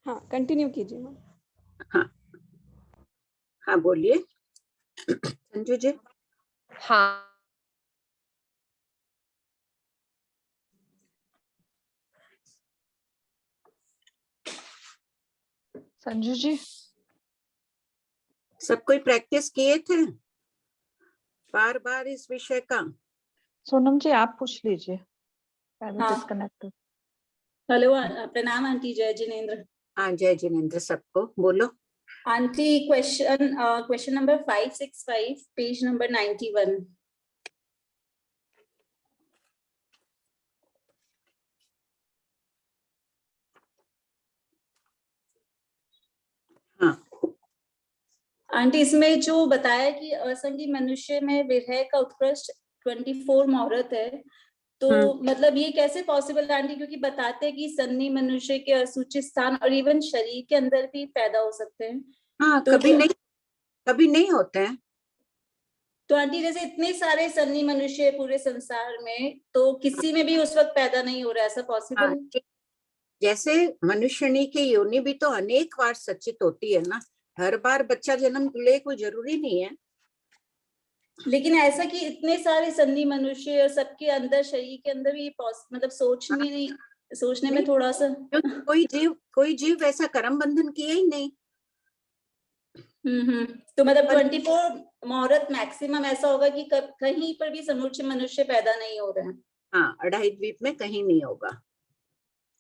हाँ कंटिन्यू कीजिए मैम। हाँ हाँ बोलिए संजू जी। हाँ संजू जी, सब कोई प्रैक्टिस किए थे बार बार इस विषय का? सोनम जी आप पूछ लीजिए। हाँ। डिस्कनेक्ट। हेलो प्रणाम आंटी, जय जिनेंद्र। हाँ जय जिनेंद्र, सबको बोलो। Aunty question number 565 page number 91। हाँ आंटी इसमें जो बताया कि असंगी मनुष्य में विरह का उत्कृष्ट 24 मुहूर्त है, तो मतलब ये कैसे पॉसिबल है आंटी? क्योंकि बताते हैं कि सन्नी मनुष्य के असूचित स्थान और इवन शरीर के अंदर भी पैदा हो सकते हैं। हाँ तो कभी नहीं होते हैं। तो आंटी जैसे इतने सारे सन्नी मनुष्य पूरे संसार में, तो किसी में भी उस वक्त पैदा नहीं हो रहा है, ऐसा पॉसिबल हाँ, है? जैसे मनुष्यनी की योनि भी तो अनेक बार सचित होती है ना, हर बार बच्चा जन्म ले कोई जरूरी नहीं है। लेकिन ऐसा कि इतने सारे सन्नी मनुष्य और सबके अंदर शरीर के अंदर भी मतलब सोचने में थोड़ा सा कोई जीव वैसा कर्म बंधन किया ही नहीं। तो मतलब 24 मुहूर्त मैक्सिमम ऐसा होगा कि कहीं पर भी समुच्चय मनुष्य पैदा नहीं हो रहे हैं। हाँ अढ़ाई द्वीप में कहीं नहीं होगा।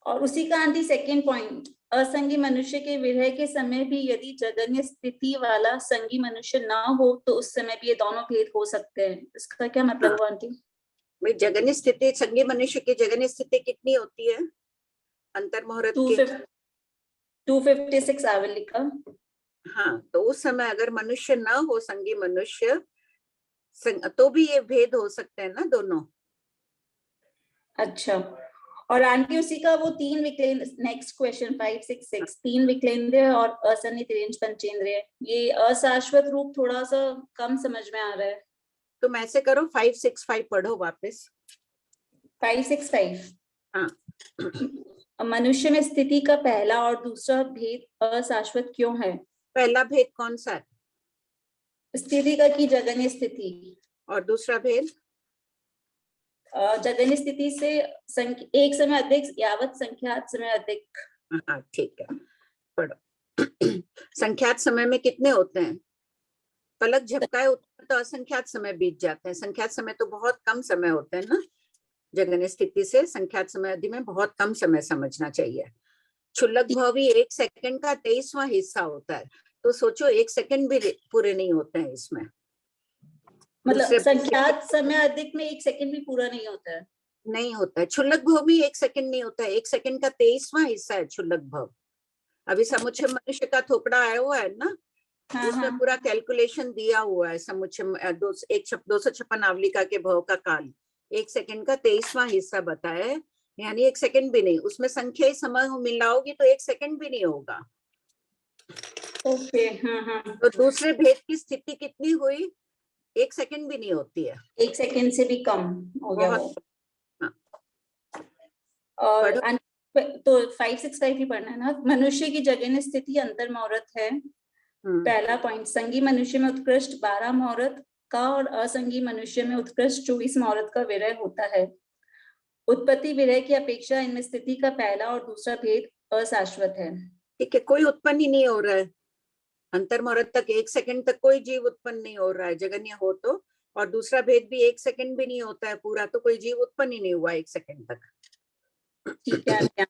और उसी का आंटी सेकेंड पॉइंट, असंगी मनुष्य के विरह के समय भी यदि जगन्य स्थिति वाला संगी मनुष्य ना हो तो उस समय भी ये दोनों भेद हो सकते हैं। इसका क्या मतलब हुआ आंटी? भाई जगन्य स्थिति, संगी मनुष्य की जगन्य स्थिति कितनी होती है अंतर मुहूर्त की? 256 आवली का। हाँ तो उस समय अगर मनुष्य ना हो संगी मनुष्य, तो भी ये भेद हो सकते हैं ना दोनों। अच्छा, और आंटी उसी का वो तीन विकलेंद्र, नेक्स्ट क्वेश्चन 566, तीन विकलेंद्र और असन्नी तिर्यंच पंचेंद्रिय, ये अशाश्वत रूप थोड़ा सा कम समझ में आ रहा है। तुम ऐसे करो 565 पढ़ो वापस। 565 हाँ मनुष्य में स्थिति का पहला और दूसरा भेद अशाश्वत क्यों है? पहला भेद कौन सा है? स्थिति का की जगन्य स्थिति। और दूसरा भेद जगन्य स्थिति से एक समय अधिक यावत संख्यात समय अधिक। हाँ ठीक है पढ़ो। संख्यात समय में कितने होते हैं? पलक झपकाए तो असंख्यात समय बीत जाते हैं। संख्यात समय तो बहुत कम समय होते हैं ना। जगन्य स्थिति से संख्यात समय अवधि में बहुत कम समय समझना चाहिए। क्षुल्लक भाव भी 1 सेकंड का 23वां हिस्सा होता है, तो सोचो 1 सेकंड भी पूरे नहीं होते हैं इसमें। मतलब संख्यात समय अधिक में 1 सेकंड भी पूरा नहीं होता है? नहीं होता है। क्षुल्लक भाव भी 1 सेकंड नहीं होता है। 1 सेकंड का 23वां हिस्सा है क्षुल्लक भाव। अभी समुच्चय मनुष्य का थोपड़ा आया हुआ है ना, उसमें पूरा कैलकुलेशन दिया हुआ है। समुच्चय 256 आवलिका के भाव का काल 1 सेकंड का 23वां हिस्सा बताया है, यानी 1 सेकंड भी नहीं। उसमें संख्या समय मिलाओगी तो 1 सेकंड भी नहीं होगा। ओके। तो दूसरे भेद की स्थिति कितनी हुई? 1 सेकंड भी नहीं होती है। 1 सेकंड से भी कम हो गया वो। और तो 565 ही पढ़ना है ना। मनुष्य की जगन्य स्थिति अंतर मुहूर्त है। पहला पॉइंट, संगी मनुष्य में उत्कृष्ट 12 मुहूर्त का और असंगी मनुष्य में उत्कृष्ट 24 मुहूर्त का विरह होता है। उत्पत्ति विरह की अपेक्षा इनमें स्थिति का पहला और दूसरा भेद अशाश्वत है। ठीक है, कोई उत्पन्न ही नहीं हो रहा है अंतर मुहूर्त तक। 1 सेकंड तक कोई जीव उत्पन्न नहीं हो रहा है जगन्य हो तो। और दूसरा भेद भी 1 सेकंड भी नहीं होता है पूरा, तो कोई जीव उत्पन्न ही नहीं हुआ 1 सेकंड तक। ठीक है।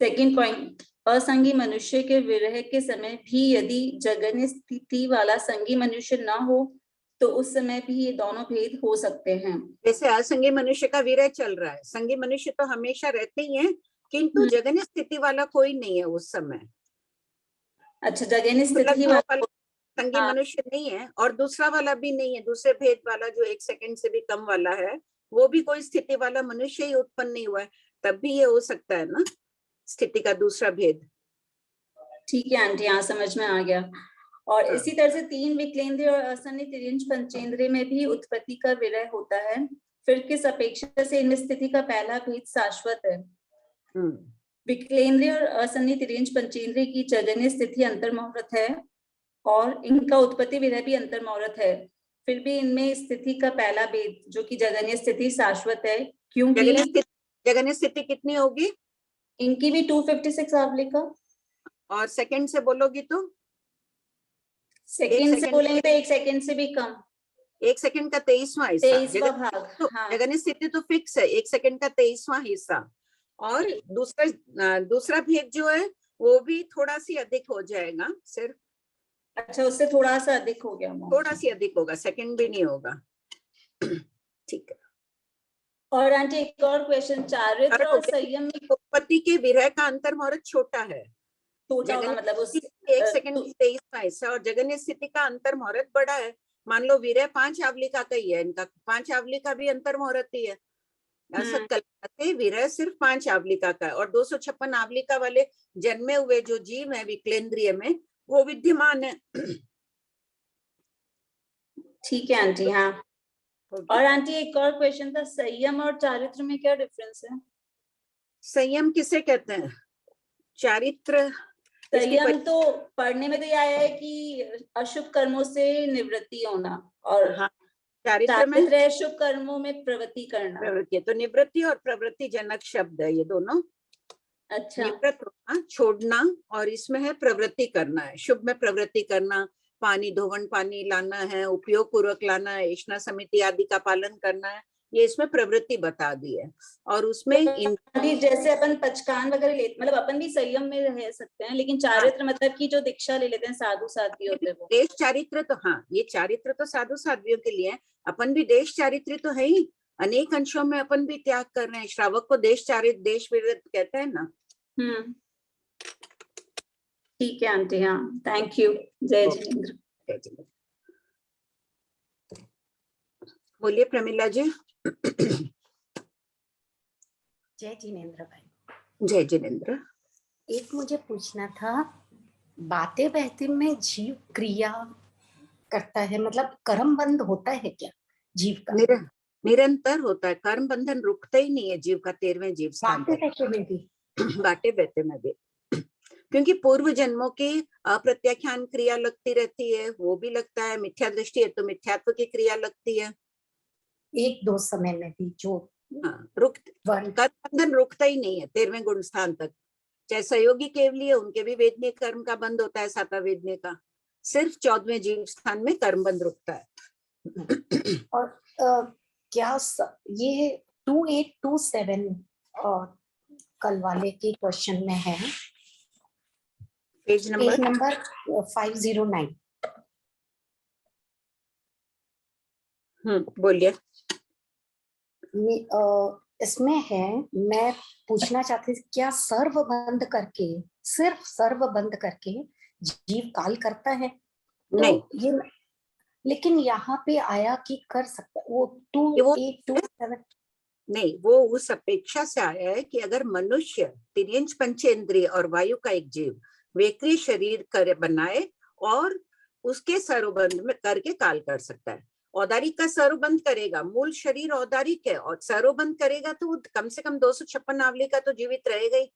सेकंड पॉइंट, असंगी मनुष्य के विरह के समय भी यदि जगन्य स्थिति वाला संगी मनुष्य ना हो तो उस समय भी ये दोनों भेद हो सकते हैं। जैसे असंगी मनुष्य का विरह चल रहा है, संगी मनुष्य तो हमेशा रहते ही हैं, किंतु जगन्य स्थिति वाला कोई नहीं है उस समय। अच्छा, जगन्य स्थिति वाला संगी मनुष्य नहीं है और दूसरा वाला भी नहीं है। दूसरे भेद वाला जो 1 सेकंड से भी कम वाला है, वो भी कोई स्थिति वाला मनुष्य ही उत्पन्न नहीं हुआ है, तब भी ये हो सकता है ना स्थिति का दूसरा भेद। ठीक है आंटी, यहाँ समझ में आ गया। और इसी तरह से तीन विकलेंद्र और असन्नी तिर्यंच पंचेंद्रिय में भी उत्पत्ति का विरह होता है। फिर किस अपेक्षा से इन स्थिति का पहला भेद शाश्वत है? विकलेंद्रिय और असन्नी तिर्यंच पंचेंद्रिय की जगन्य स्थिति अंतर्मुहूर्त है और इनका उत्पत्ति विधि भी अंतर्मुहूर्त है, फिर भी इनमें स्थिति का पहला भेद जो कि जगन्य स्थिति शाश्वत है, क्योंकि जगन्य स्थिति कितनी होगी? इनकी भी 256 आवलिका। और सेकंड से बोलोगी तो सेकंड से बोलेंगे तो 1 सेकंड से भी कम, 1 सेकंड का 23वां हिस्सा। 23वां भाग। तो हाँ। जगन्य स्थिति तो फिक्स है, 1 सेकंड का 23वां हिस्सा। और दूसरा भेद जो है वो भी थोड़ा सी अधिक हो जाएगा, सिर्फ। अच्छा, उससे थोड़ा सा अधिक हो गया, थोड़ा सी अधिक होगा, सेकंड भी नहीं होगा। ठीक है। और आंटी एक और क्वेश्चन, चारित्र और संयम में उत्पत्ति के विरह का अंतर्मुहूर्त छोटा है, छोटा होगा, मतलब उस 1 सेकंड 23वां हिस्सा, और जगन्य स्थिति का अंतर्मुहूर्त बड़ा है। मान लो विरह 5 आवलिका का ही है, इनका 5 आवलिका भी अंतर्मुहूर्त ही है। असत कल्पना से विरह सिर्फ 5 आवलिका का है, और 256 आवलिका वाले जन्मे हुए जो जीव है विकलेंद्रिय में, वो विद्यमान है। ठीक है आंटी। हाँ। और आंटी एक और क्वेश्चन था, संयम और चारित्र में क्या डिफरेंस है? संयम किसे कहते हैं? चारित्र, संयम तो पढ़ने में तो ये आया है कि अशुभ कर्मों से निवृत्ति होना, और हाँ, चारित्र में शुभ कर्मों में प्रवृत्ति करना। प्रवृत्ति, तो निवृत्ति और प्रवृत्ति जनक शब्द है ये दोनों। अच्छा। निवृत्त होना, छोड़ना, और इसमें है प्रवृत्ति करना है। शुभ में प्रवृत्ति करना, पानी धोवन पानी लाना है, उपयोग पूर्वक लाना है, ऐष्णा समिति आदि का पालन करना है, ये इसमें प्रवृत्ति बता दी है। और उसमें जैसे अपन पचकान वगैरह लेते, मतलब अपन भी संयम में रह सकते हैं, लेकिन चारित्र मतलब कि जो दीक्षा ले लेते हैं साधु साध्वी होते हैं वो। देश चारित्र तो, हाँ, ये चारित्र तो साधु साध्वियों के लिए है। अपन भी देश चारित्र तो है ही, अनेक अंशों में अपन भी त्याग कर रहे हैं। श्रावक को देश चारित्र, देश विरत कहते हैं ना। ठीक है आंटी। हाँ, थैंक यू। जय जिनेंद्र। बोलिए प्रमिला जी। जय जिनेंद्र भाई। जय जिनेंद्र। एक मुझे पूछना था, बातें बहते में जीव क्रिया करता है, मतलब कर्म बंध होता है क्या जीव का? निरंतर होता है, कर्म बंधन रुकता ही नहीं है जीव का 13वें जीव स्थान बातें बहते में भी। बातें बहते में भी, क्योंकि पूर्व जन्मों की अप्रत्याख्यान क्रिया लगती रहती है, वो भी लगता है। मिथ्या दृष्टि है तो मिथ्यात्व की क्रिया लगती है। 1-2 समय में भी जो कर्म बंधन रुकता ही नहीं है 13वें गुण स्थान तक। चाहे सहयोगी केवली है, उनके भी वेदनीय कर्म का बंद होता है, सातवा वेदनीय का। सिर्फ 14वें जीव स्थान में कर्म बंद रुकता है। और क्या ये 2827 कल वाले के क्वेश्चन में है, पेज नंबर 509। बोलिए। इसमें है, मैं पूछना चाहती थी, क्या सर्व बंद करके, सिर्फ सर्व बंद करके जीव काल करता है? तो नहीं, ये लेकिन यहाँ पे आया कि कर सकता, वो 2827 नहीं, वो उस अपेक्षा से आया है कि अगर मनुष्य तिर्यंच पंचेंद्रिय और वायु का एक जीव वेक्रिय शरीर कर बनाए और उसके सर्वबंध में करके काल कर सकता है। औदारिक का सर्वबंध करेगा, मूल शरीर औदारिक है, और सर्वबंध करेगा तो कम से कम 256 आवलिका तो जीवित रहेगा ही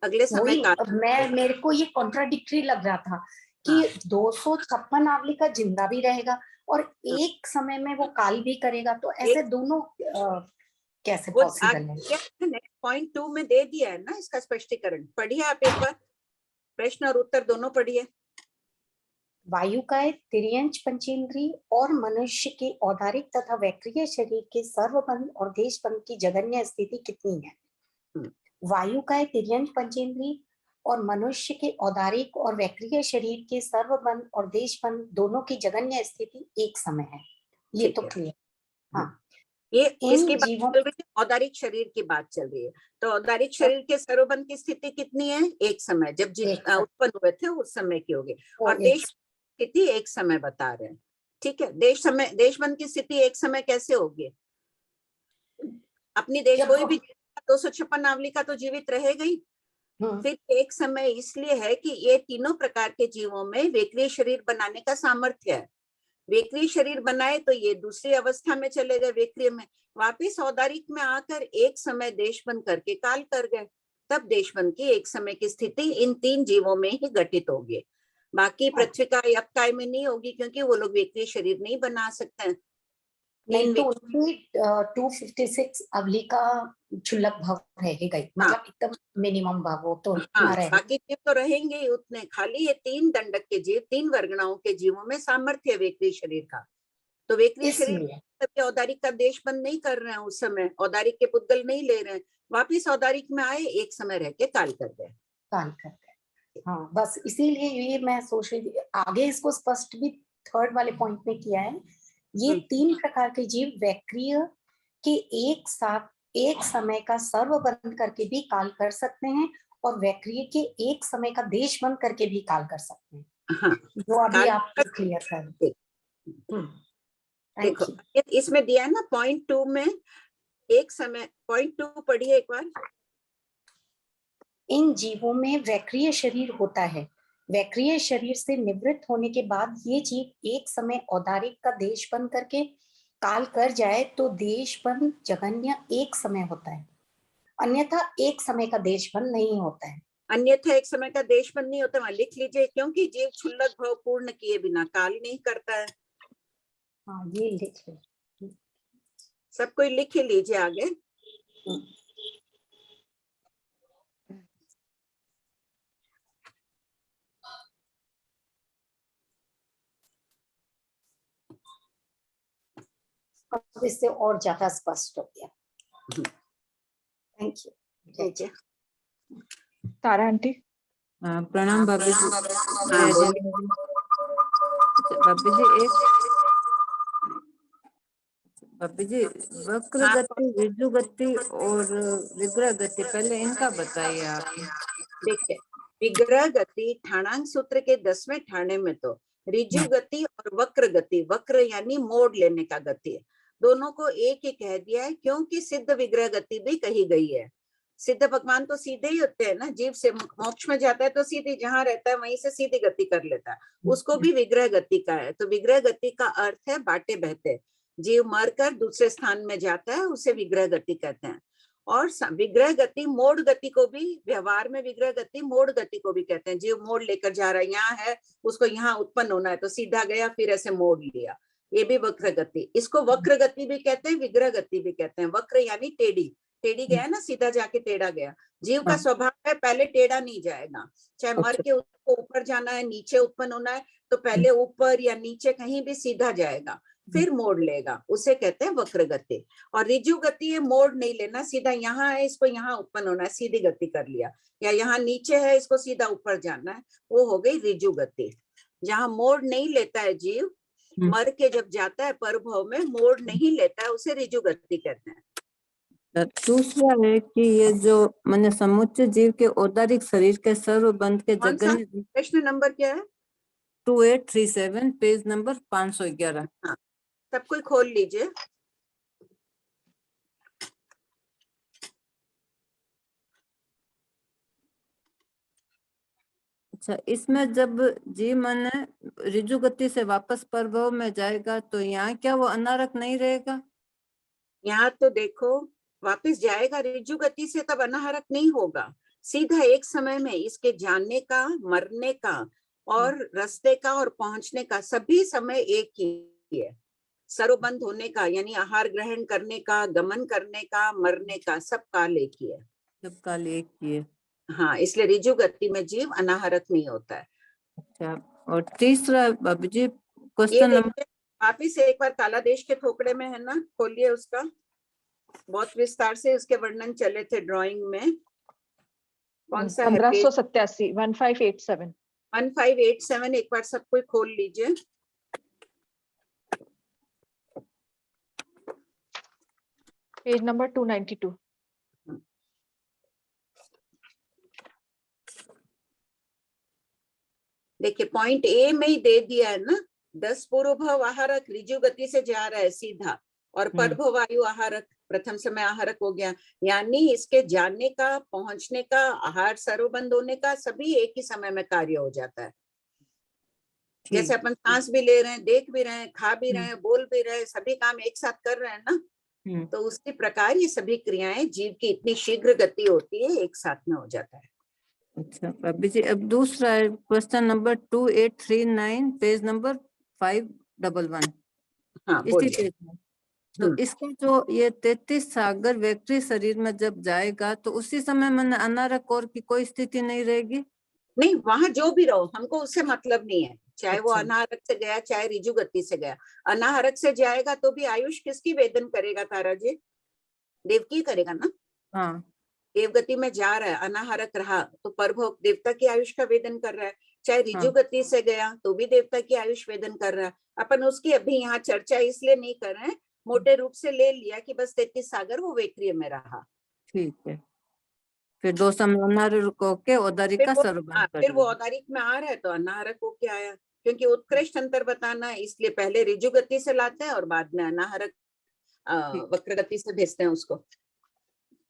अगले समय का। मेरे को ये कॉन्ट्राडिक्टरी लग रहा था कि 256 आवलिका जिंदा भी रहेगा और एक समय में वो काल भी करेगा, तो ऐसे दोनों कैसे पॉसिबल है? नेक्स्ट पॉइंट 2 में दे दिया है ना इसका स्पष्टीकरण। पढ़िए आप एक बार, प्रश्न और उत्तर दोनों पढ़िए। वायुकाय, तिर्यंच पंचेंद्रिय और मनुष्य के औदारिक तथा वैक्रिय शरीर के सर्वबंध और देशबंध की जगन्य स्थिति कितनी है? वायुकाय, तिर्यंच पंचेंद्रिय और मनुष्य के औदारिक और वैक्रिय शरीर के सर्वबंध और देशबंध दोनों की जगन्य स्थिति एक समय है, ये तो क्लियर। हाँ, ये इसकी बात चल रही है, औदारिक शरीर की बात चल रही है। तो औदारिक शरीर के सर्वबंध की स्थिति कितनी है? एक समय, जब उत्पन्न हुए थे उस समय की होगी। और देश स्थिति एक समय बता रहे हैं, ठीक है। देशबंध की स्थिति एक समय कैसे होगी? अपनी देश कोई भी 256 आवलिका तो जीवित रहेगा ही। फिर एक समय इसलिए है कि ये तीनों प्रकार के जीवों में वेक्रिय शरीर बनाने का सामर्थ्य है। वेक्रिय शरीर बनाए तो ये दूसरी अवस्था में चले गए, वेक्रिय में वापिस औदारिक में आकर एक समय देश बंद करके काल कर गए। तब देशबंद की एक समय की स्थिति इन 3 जीवों में ही घटित होगी। बाकी पृथ्वी का यक्काय में नहीं होगी, क्योंकि वो लोग व्यक्ति शरीर नहीं बना सकते हैं। नहीं तो उनकी 256 अवली का क्षुल्लक भाव रहेगा ही, मतलब एकदम मिनिमम भाव वो तो ना रहेगा। बाकी जीव तो रहेंगे ही उतने, खाली ये 3 दंडक के जीव, 3 वर्गणाओं के जीवों में सामर्थ्य वेक्री शरीर का। तो वेक्री शरीर औदारिक का देश बंद नहीं कर रहे हैं उस समय, औदारिक के पुद्गल नहीं ले रहे हैं, वापिस औदारिक में आए, एक समय रह के काल कर गए। हाँ, बस इसीलिए ये मैं सोच रही थी, आगे इसको स्पष्ट भी 3rd वाले पॉइंट में किया है। ये 3 प्रकार के जीव वैक्रिय के एक साथ एक समय का सर्व बंद करके भी काल कर सकते हैं, और वैक्रिय के एक समय का देश बंद करके भी काल कर सकते हैं। हाँ, जो अभी आप क्लियर कर देखो इसमें दिया है ना पॉइंट 2 में, एक समय पॉइंट 2 पढ़िए एक बार। इन जीवों में वैक्रिय शरीर होता है। वैक्रिय शरीर से निवृत्त होने के बाद ये जीव एक समय औदारिक का देश बंद करके काल कर जाए तो देश बंद जगन्य एक समय होता है, अन्यथा एक समय का देश बंद नहीं होता है। अन्यथा एक समय का देश बंद नहीं होता, वहां लिख लीजिए, क्योंकि जीव क्षुल्लक भाव पूर्ण किए बिना काल नहीं करता है। हाँ, ये लिख लीजिए, सब कोई लिख ही लीजिए आगे। अब इससे और ज्यादा स्पष्ट हो गया। Thank you. Tara aunty. प्रणाम भाभी जी। भाभी जी वक्र गति, ऋजु गति और विग्रह गति, पहले इनका बताइए आप। देखिए, विग्रह गति ठाणांक सूत्र के 10वें ठाणे में तो ऋजु गति और वक्र गति, वक्र यानी मोड़ लेने का गति, दोनों को एक ही कह दिया है, क्योंकि सिद्ध विग्रह गति भी कही गई है। सिद्ध भगवान तो सीधे ही होते हैं ना, जीव से मोक्ष में जाता है तो सीधे जहां रहता है वहीं से सीधी गति कर लेता है, उसको भी विग्रह गति का है। तो विग्रह गति का अर्थ है बाटे बहते, जीव मरकर दूसरे स्थान में जाता है, उसे विग्रह गति कहते हैं। और विग्रह गति मोड़ गति को भी, व्यवहार में विग्रह गति मोड़ गति को भी कहते हैं। जीव मोड़ लेकर जा रहा है, यहाँ है, उसको यहाँ उत्पन्न होना है तो सीधा गया, फिर ऐसे मोड़ लिया, ये भी वक्र गति। इसको वक्र गति भी कहते हैं, विग्रह गति भी कहते हैं। वक्र यानी टेढ़ी, टेढ़ी गया ना, सीधा जाके टेढ़ा गया। जीव का स्वभाव है पहले टेढ़ा नहीं जाएगा, चाहे मर के उसको ऊपर जाना है, नीचे उत्पन्न होना है तो पहले ऊपर या नीचे कहीं भी सीधा जाएगा, फिर मोड़ लेगा, उसे कहते हैं वक्र गति। और ऋजु गति है मोड़ नहीं लेना, सीधा यहाँ है, इसको यहाँ उत्पन्न होना है, सीधी गति कर लिया, या यहाँ नीचे है, इसको सीधा ऊपर जाना है, वो हो गई ऋजु गति। जहाँ मोड़ नहीं लेता है जीव, मर के जब जाता है परभव में, मोड़ नहीं लेता है, उसे ऋजु गति कहते हैं। दूसरा है कि ये जो मैंने समुच्चय जीव के औदारिक शरीर के सर्वबंध के जगन्य, प्रश्न नंबर क्या है? 2837 पेज नंबर 511। हाँ, सब कोई खोल लीजिए। अच्छा, इसमें जब जीव मन ऋजु गति से वापस परभव में जाएगा तो यहाँ क्या वो अनारक नहीं रहेगा? यहाँ तो देखो वापस जाएगा ऋजु गति से, तब अनाहरक नहीं होगा, सीधा एक समय में इसके जानने का, मरने का और रास्ते का और पहुंचने का सभी समय एक ही है। सर्वबंध होने का यानी आहार ग्रहण करने का, गमन करने का, मरने का, सब काल एक ही है, सब काल एक ही है। हाँ, इसलिए ऋजु गति में जीव अनाहरक नहीं होता है। अच्छा, और तीसरा बाबू जी क्वेश्चन नंबर, वापिस एक बार काला देश के थोकड़े में है ना, खोलिए, उसका बहुत विस्तार से उसके वर्णन चले थे ड्राइंग में। कौन सा है? 1587 1587 1587, एक बार सब कोई खोल लीजिए। Page number 292। देखिए पॉइंट ए में ही दे दिया है ना, 10 पूर्वभव आहारक ऋजु गति से जा रहा है सीधा, और परभव वायु आहारक प्रथम समय आहारक हो गया, यानी इसके जानने का, पहुंचने का, आहार सर्वबंध होने का सभी एक ही समय में कार्य हो जाता है। जैसे अपन सांस भी ले रहे हैं, देख भी रहे हैं, खा भी रहे हैं, बोल भी रहे हैं, सभी काम एक साथ कर रहे हैं ना, तो उसी प्रकार ये सभी क्रियाएं जीव की इतनी शीघ्र गति होती है, एक साथ में हो जाता है। अच्छा भाभी जी, अब दूसरा है क्वेश्चन नंबर 2839 पेज नंबर 511। हाँ इसी बोलिए। पेज में तो इसका जो ये 33 सागर व्यक्ति शरीर में जब जाएगा तो उसी समय मन अनारक और की कोई स्थिति नहीं रहेगी? नहीं, वहां जो भी रहो, हमको उससे मतलब नहीं है, चाहे वो अच्छा। अनाहरक से गया चाहे ऋजु गति से गया। अनाहरक से जाएगा तो भी आयुष किसकी वेदन करेगा तारा जी? देव की करेगा ना। हाँ देव गति में जा रहा है, अनाहरक रहा तो परभोग देवता की आयुष का वेदन कर रहा है। चाहे ऋजु हाँ। गति से गया तो भी देवता की आयुष वेदन कर रहा है। अपन उसकी अभी यहाँ चर्चा इसलिए नहीं कर रहे हैं, मोटे रूप से ले लिया कि बस 33 सागर वो वेक्रिय में रहा। ठीक है, फिर 2 समय अनारक होके औदारिक का सर्वबंध कर फिर वो दिया। औदारिक में आ रहा है तो अनाहरक होके आया, क्योंकि उत्कृष्ट अंतर बताना है, इसलिए पहले ऋजु गति से लाते हैं और बाद में अनाहरक वक्र गति से भेजते हैं उसको।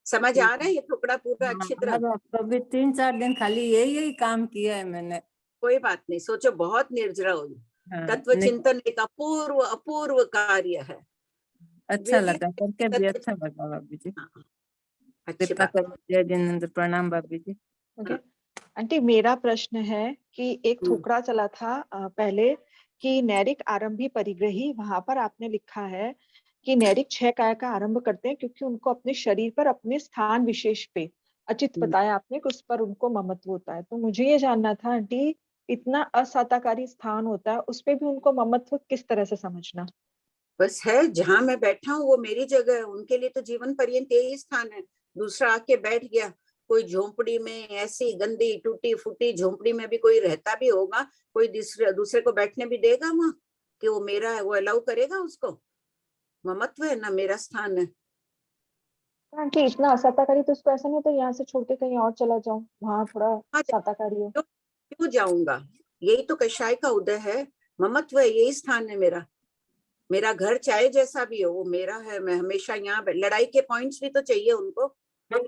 समझ आ रहा है ये टुकड़ा पूरा अच्छी तरह? हाँ, अभी 3-4 दिन खाली यही काम किया है मैंने। कोई बात नहीं, सोचो बहुत निर्जरा हो। हाँ, तत्व चिंतन एक अपूर्व अपूर्व कार्य है। अच्छा लगा करके भी, अच्छा लगा भाभी जी। हाँ, अच्छी कृपा बात। करो, जय जिनेंद्र, प्रणाम भाभी जी। ओके आंटी, मेरा प्रश्न है कि एक थोकड़ा चला था पहले कि नैरिक आरंभी परिग्रही, वहां पर आपने लिखा है कि नैरिक 6 काय का आरंभ करते हैं क्योंकि उनको अपने शरीर पर अपने स्थान विशेष पे अचित बताया आपने कि उस पर उनको ममत्व होता है। तो मुझे ये जानना था आंटी, इतना असाताकारी स्थान होता है उस पे भी उनको ममत्व किस तरह से समझना? बस है, जहां मैं बैठा हूँ वो मेरी जगह है, उनके लिए तो जीवन पर्यंत यही स्थान है। दूसरा आके बैठ गया, कोई झोंपड़ी में ऐसी गंदी टूटी फूटी झोंपड़ी में भी कोई रहता भी होगा, कोई दूसरे को बैठने भी देगा वहां कि वो मेरा है, वो अलाउ करेगा उसको? ममत्व है ना, मेरा स्थान है। आंटी इतना असाताकारी तो उसको ऐसा नहीं होता यहाँ से छोड़ के कहीं और चला जाऊं, वहां थोड़ा साताकारी हो। क्यों जाऊंगा? यही तो कषाय का उदय है, ममत्व है, यही स्थान है मेरा। मेरा घर चाहे जैसा भी हो वो मेरा है, मैं हमेशा यहाँ लड़ाई के पॉइंट्स भी तो चाहिए उनको। जब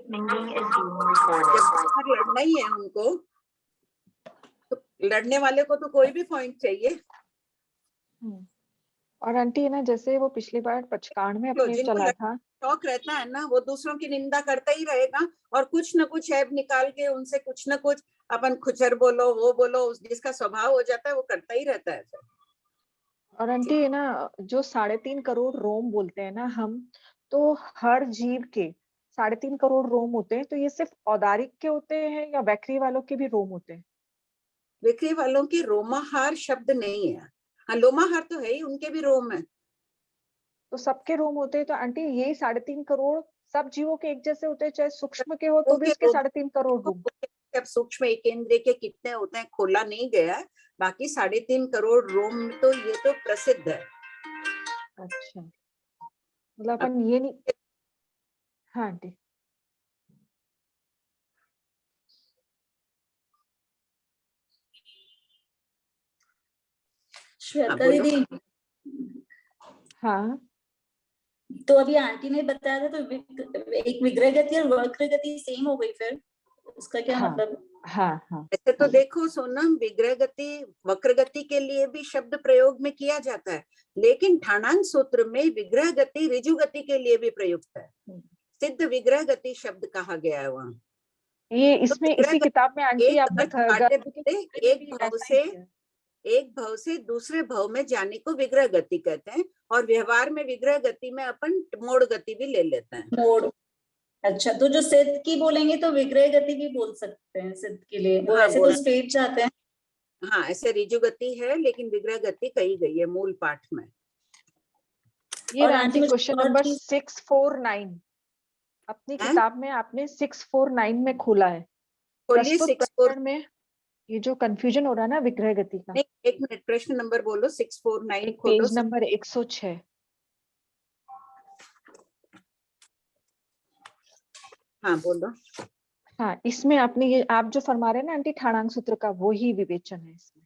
लड़ना ही है उनको तो लड़ने वाले को तो कोई भी पॉइंट चाहिए। और आंटी ना, जैसे वो पिछली बार पचकांड में अपने चला था, शौक रहता है ना, वो दूसरों की निंदा करता ही रहेगा और कुछ न कुछ ऐब निकाल के उनसे कुछ न कुछ अपन खुचर बोलो वो बोलो, जिसका स्वभाव हो जाता है वो करता ही रहता है। और आंटी ना जो 3.5 करोड़ रोम बोलते हैं ना हम, तो हर जीव के 3.5 करोड़ रोम होते हैं, तो ये सिर्फ औदारिक के होते हैं या वैक्री वालों के भी रोम होते हैं? विक्री वालों के रोमाहार शब्द नहीं है। हाँ, लोमाहार तो है ही, उनके भी रोम है। तो सबके रोम होते हैं, तो आंटी यही 3.5 करोड़ सब जीवों के एक जैसे होते हैं, चाहे सूक्ष्म के हो तो भी उसके 3.5 करोड़ रोम? अब सूक्ष्म एक इंद्रिय के कितने होते हैं खोला नहीं गया, बाकी 3.5 करोड़ रोम तो ये तो प्रसिद्ध है। अच्छा, मतलब अपन ये नहीं। हाँ आंटी। श्वेता दीदी, हाँ तो अभी आंटी ने बताया था, तो एक विग्रह गति और वक्र गति सेम हो गई, फिर उसका क्या हाँ, मतलब? हाँ हाँ ऐसे तो देखो सोनम, विग्रह गति वक्र गति के लिए भी शब्द प्रयोग में किया जाता है, लेकिन ठाणांग सूत्र में विग्रह गति ऋजु गति के लिए भी प्रयुक्त है। सिद्ध विग्रह गति शब्द कहा गया है वहाँ। ये इसमें तो इसी किताब में आंटी आपने एक भव से दूसरे भव में जाने को विग्रह गति कहते हैं, और व्यवहार में विग्रह गति में अपन मोड़ गति भी ले लेते हैं। मोड़, अच्छा, तो जो सिद्ध की बोलेंगे तो विग्रह गति भी बोल सकते हैं सिद्ध के लिए, वो हाँ, ऐसे तो स्ट्रेट जाते हैं। हाँ, ऐसे ऋजु गति है लेकिन विग्रह गति कही गई है मूल पाठ में। ये आंटी क्वेश्चन नंबर 649 अपनी किताब में आपने 649 में खोला है। प्रस्तुत प्रकरण में ये जो कंफ्यूजन हो रहा है ना विग्रह गति का, एक मिनट, प्रश्न नंबर बोलो। 649 खोलो, पेज नंबर 106। हाँ बोलो। हाँ, इसमें आपने ये आप जो फरमा रहे हैं ना आंटी ठाणांग सूत्र का, वो ही विवेचन है इसमें।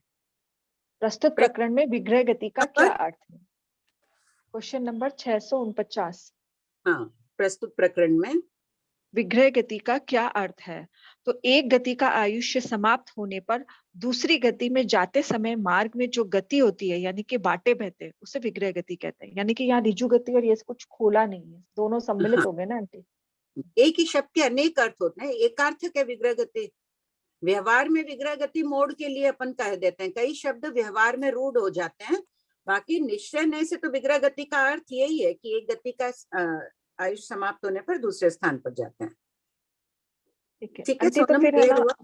प्रस्तुत प्रकरण में विग्रह गति का क्या अर्थ है? Question number 649। हाँ, प्रस्तुत प्रकरण में विग्रह गति का क्या अर्थ है? तो एक गति का आयुष्य समाप्त होने पर दूसरी गति में जाते समय मार्ग में जो गति होती है, यानी कि बाटे बहते हैं, उसे विग्रह गति कहते हैं। यानी कि यहाँ ऋजु गति और ये कुछ खोला नहीं है, दोनों सम्मिलित हाँ। हो गए ना आंटी। एक ही शब्द के अनेक अर्थ होते हैं, एकार्थक है विग्रह गति। व्यवहार में विग्रह गति मोड़ के लिए अपन कह देते हैं, कई शब्द व्यवहार में रूढ़ हो जाते हैं, बाकी निश्चय नहीं से तो विग्रह गति का अर्थ यही है कि एक गति का आयुष समाप्त होने पर दूसरे स्थान पर जाते हैं। ठीक है आंटी, तो सोनम, फिर क्लियर हुआ?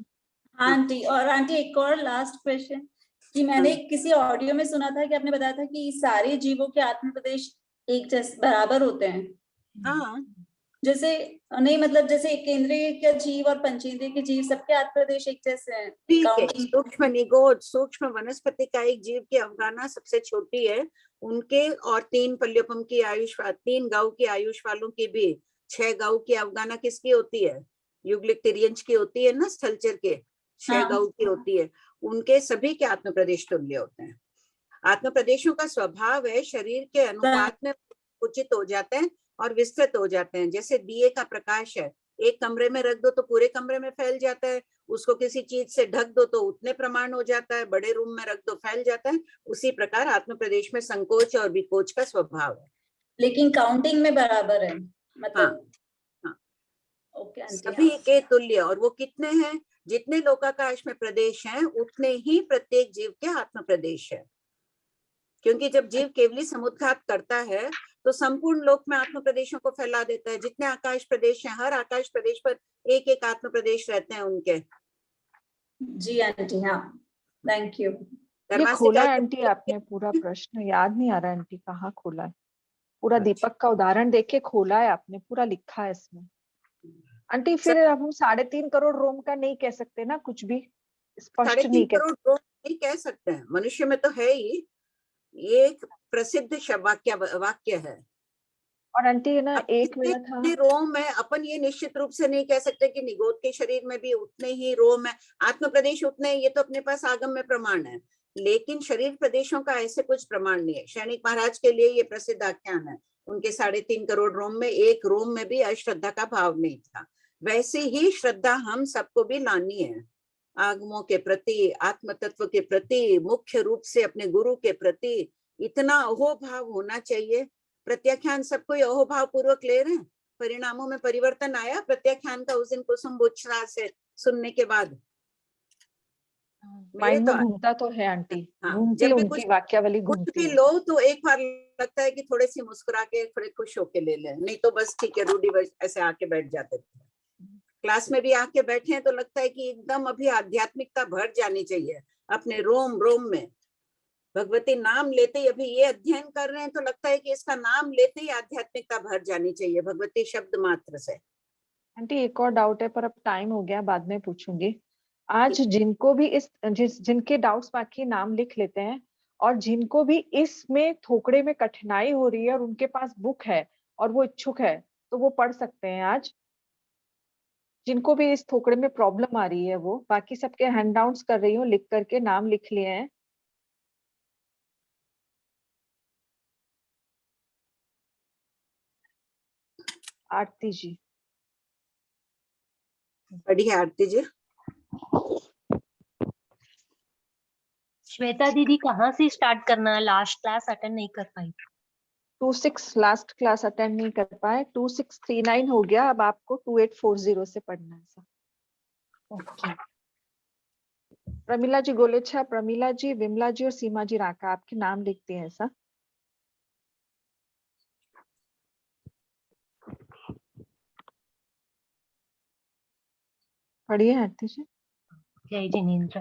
हाँ आंटी, और आंटी एक और लास्ट क्वेश्चन कि मैंने किसी ऑडियो में सुना था कि आपने बताया था कि सारे जीवों के आत्म प्रदेश एक जैसे बराबर होते हैं। हाँ, जैसे नहीं, मतलब जैसे केंद्रीय के जीव और पंचेंद्रिय के जीव सबके आत्म प्रदेश एक जैसे हैं। ठीक है। सूक्ष्म निगोद, सूक्ष्म वनस्पति का एक जीव की अवगाहना सबसे छोटी है, उनके और 3 पल्योपम की आयुष, 3 गौ की आयुष वालों की भी 6 गौ की अवगाहना किसकी होती है? युगलिक तिर्यंच की होती है ना, स्थलचर के 6 गौ की होती है। उनके सभी के आत्म प्रदेश तुल्य होते हैं। आत्म प्रदेशों का स्वभाव है शरीर के अनुपात में उचित हो जाते हैं और विस्तृत हो जाते हैं। जैसे दिए का प्रकाश है, एक कमरे में रख दो तो पूरे कमरे में फैल जाता है, उसको किसी चीज से ढक दो तो उतने प्रमाण हो जाता है, बड़े रूम में रख दो फैल जाता है। उसी प्रकार आत्म प्रदेश में संकोच और विकोच का स्वभाव है, लेकिन काउंटिंग में बराबर है, मतलब हाँ। ओके सभी के तुल्य। और वो कितने हैं? जितने लोकाकाश में प्रदेश हैं उतने ही प्रत्येक जीव के आत्म प्रदेश है। क्योंकि जब जीव केवली समुद्घात करता है तो संपूर्ण लोक में आत्म प्रदेशों को फैला देता है। जितने आकाश प्रदेश हैं, हर आकाश प्रदेश पर एक एक आत्म प्रदेश रहते हैं उनके। जी आंटी, हाँ, थैंक यू। ये खोला है आंटी आपने पूरा प्रश्न, याद नहीं आ रहा आंटी कहाँ खोला है। पूरा दीपक का उदाहरण देके खोला है आपने, पूरा लिखा है इसमें आंटी। फिर अब हम 3.5 करोड़ रोम का नहीं कह सकते ना, कुछ भी स्पष्ट 3.5 नहीं करोड़ रोम नहीं कह सकते हैं, मनुष्य में तो है ही। एक प्रसिद्ध वाक्य है। और आंटी ना एक मेरा था, रोम है, अपन ये निश्चित रूप से नहीं कह सकते कि निगोद के शरीर में भी उतने ही रोम है, आत्म प्रदेश उतने, ये तो अपने पास आगम में प्रमाण है। लेकिन शरीर प्रदेशों का ऐसे कुछ प्रमाण नहीं है। सैनिक महाराज के लिए ये प्रसिद्ध आख्यान है, उनके 3.5 करोड़ रोम में एक रोम में भी अश्रद्धा का भाव नहीं था। वैसे ही श्रद्धा हम सबको भी लानी है, आगमों के प्रति, आत्म तत्व के प्रति, मुख्य रूप से अपने गुरु के प्रति इतना अहोभाव होना चाहिए। प्रत्याख्यान सबको अहोभाव पूर्वक ले रहे हैं, परिणामों में परिवर्तन आया प्रत्याख्यान का उस दिन कुसुम बुच्छा से सुनने के बाद? माइंड में घूमता तो है आंटी, घूमती उनकी वाक्यावली कुछ घूमती भी है। लो तो एक बार लगता है कि थोड़े सी मुस्कुरा के थोड़े खुश होके ले लें, नहीं तो बस ठीक है रूढ़िवश ऐसे आके बैठ जाते थे। क्लास में भी आके बैठे हैं तो लगता है कि एकदम अभी आध्यात्मिकता भर जानी चाहिए अपने रोम रोम में। भगवती नाम लेते ही, अभी ये अध्ययन कर रहे हैं तो लगता है कि इसका नाम लेते ही आध्यात्मिकता भर जानी चाहिए भगवती शब्द मात्र से। आंटी एक और डाउट है, पर अब टाइम हो गया, बाद में पूछूंगी। आज जिनको भी जिनके डाउट्स बाकी नाम लिख लेते हैं, और जिनको भी इसमें थोकड़े में कठिनाई हो रही है और उनके पास बुक है और वो इच्छुक है तो वो पढ़ सकते हैं आज। जिनको भी इस थोकड़े में प्रॉब्लम आ रही है वो, बाकी सबके हैंडआउट्स कर रही हूँ, लिख करके नाम लिख लिए हैं। आरती जी। बढ़िया आरती जी। श्वेता दीदी कहाँ से स्टार्ट करना है? लास्ट क्लास अटेंड नहीं कर पाई। 26 लास्ट क्लास अटेंड नहीं कर पाए, 2639 हो गया, अब आपको 2840 से पढ़ना है सर। ओके। प्रमिला जी गोलेछा, प्रमिला जी, विमला जी और सीमा जी राका, आपके नाम लिखते हैं सर। पढ़िए आरती जी। जय जिनेन्द्र।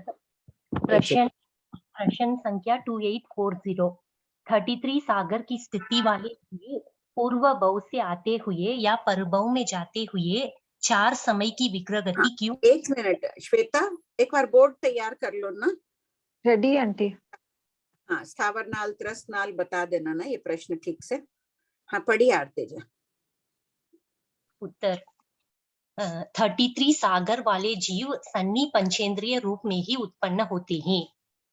प्रश्न संख्या 2840। 33 सागर की स्थिति वाले पूर्व भव से आते हुए या परभव में जाते हुए 4 समय की विग्रह गति क्यों? एक मिनट श्वेता, एक बार बोर्ड तैयार कर लो ना। Ready aunty? हाँ, स्थावर नाल त्रस्त नाल बता देना ना ये प्रश्न ठीक से। हाँ पढ़िए आरती जी। उत्तर 33 सागर वाले जीव सन्नी पंचेंद्रिय रूप में ही उत्पन्न होते हैं।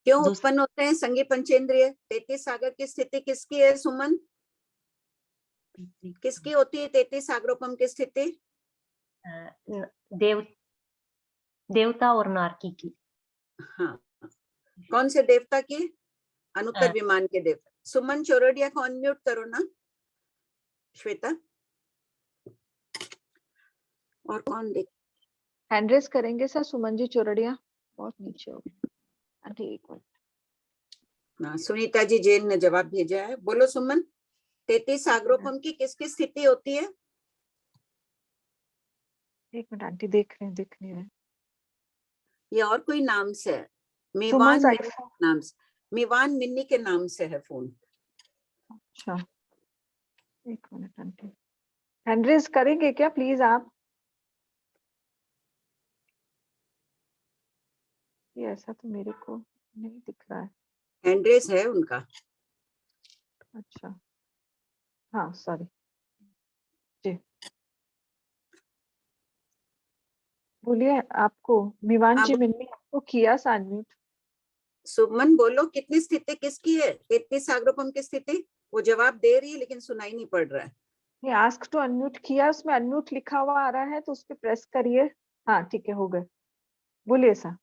क्यों उत्पन्न होते हैं संगी पंचेंद्रिय? 33 सागर की स्थिति किसकी है सुमन? किसकी होती है 33 सागरोपम की स्थिति? देवता और नारकी की। हाँ, कौन से देवता की? अनुत्तर विमान के देवता। सुमन चौरडिया को अनम्यूट करो ना श्वेता। और कौन देख? हैंड रेस करेंगे सर सुमन जी चौरडिया, बहुत नीचे हो गए। आंटी एक मिनट। सुनीता जी जैन ने जवाब भेजा है, बोलो सुमन। 33 सागरोपम की किसकी स्थिति होती है? एक मिनट आंटी, देख नहीं रहे। ये और कोई नाम से है, सुमन मीवान नाम से, मीवान मिन्नी के नाम से है फोन। अच्छा एक मिनट आंटी, हैंड रेस करेंगे क्या प्लीज आप? ये ऐसा तो मेरे को नहीं दिख रहा है। हैंड रेस है उनका। अच्छा हाँ सॉरी जी, बोलिए। आपको मीवान जी मिन्नी आपको किया अनम्यूट। सुमन बोलो कितनी स्थिति किसकी है? 33 सागरोपम की स्थिति। वो जवाब दे रही है लेकिन सुनाई नहीं पड़ रहा है। ये आस्क टू अनम्यूट किया, उसमें अनम्यूट लिखा हुआ आ रहा है तो उस पर प्रेस करिए। हाँ ठीक है, हो गए, बोलिए सर।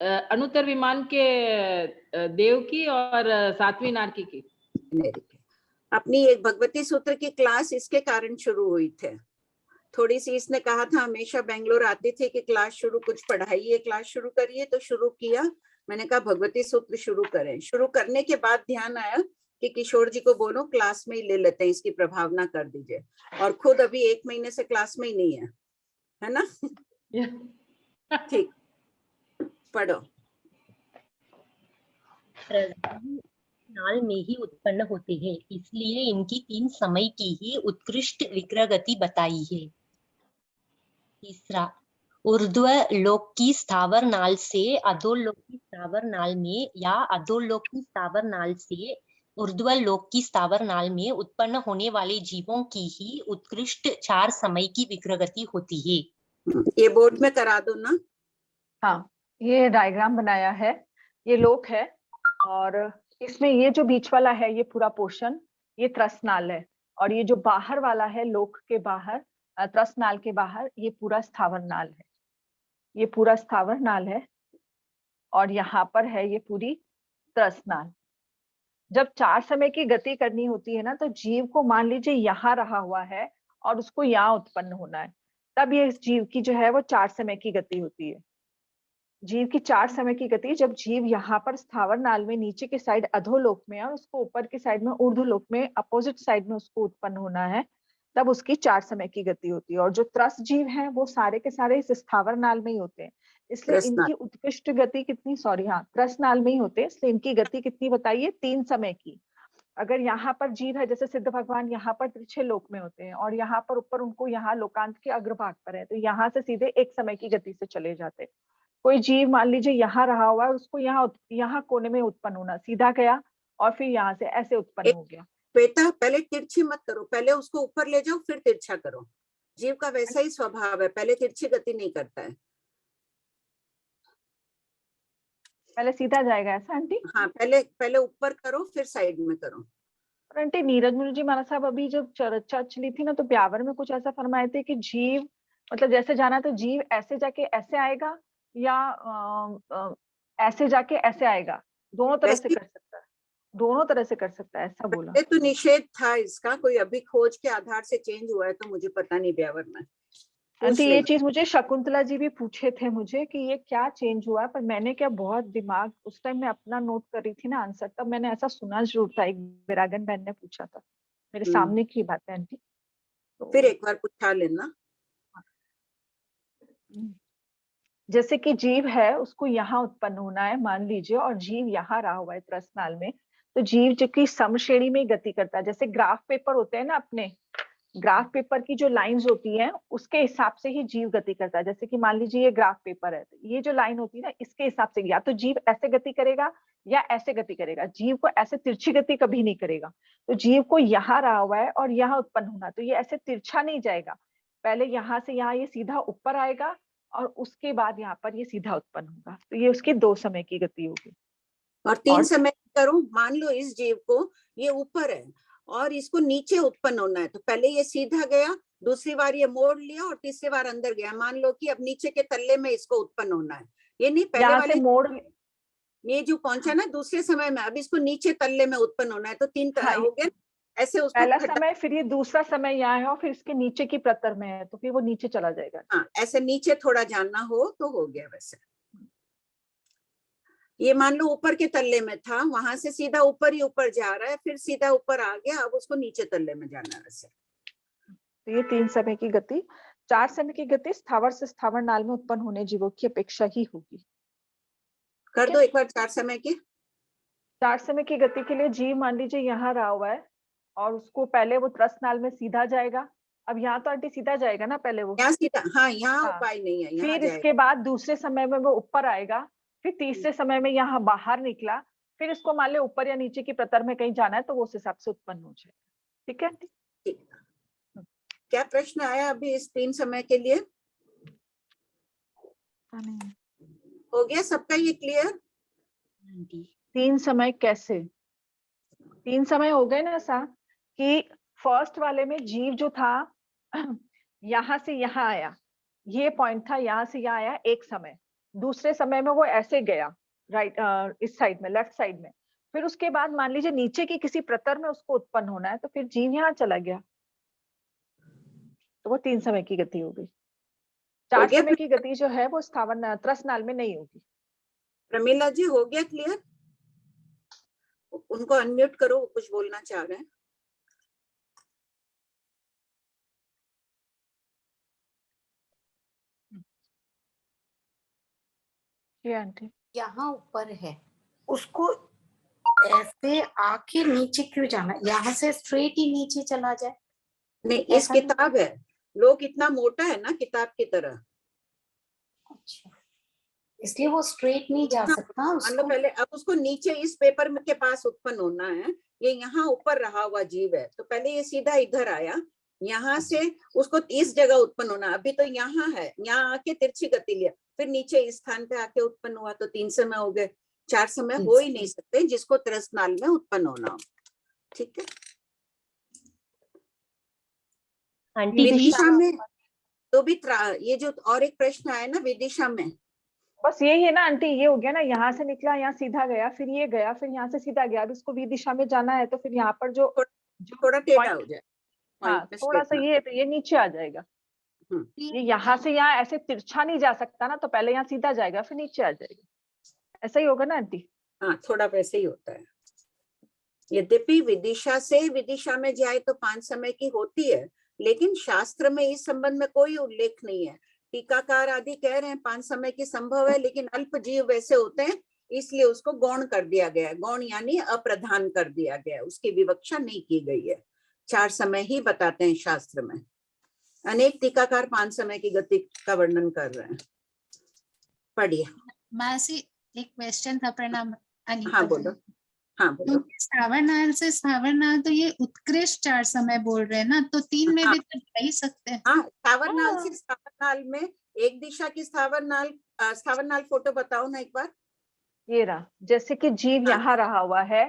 अनुत्तर विमान के देव की और सातवीं नारकी की। अपनी एक भगवती सूत्र की क्लास इसके कारण शुरू हुई थे। थोड़ी सी इसने कहा था, हमेशा बेंगलोर आती थी कि क्लास शुरू, कुछ पढ़ाइए, क्लास शुरू करिए, तो शुरू किया। मैंने कहा भगवती सूत्र शुरू करें। शुरू करने के बाद ध्यान आया कि किशोर जी को बोलो क्लास में ही ले लेते हैं, इसकी प्रभावना कर दीजिए। और खुद अभी 1 महीने से क्लास में ही नहीं है ना? ठीक, पढ़ो। नाल में ही उत्पन्न होते हैं, इसलिए इनकी 3 समय की ही उत्कृष्ट विक्रय गति बताई है। तीसरा, ऊर्ध्व लोक की स्थावर नाल से अधोलोक की स्थावर नाल में या अधोलोक की स्थावर नाल से ऊर्ध्व लोक की स्थावर नाल में उत्पन्न होने वाले जीवों की ही उत्कृष्ट 4 समय की विक्रय गति होती है। ये बोर्ड में करा दो ना। हाँ, ये डायग्राम बनाया है, ये लोक है और इसमें ये जो बीच वाला है ये पूरा पोर्शन ये त्रसनाल है, और ये जो बाहर वाला है लोक के बाहर त्रसनाल के बाहर ये पूरा स्थावर नाल है। ये पूरा स्थावर नाल है और यहाँ पर है ये पूरी त्रसनाल। जब 4 समय की गति करनी होती है ना, तो जीव को मान लीजिए यहाँ रहा हुआ है और उसको यहाँ उत्पन्न होना है, तब ये इस जीव की जो है वो 4 समय की गति होती है। जीव की 4 समय की गति, जब जीव यहाँ पर स्थावर नाल में नीचे के साइड अधोलोक में और उसको ऊपर के साइड में ऊर्ध्वलोक में अपोजिट साइड में उसको उत्पन्न होना है, तब उसकी 4 समय की गति होती है। और जो त्रस जीव हैं वो सारे के सारे इस स्थावर नाल में ही होते हैं, इसलिए इनकी उत्कृष्ट गति कितनी, सॉरी हाँ त्रस नाल में ही होते हैं, इसलिए इनकी गति कितनी बताइए? 3 समय की। अगर यहाँ पर जीव है, जैसे सिद्ध भगवान यहाँ पर तिरछे लोक में होते हैं और यहाँ पर ऊपर उनको यहाँ लोकांत के अग्रभाग पर है, तो यहाँ से सीधे 1 समय की गति से चले जाते हैं। कोई जीव मान लीजिए यहाँ रहा हुआ है, उसको यहाँ कोने में उत्पन्न होना, सीधा गया और फिर यहाँ से ऐसे उत्पन्न हो गया। बेटा पहले तिरछी मत करो, पहले उसको ऊपर ले जाओ फिर तिरछा करो। जीव का वैसा ही स्वभाव है, पहले तिरछी गति नहीं करता है। पहले सीधा जाएगा ऐसा आंटी? हाँ, पहले ऊपर करो फिर साइड में करो। और आंटी नीरज मुनि जी महाराज साहब अभी जब चर्चा चली थी ना, तो ब्यावर में कुछ ऐसा फरमाए थे कि जीव मतलब जैसे जाना तो जीव ऐसे जाके ऐसे आएगा या ऐसे जाके ऐसे आएगा, दोनों तरह से कर सकता है, दोनों तरह से कर सकता है, ऐसा बोला। तो निषेध था इसका, कोई अभी खोज के आधार से चेंज हुआ है तो मुझे पता नहीं ब्यावर में। आंटी ये चीज मुझे शकुंतला जी भी पूछे थे मुझे कि ये क्या चेंज हुआ है, पर मैंने क्या बहुत दिमाग उस टाइम में अपना नोट कर रही थी ना आंसर, तब मैंने ऐसा सुना जरूर था, एक विरागन बहन ने पूछा था, मेरे सामने की बात है आंटी। तो फिर एक बार पूछा लेना। जैसे कि जीव है उसको यहाँ उत्पन्न होना है मान लीजिए, और जीव यहाँ रहा हुआ है त्रसनाल में, तो जीव जो की समश्रेणी में गति करता है। जैसे ग्राफ पेपर होते हैं ना, अपने ग्राफ पेपर की जो लाइंस होती हैं उसके हिसाब से ही जीव गति करता है। जैसे कि मान लीजिए ये ग्राफ पेपर है, तो ये जो लाइन होती है ना इसके हिसाब से या तो जीव ऐसे गति करेगा या ऐसे गति करेगा, जीव को ऐसे तिरछी गति कभी नहीं करेगा। तो जीव को यहाँ रहा हुआ है और यहाँ उत्पन्न होना, तो ये ऐसे तिरछा नहीं जाएगा, पहले यहाँ से यहाँ ये सीधा ऊपर आएगा और उसके बाद यहाँ पर ये सीधा उत्पन्न होगा, तो ये उसकी 2 समय की गति होगी। और 3 समय करो। मान लो इस जीव को ये ऊपर है और इसको नीचे उत्पन्न होना है, तो पहले ये सीधा गया दूसरी बार ये मोड़ लिया और तीसरी बार अंदर गया। मान लो कि अब नीचे के तल्ले में इसको उत्पन्न होना है, ये नहीं पहले यहाँ वाले से मोड़, ये जो पहुंचा ना दूसरे समय में, अब इसको नीचे तल्ले में उत्पन्न होना है, तो 3 तरह हो गए ऐसे। उसको पहला समय, फिर ये दूसरा समय यहाँ है और फिर इसके नीचे की प्रतर में है, तो फिर वो नीचे चला जाएगा। हाँ, ऐसे नीचे थोड़ा जानना हो तो हो गया। वैसे ये मान लो ऊपर के तल्ले में था, वहां से सीधा ऊपर ही ऊपर जा रहा है, फिर सीधा ऊपर आ गया, अब उसको नीचे तल्ले में जाना है। वैसे तो ये 3 समय की गति। 4 समय की गति स्थावर से स्थावर नाल में उत्पन्न होने जीवों की अपेक्षा ही होगी। कर दो एक बार 4 समय की। 4 समय की गति के लिए जीव मान लीजिए यहाँ रहा हुआ है और उसको पहले वो त्रस्त नाल में सीधा जाएगा। अब यहाँ तो आंटी सीधा जाएगा ना पहले वो, यहाँ सीधा, हाँ यहाँ हाँ। उपाय नहीं है, यहाँ फिर जाएगा। इसके बाद दूसरे समय में वो ऊपर आएगा, फिर तीसरे समय में यहाँ बाहर निकला, फिर इसको मान ले ऊपर या नीचे की प्रतर में कहीं जाना है तो वो उस हिसाब से उत्पन्न हो जाएगा। ठीक है आंटी? ठीक। क्या प्रश्न आया अभी इस 3 समय के लिए? हो गया सबका ये क्लियर? 3 समय कैसे? 3 समय हो गए ना सा कि फर्स्ट वाले में जीव जो था यहाँ से यहाँ आया, ये पॉइंट था, यहाँ से यहाँ आया एक समय। दूसरे समय में वो ऐसे गया राइट, इस साइड में, लेफ्ट साइड में। फिर उसके बाद मान लीजिए नीचे की किसी प्रतर में उसको उत्पन्न होना है, तो फिर जीव यहाँ चला गया, तो वो 3 समय की गति हो गई। 4 समय की गति जो है वो स्थावर त्रस्त नाल में नहीं होगी। प्रमीला जी हो गया क्लियर? उनको अनम्यूट करो, वो कुछ बोलना चाह रहे हैं। आंटी यहाँ ऊपर है, उसको ऐसे आके नीचे क्यों जाना? यहाँ से स्ट्रेट ही नीचे चला जाए। नहीं, इस किताब है, लोग इतना मोटा है ना किताब की तरह। अच्छा, इसलिए वो स्ट्रेट नहीं जा सकता उसको। पहले अब उसको नीचे इस पेपर के पास उत्पन्न होना है, ये यहाँ ऊपर रहा हुआ जीव है, तो पहले ये सीधा इधर आया, यहाँ से उसको इस जगह उत्पन्न होना। अभी तो यहाँ है, यहाँ आके तिरछी गति लिया, फिर नीचे इस स्थान पे आके उत्पन्न हुआ, तो 3 समय हो गए। 4 समय हो ही नहीं सकते जिसको त्रस्त नाल में उत्पन्न होना हो। ठीक है, विदिशा में तो भी ये जो और एक प्रश्न आया ना विदिशा में, बस यही है ना आंटी, ये हो गया ना, यहाँ से निकला, यहाँ सीधा गया, फिर ये गया, फिर यहाँ से सीधा गया। अब इसको विदिशा में जाना है तो फिर यहाँ पर जो थोड़ा टेढ़ा हो जाए, हाँ थोड़ा सा ये, तो ये नीचे आ जाएगा। ये यहाँ से यहाँ ऐसे तिरछा नहीं जा सकता ना, तो पहले यहाँ सीधा जाएगा फिर नीचे आ जाएगा। ऐसा ही होगा ना आंटी? हाँ, थोड़ा वैसे ही होता है। यद्यपि विदिशा से विदिशा में जाए तो 5 समय की होती है, लेकिन शास्त्र में इस संबंध में कोई उल्लेख नहीं है। टीकाकार आदि कह रहे हैं 5 समय की संभव है, लेकिन अल्प जीव वैसे होते हैं, इसलिए उसको गौण कर दिया गया है। गौण यानी अप्रधान कर दिया गया है, उसकी विवक्षा नहीं की गई है। 4 समय ही बताते हैं शास्त्र में। अनेक टीकाकार 5 समय की गति का वर्णन कर रहे हैं। पढ़िए। मासी, एक क्वेश्चन था। प्रणाम अनीता। हाँ बोलो। हाँ बोलो। स्थावर नाल से स्थावर नाल, तो ये उत्कृष्ट 4 समय बोल रहे हैं ना, तो 3 में भी तो जा ही सकते हैं। हाँ, स्थावर नाल से स्थावर नाल में एक दिशा की स्थावर नाल फोटो बताओ ना एक बार। ये रहा, जैसे कि जीव यहाँ रहा हुआ है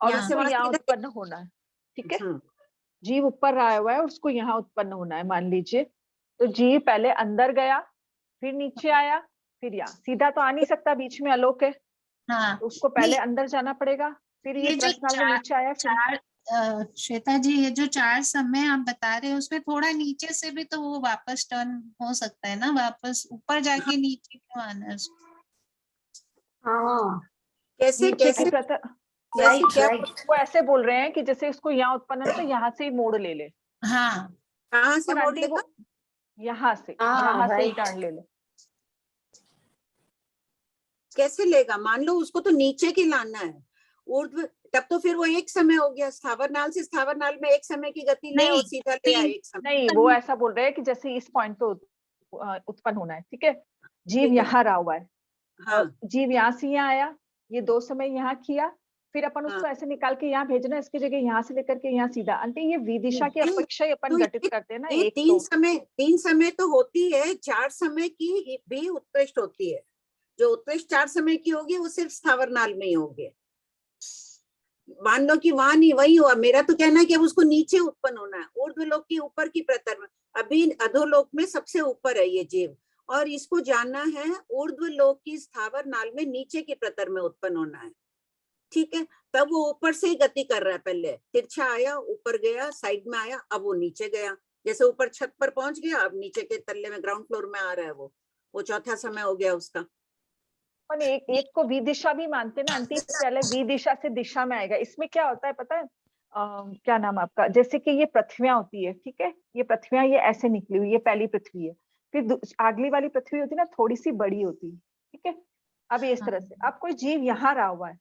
और उसको यहाँ उत्पन्न होना है। ठीक है, जीव ऊपर रहा हुआ है और उसको यहाँ उत्पन्न होना है मान लीजिए। तो जीव पहले अंदर गया, फिर नीचे आया, फिर यहाँ। सीधा तो आ नहीं सकता, बीच में आलोक है। हाँ, तो उसको पहले अंदर जाना पड़ेगा, फिर ये प्रश्न में नीचे आया। श्वेता जी, ये जो 4 समय आप बता रहे हैं उसमें थोड़ा नीचे से भी तो वो वापस टर्न हो सकता है ना, वापस ऊपर जाके नीचे क्यों आना है? हाँ, कैसे वो ऐसे बोल रहे हैं कि जैसे उसको यहाँ उत्पन्न है तो यहाँ से ही मोड़ ले ले। हाँ, कहाँ से मोड़ लेगा? यहाँ से टर्न ले ले। कैसे लेगा? मान लो उसको तो नीचे की लाना है ऊर्ध्व, तब तो फिर वो एक समय हो गया। स्थावर नाल से स्थावर नाल में एक समय की गति ले और सीधा ले आए एक समय। नहीं, वो ऐसा बोल रहे हैं कि जैसे इस पॉइंट पे उत्पन्न होना है। ठीक है, जीव यहाँ रहा हुआ है। हाँ। जीव यहाँ से यहाँ आया, ये 2 समय यहाँ किया, फिर अपन उसको ऐसे निकाल के यहाँ भेजना, इसकी जगह यहाँ से लेकर के यहाँ सीधा। आंटी, ये विदिशा की अपेक्षा ही अपन घटित करते हैं ना। ये 3 समय तो होती है, 4 समय की भी उत्कृष्ट होती है। जो उत्कृष्ट 4 समय की होगी वो सिर्फ स्थावर नाल में ही होगी। मान लो कि वहां नहीं वही हुआ, मेरा तो कहना है कि अब उसको नीचे उत्पन्न होना है, ऊर्ध्वलोक की ऊपर की प्रतर में, अभी अधोलोक में सबसे ऊपर है ये जीव, और इसको जानना है ऊर्ध्वलोक की स्थावर नाल में नीचे की प्रतर में उत्पन्न होना है। ठीक है, तब वो ऊपर से ही गति कर रहा है, पहले तिरछा आया, ऊपर गया, साइड में आया, अब वो नीचे गया, जैसे ऊपर छत पर पहुंच गया, अब नीचे के तल्ले में ग्राउंड फ्लोर में आ रहा है, वो चौथा समय हो गया उसका। और एक को विदिशा भी मानते ना आंटी, पहले विदिशा से दिशा में आएगा। इसमें क्या होता है पता है, क्या नाम आपका, जैसे कि ये पृथ्वियां होती है, ठीक है, ये पृथ्वियां ये ऐसे निकली हुई, ये पहली पृथ्वी है, फिर अगली वाली पृथ्वी होती है ना, थोड़ी सी बड़ी होती है, ठीक है। अब इस तरह से अब कोई जीव यहाँ रहा हुआ है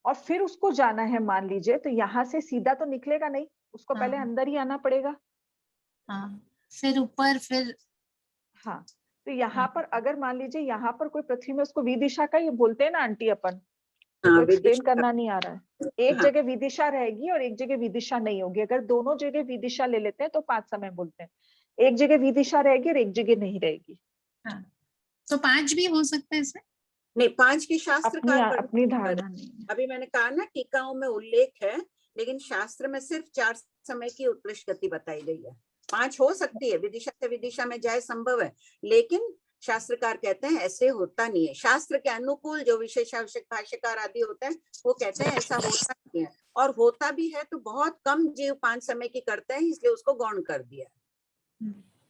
और फिर उसको जाना है, मान लीजिए, तो यहाँ से सीधा तो निकलेगा नहीं, उसको पहले अंदर ही आना पड़ेगा, फिर ऊपर, फिर हाँ। तो यहाँ पर अगर मान लीजिए यहाँ पर कोई पृथ्वी में, उसको विदिशा का ये बोलते हैं ना आंटी अपन, तो एक्सप्लेन करना नहीं आ रहा है। एक जगह विदिशा रहेगी और एक जगह विदिशा नहीं होगी। अगर दोनों जगह विदिशा ले लेते हैं तो 5 समय बोलते हैं, एक जगह विदिशा रहेगी और एक जगह नहीं रहेगी। तो 5 भी हो सकता है इसमें? नहीं, 5 की शास्त्रकार अपनी धारणा नहीं। अभी मैंने कहा ना, टीकाओं में उल्लेख है, लेकिन शास्त्र में सिर्फ 4 समय की उत्कृष्ट गति बताई गई है। 5 हो सकती है, विदिशा से विदिशा में जाए संभव है, लेकिन शास्त्रकार कहते हैं ऐसे होता नहीं है। शास्त्र के अनुकूल जो विशेषावश्यक भाष्यकार आदि होते हैं वो कहते हैं ऐसा होता नहीं है, और होता भी है तो बहुत कम जीव 5 समय की करते हैं, इसलिए उसको गौण कर दिया।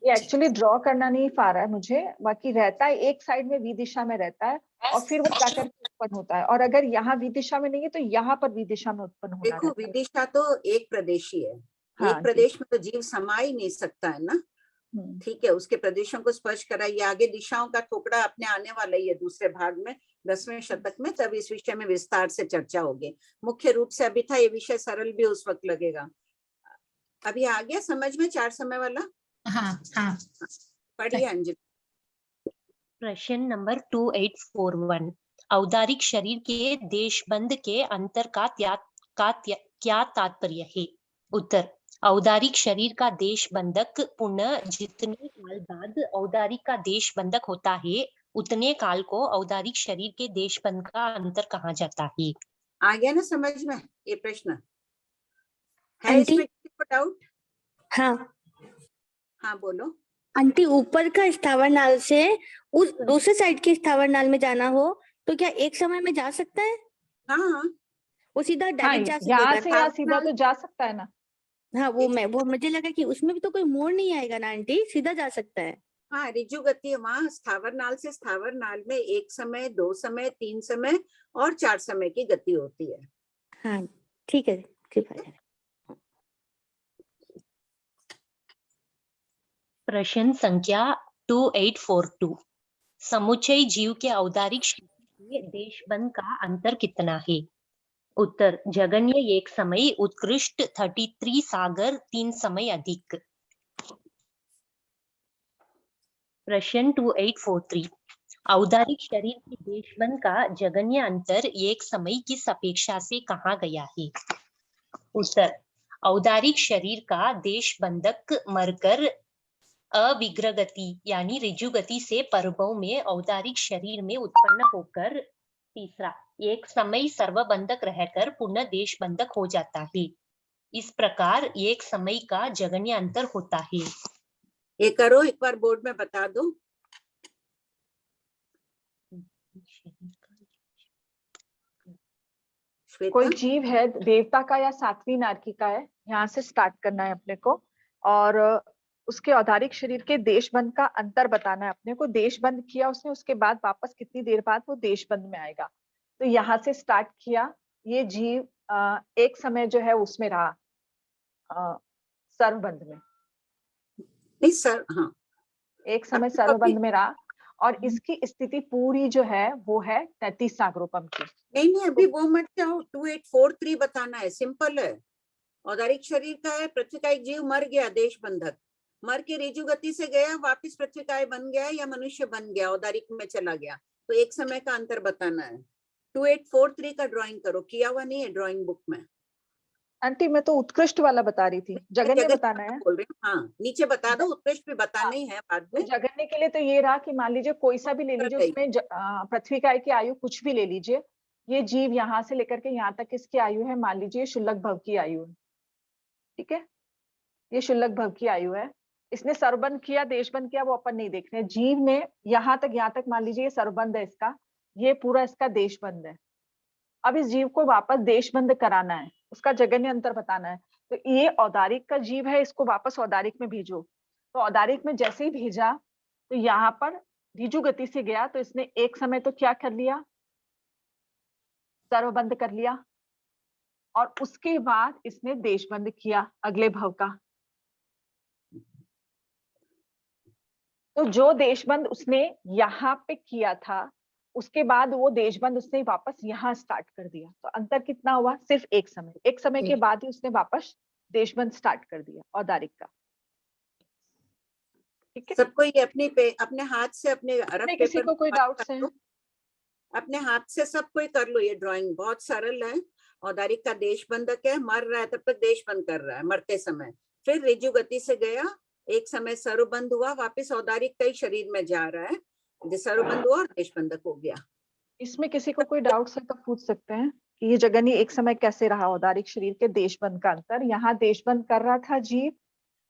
ये एक्चुअली ड्रॉ करना नहीं पा रहा है मुझे, बाकी रहता है एक साइड में विदिशा में रहता है और फिर वो जाकर उत्पन्न होता है, और अगर यहाँ विदिशा में नहीं है तो यहाँ पर विदिशा में उत्पन्न होना देखो, विदिशा तो एक प्रदेशी है, एक प्रदेश में तो जीव समा ही नहीं सकता है ना। ठीक है, उसके प्रदेशों को स्पर्श कराइए। आगे दिशाओं का टुकड़ा अपने आने वाला ही है दूसरे भाग में, 10वें शतक में, तब इस विषय में विस्तार से चर्चा होगी। मुख्य रूप से अभी था ये विषय सरल भी उस वक्त लगेगा। अभी आ गया समझ में 4 समय वाला? हाँ। पढ़िए अंजलि। प्रश्न नंबर 2841, औदारिक शरीर के देशबंद के अंतर का क्या तात्पर्य है? उत्तर, औदारिक शरीर का देशबंधक पुनः जितने काल बाद औदारिक का देशबंधक होता है, उतने काल को औदारिक शरीर के देशबंध का अंतर कहा जाता है। आ गया ना समझ में ये प्रश्न? है इसमें डाउट? हाँ बोलो। आंटी, ऊपर का स्थावर नाल से उस दूसरे साइड के स्थावर नाल में जाना हो तो क्या एक समय में जा सकता है? हाँ, वो सीधा डायरेक्ट जा सकता है? यहाँ से यहाँ सीधा तो जा सकता है ना। हाँ, वो मुझे लगा कि उसमें भी तो कोई मोड़ नहीं आएगा ना आंटी, सीधा जा सकता है। हाँ, रिजु गति है वहाँ। स्थावर नाल से स्थावर नाल में 1 समय, 2 समय, 3 समय और 4 समय की गति होती है। हाँ ठीक है, कृपया। प्रश्न संख्या 2842, समुच्चय जीव के औदारिक शरीर के देशबंध का अंतर कितना है? उत्तर, जगन्य 1 समय, उत्कृष्ट 33, सागर 3 समय अधिक। प्रश्न 2843, औदारिक शरीर के देशबंध का जगन्य अंतर 1 समय की अपेक्षा से कहा गया है? उत्तर, औदारिक शरीर का देशबंधक मरकर अविग्रह गति यानी ऋजु गति से परभव में औदारिक शरीर में उत्पन्न होकर, तीसरा, 1 समय सर्वबंधक रहकर पुनः देशबंधक हो जाता है। इस प्रकार 1 समय का जगन्य अंतर होता है। ये करो, एक बार बोर्ड में बता दो। कोई जीव है देवता का या सात्विक नारकी का है, यहाँ से स्टार्ट करना है अपने को, और उसके औदारिक शरीर के देशबंध का अंतर बताना है अपने को। देशबंध किया उसने, उसके बाद वापस कितनी देर बाद वो देशबंध में आएगा, तो यहाँ से स्टार्ट किया। ये जीव एक समय जो है उसमें रहा सर्वबंध में, नहीं सर, हाँ एक समय सर्वबंध में रहा, और इसकी स्थिति पूरी जो है वो है 33 सागरोपम की। नहीं, अभी वो मत जाओ, 2843 बताना है, सिंपल है। औदारिक शरीर का है, पृथ्वी का एक जीव मर गया देशबंधक, मर के ऋजु गति से गया, वापिस पृथ्वी का बन गया या मनुष्य बन गया, औदारिक में चला गया, तो 1 समय का अंतर बताना है। 2843 का ड्राइंग करो, किया हुआ नहीं है ड्राइंग बुक में। आंटी मैं तो उत्कृष्ट वाला बता रही थी, जगन्य बताना है। बोल रही हूँ, हाँ नीचे बता दो, उत्कृष्ट भी बताना ही है बाद में। जगन्य के लिए तो ये रहा कि मान लीजिए कोई सा भी ले लीजिए, उसमें पृथ्वी का की आयु कुछ भी ले लीजिए, ये जीव यहाँ से लेकर के यहाँ तक इसकी आयु है, मान लीजिए शुल्लक भव की आयु है, ठीक है, ये शुल्लक भव की आयु है। इसने सर्वबंध किया, देशबंध किया, वो अपन नहीं देख रहे। जीव ने यहाँ तक मान लीजिए ये सर्वबंध है इसका, ये पूरा इसका देशबंध है। अब इस जीव को वापस देशबंध कराना है, उसका जगन्य अंतर बताना है। तो ये औदारिक का जीव है, इसको वापस औदारिक में भेजो। तो औदारिक में जैसे ही भेजा तो यहाँ पर ऋजु गति से गया, तो इसने एक समय तो क्या कर लिया, सर्वबंध कर लिया, और उसके बाद इसने देशबंध किया अगले भव का। तो जो देशबंध उसने यहाँ पे किया था, उसके बाद वो देशबंध उसने वापस यहाँ स्टार्ट कर दिया। तो अंतर कितना हुआ, सिर्फ एक समय के बाद ही उसने वापस देशबंध स्टार्ट कर दिया औदारिक का। ठीक है, सबको ये अपने हाथ से अपने रफ पेपर, किसी को कोई डाउट्स है? अपने हाथ से सब कोई कर लो, ये ड्राइंग बहुत सरल है। औदारिक का देशबंधक है, मर रहा है तब तक देशबंध कर रहा है मरते समय, फिर ऋजु गति से गया, एक समय सर्वबंध हुआ, वापस औदारिक का ही शरीर में जा रहा है, सर्वबंध हुआ और देशबंधक हो गया। इसमें किसी को कोई डाउट्स है तो पूछ सकते हैं कि ये जगन्य एक समय कैसे रहा, औदारिक शरीर के देशबंध का अंतर। यहाँ देशबंध कर रहा था जीव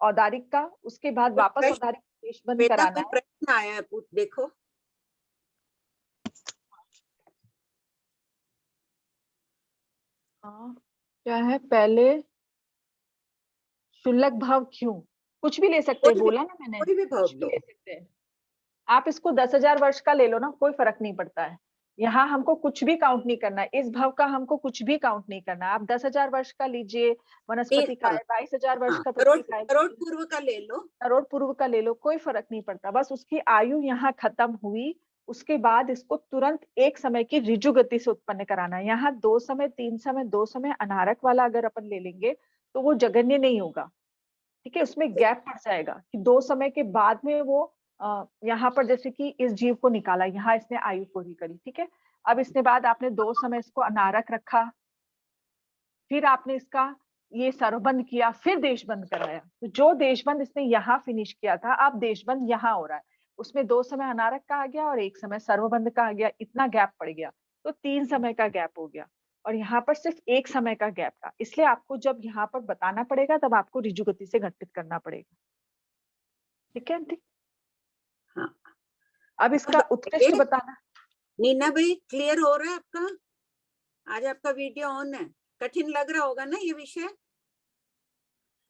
औदारिक का, उसके बाद वापस औदारिक देशबंध कराना है। प्रश्न आया है, देखो। हाँ, क्या है, पहले शुल्लक भाव क्यों, कुछ भी ले सकते हैं, बोला ना मैंने, कोई भी भाव कुछ भी ले सकते हैं। आप इसको 10,000 वर्ष का ले लो ना, कोई फर्क नहीं पड़ता है। यहाँ हमको कुछ भी काउंट नहीं करना है, इस भाव का हमको कुछ भी काउंट नहीं करना है। आप 10,000 वर्ष का लीजिए, वनस्पति का है, 22,000 वर्ष का, करोड़ पूर्व का ले लो, करोड़ पूर्व का ले लो, कोई फर्क नहीं पड़ता। बस उसकी आयु यहाँ खत्म हुई, उसके बाद इसको तुरंत एक समय की ऋजु गति से उत्पन्न कराना है। यहाँ 2 समय 3 समय 2 समय अनारक वाला अगर अपन ले लेंगे तो वो जगन्य नहीं होगा, ठीक है, उसमें गैप पड़ जाएगा कि 2 समय के बाद में वो यहाँ पर जैसे कि इस जीव को निकाला, यहाँ इसने आयु पूरी करी, ठीक है। अब इसके बाद आपने 2 समय इसको अनारक रखा, फिर आपने इसका ये सर्वबंध किया, फिर देशबंध कराया। तो जो देशबंध इसने यहाँ फिनिश किया था, अब देशबंध यहाँ हो रहा है, उसमें 2 समय अनारक का आ गया और 1 समय सर्वबंध का आ गया, इतना गैप पड़ गया, तो 3 समय का गैप हो गया, और यहाँ पर सिर्फ 1 समय का गैप था। इसलिए आपको जब यहाँ पर बताना पड़ेगा तब आपको ऋजु गति से घटित करना पड़ेगा, ठीक है आंटी? हाँ। अब इसका उत्कृष्ट बताना। नीना भाई, क्लियर हो रहा है आपका? आज आपका वीडियो ऑन है, कठिन लग रहा होगा ना ये विषय?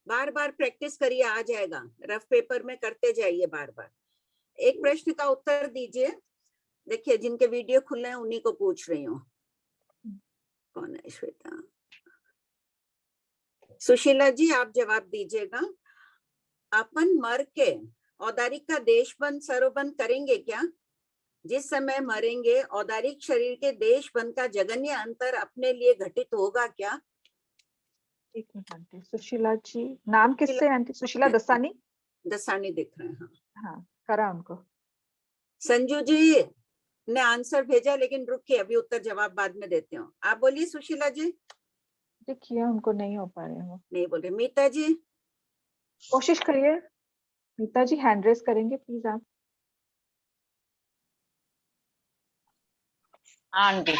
बार बार प्रैक्टिस करिए, आ जाएगा, रफ पेपर में करते जाइए बार बार। एक प्रश्न का उत्तर दीजिए, देखिए जिनके वीडियो खुले हैं उन्हीं को पूछ रही हूँ। कौन है? श्वेता, सुशीला जी आप जवाब दीजिएगा। अपन मर के औदारिक का देशबंध सर्वबंध करेंगे क्या? जिस समय मरेंगे औदारिक शरीर के देशबंध का जगन्य अंतर अपने लिए घटित होगा क्या? एक मिनट आंटी, सुशीला जी, नाम किससे आंटी? सुशीला दसानी? दसानी दिख रहे हैं, हाँ, करा उनको। संजू जी ने आंसर भेजा, लेकिन रुकिए, अभी उत्तर जवाब बाद में देते हो। आप बोलिए सुशीला जी। देखिए उनको नहीं हो पा रहे हैं, वो नहीं बोले। मीता जी कोशिश करिए, मीता जी हैंड रेस करेंगे प्लीज आप। आंटी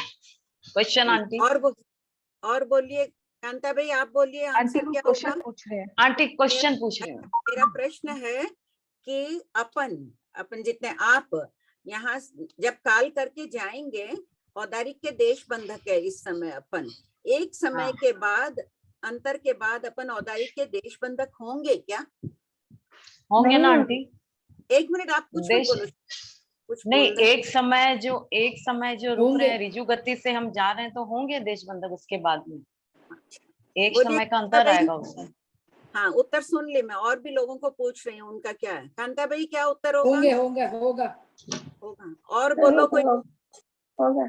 क्वेश्चन, आंटी और बोलिए कांता भाई, आप बोलिए आंसर क्या होगा? पूछ रहे हैं आंटी, क्वेश्चन पूछ रहे हैं। मेरा प्रश्न है कि अपन जितने आप यहाँ जब काल करके जाएंगे, औदारिक के देश बंधक है इस समय अपन, एक समय के बाद अंतर के बाद अपन औदारिक के देश बंधक होंगे क्या? होंगे ना आंटी? एक मिनट, आप कुछ बोलो। नहीं, एक समय जो रुक रहे हैं, ऋजु गति से हम जा रहे हैं, तो होंगे देश बंधक उसके बाद में। एक समय का अंतर आएगा उसमें। हाँ, उत्तर सुन ले, मैं और भी लोगों को पूछ रही हूँ उनका क्या है। कांता भाई क्या उत्तर होगा? होगा। और बोलो कोई। होगा,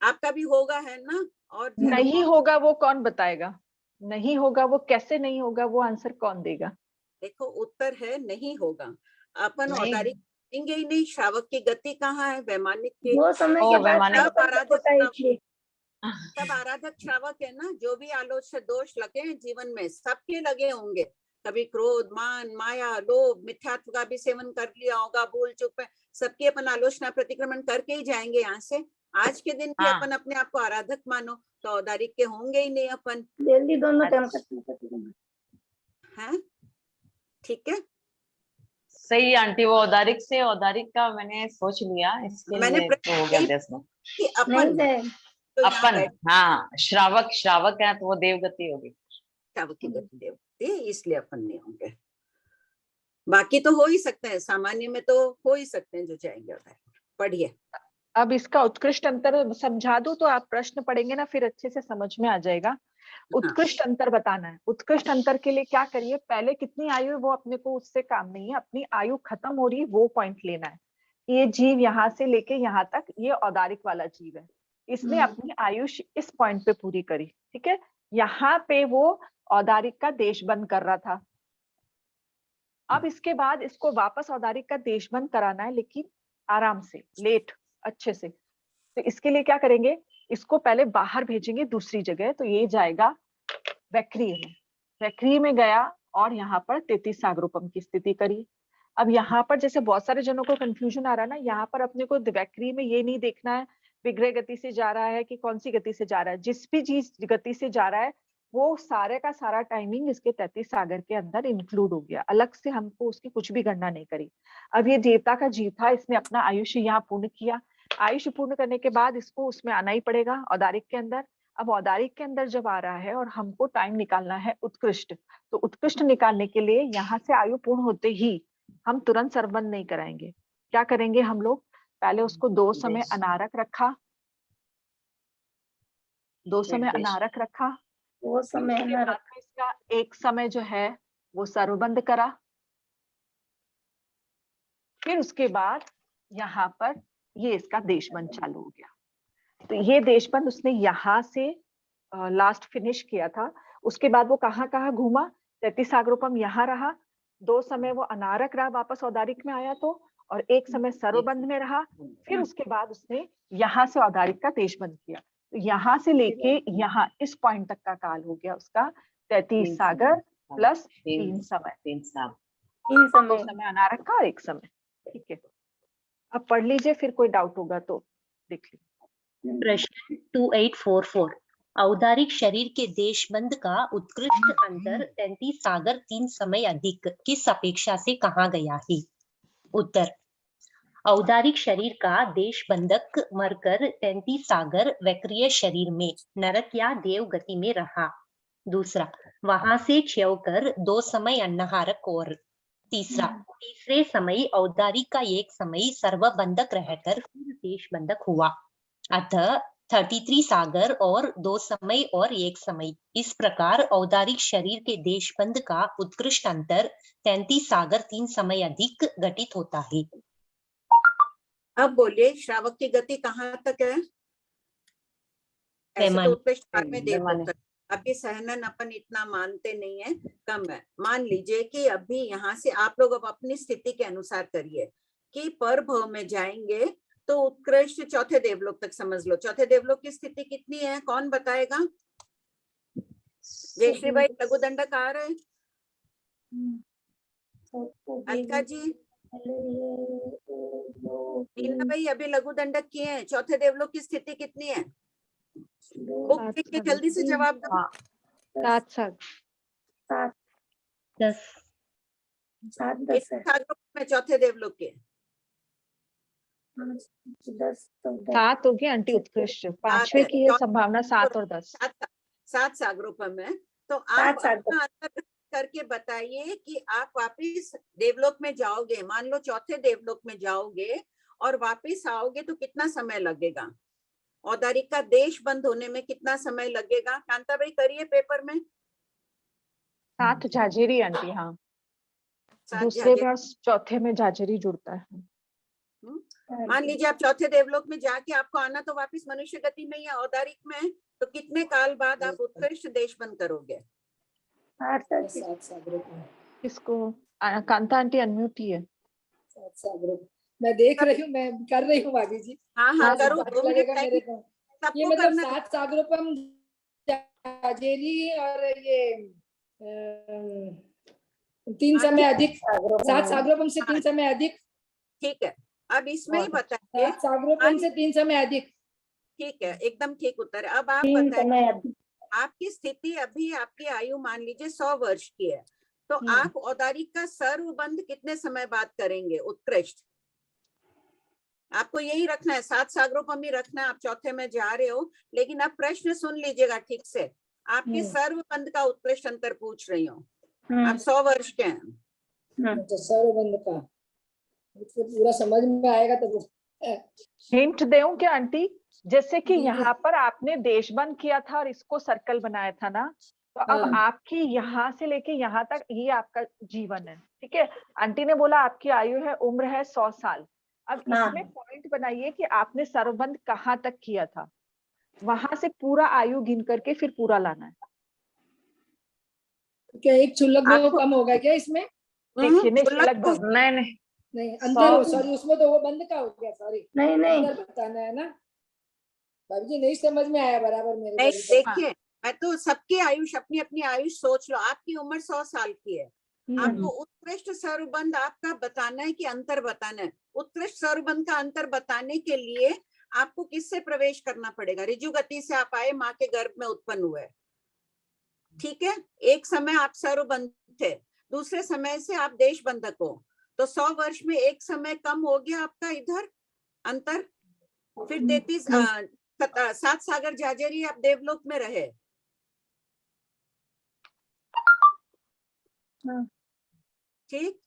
आपका भी होगा है ना? और नहीं होगा वो कौन बताएगा? नहीं होगा वो कैसे नहीं होगा, वो आंसर कौन देगा? देखो उत्तर है नहीं होगा। अपन औदारिक ही नहीं, श्रावक की गति कहाँ है? वैमानिक की। वो समय के बाद सब आराधक श्रावक है ना, जो भी आलोच्य दोष लगे हैं जीवन में सबके लगे होंगे। कभी क्रोध, मान, माया, लोभ, मिथ्यात्व का भी सेवन कर लिया होगा, भूल चुक में सबकी अपन आलोचना प्रतिक्रमण करके ही जाएंगे यहाँ से। आज के दिन भी अपन अपने आप को आराधक मानो तो औदारिक के होंगे ही नहीं अपन। डेली दोनों टाइम करते हैं, ठीक है। सही आंटी, वो औदारिक से औदारिक का मैंने सोच लिया, इसके मैंने लिए तो हो गया 10 में कि अपन तो अपन, हाँ श्रावक है तो वो देवगति होगी, श्रावक की गति देवगति, इसलिए अपन नहीं होंगे। बाकी तो हो ही सकते हैं, सामान्य में तो हो ही सकते हैं जो जाएंगे उधर। पढ़िए। अब इसका उत्कृष्ट अंतर समझा दूं तो आप प्रश्न पढ़ेंगे ना, फिर अच्छे से समझ में आ जाएगा। उत्कृष्ट अंतर बताना है। उत्कृष्ट अंतर के लिए क्या करिए, पहले कितनी आयु है वो अपने को उससे काम नहीं है, अपनी आयु खत्म हो रही है वो पॉइंट लेना है। ये जीव यहाँ से लेके यहाँ तक ये औदारिक वाला जीव है, इसने अपनी आयुष इस पॉइंट पे पूरी करी, ठीक है। यहाँ पे वो औदारिक का देश बंद कर रहा था, अब इसके बाद इसको वापस औदारिक का देश बंद कराना है, लेकिन आराम से, लेट, अच्छे से। तो इसके लिए क्या करेंगे, इसको पहले बाहर भेजेंगे दूसरी जगह, तो ये जाएगा वैक्रिय में। वैक्रिय में गया और यहाँ पर 33 सागरोपम की स्थिति करी। अब यहाँ पर जैसे बहुत सारे जनों को कंफ्यूजन आ रहा है ना, यहाँ पर अपने को वैक्रिय में ये नहीं देखना है विग्रह गति से जा रहा है कि कौन सी गति से जा रहा है, जिस भी चीज गति से जा रहा है वो सारे का सारा टाइमिंग इसके 33 सागर के अंदर इंक्लूड हो गया, अलग से हमको उसकी कुछ भी गणना नहीं करी। अब ये देवता का जीव था, इसने अपना आयुष्य यहाँ पूर्ण किया। आयुष्य पूर्ण करने के बाद इसको उसमें आना ही पड़ेगा औदारिक के अंदर। अब औदारिक के अंदर जब आ रहा है और हमको टाइम निकालना है उत्कृष्ट, तो उत्कृष्ट निकालने के लिए यहाँ से आयु पूर्ण होते ही हम तुरंत सर्वबंध नहीं कराएंगे। क्या करेंगे हम लोग, पहले उसको 2 समय अनारक रखा, 2 समय अनारक रखा, वो समय इसका 1 समय जो है वो सर्वबंध करा। फिर उसके बाद यहाँ पर ये इसका देशबंद चालू हो गया। तो ये देशबंद उसने यहाँ से लास्ट फिनिश किया था। उसके बाद वो कहाँ कहाँ घूमा, 33 सागरोपम यहाँ रहा, 2 समय वो अनारक रहा, वापस औदारिक में आया तो, और 1 समय सर्वबंध में रहा। फिर उसके बाद उसने यहाँ से औदारिक का देशबंद किया। तो यहाँ से लेके यहाँ इस पॉइंट तक का काल हो गया उसका 33 सागर प्लस 3 समय, 3 समय अनारक का और 1 समय, ठीक है। अब पढ़ लीजिए, फिर कोई डाउट होगा तो देख लीजिए। प्रश्न 2844, औदारिक शरीर के देशबंद का उत्कृष्ट अंतर 33 सागर 3 समय अधिक किस अपेक्षा से कहा गया है? उत्तर, औदारिक शरीर का देशबंधक मरकर 33 सागर वक्रीय शरीर में नरक या देव गति में रहा। दूसरा, वहां से क्षय कर 2 समय अन्नहारक और तीसरा, तीसरे समय औदारिक का 1 समय सर्वबंधक रहकर फिर देशबंधक हुआ। अतः 33 सागर और 2 समय और 1 समय। इस प्रकार औदारिक शरीर के देशबंध का उत्कृष्ट अंतर 33 सागर 3 समय अधिक घटित होता है। अब बोलिए, श्रावक की गति कहाँ तक है? ऐसे तो उत्कृष्ट काल में देवलोक तक। अभी सहनन अपन इतना मानते नहीं है, कम है। मान लीजिए कि अभी यहाँ से आप लोग अब अपनी स्थिति के अनुसार करिए कि पर भव में जाएंगे तो उत्कृष्ट चौथे देवलोक तक समझ लो। चौथे देवलोक की स्थिति कितनी है, कौन बताएगा? जयश्री भाई, लघु दंडक आ रहे हैं? अलका जी, मीना भाई, अभी लघु दंडक किए हैं, चौथे देवलोक की स्थिति कितनी है? बुक के जल्दी से जवाब दो। 7 में चौथे देवलोक के 7 हो गया आंटी उत्कृष्ट, 5वें की है संभावना 7 और 10। 7 सागरोपम में। तो आप अपना अंतर करके बताइए कि आप वापिस देवलोक में जाओगे, मान लो चौथे देवलोक में जाओगे और वापिस आओगे तो कितना समय लगेगा? औदारिक का देश बंद होने में कितना समय लगेगा? कांता भाई करिए पेपर में। 7 झाजेरी आंटी, हाँ, दूसरे बार चौथे में झाजेरी जुड़ता है। मान लीजिए आप चौथे देवलोक में जाके आपको आना तो वापिस मनुष्य गति में या औदारिक में, तो कितने काल बाद आप उत्कृष्ट देश बंद करोगे? किसको? कांता आंटी अनम्यूट ही है। मैं देख रही हूँ, मैं कर रही हूँ भाभी जी। हाँ करो, 2 मिनट मेरे को। ये मतलब 7 सागरोपम झाजेरी और ये 3 समय अधिक, 7 सागरोपम से 3 समय अधिक। ठीक है, अब इसमें ही बताइए 7 सागरोपम से 3 समय अधिक। ठीक है, एकदम ठीक उत्तर है। अब आप बताइए, आपकी स्थिति अभी, आपकी आयु मान लीजिए 100 वर्ष की है, तो आप औदारिक का सर्वबंध कितने समय बाद करेंगे उत्कृष्ट? आपको यही रखना है, 7 सागरोपम ही रखना है। आप चौथे में जा रहे हो, लेकिन आप प्रश्न सुन लीजिएगा ठीक से। आपके सर्वबंध का उत्कृष्ट अंतर पूछ रही हूँ। आप 100 वर्ष के हैं। तो सर्वबंध का पूरा समझ में आएगा तो हिंट दूं क्या आंटी? जैसे कि यहाँ पर आपने देशबंद किया था और इसको सर्कल बनाया था ना, तो अब आपकी यहाँ से लेके यहाँ तक ये आपका जीवन है, ठीक है। आंटी ने बोला आपकी आयु है, उम्र है 100 साल। अब इसमें पॉइंट बनाइए कि आपने सर्वबंध कहाँ तक किया था, वहां से पूरा आयु गिन करके फिर पूरा लाना है। क्या एक क्षुल्लक में वो कम होगा क्या इसमें? देखिए नहीं नहीं अंदर, सॉरी उसमें तो वो बंद का हो गया, सॉरी नहीं बताना है ना भाभी जी, नहीं समझ में आया बराबर मेरे। नहीं देखिए, मैं तो सबकी आयुष, अपनी अपनी आयुष सोच लो। आपकी उम्र 100 साल की है, आपको उत्कृष्ट सर्वबंध आपका बताना है कि अंतर बताना है। उत्कृष्ट सर्वबंध का अंतर बताने के लिए आपको किससे प्रवेश करना पड़ेगा? ऋजु गति से आप आए, माँ के गर्भ में उत्पन्न हुए, ठीक है। एक समय आप सर्वबंध थे, दूसरे समय से आप देश बंधक हो, तो 100 वर्ष में एक समय कम हो गया आपका इधर अंतर। फिर 7 सागर जाजेरी आप देवलोक में रहे, ठीक।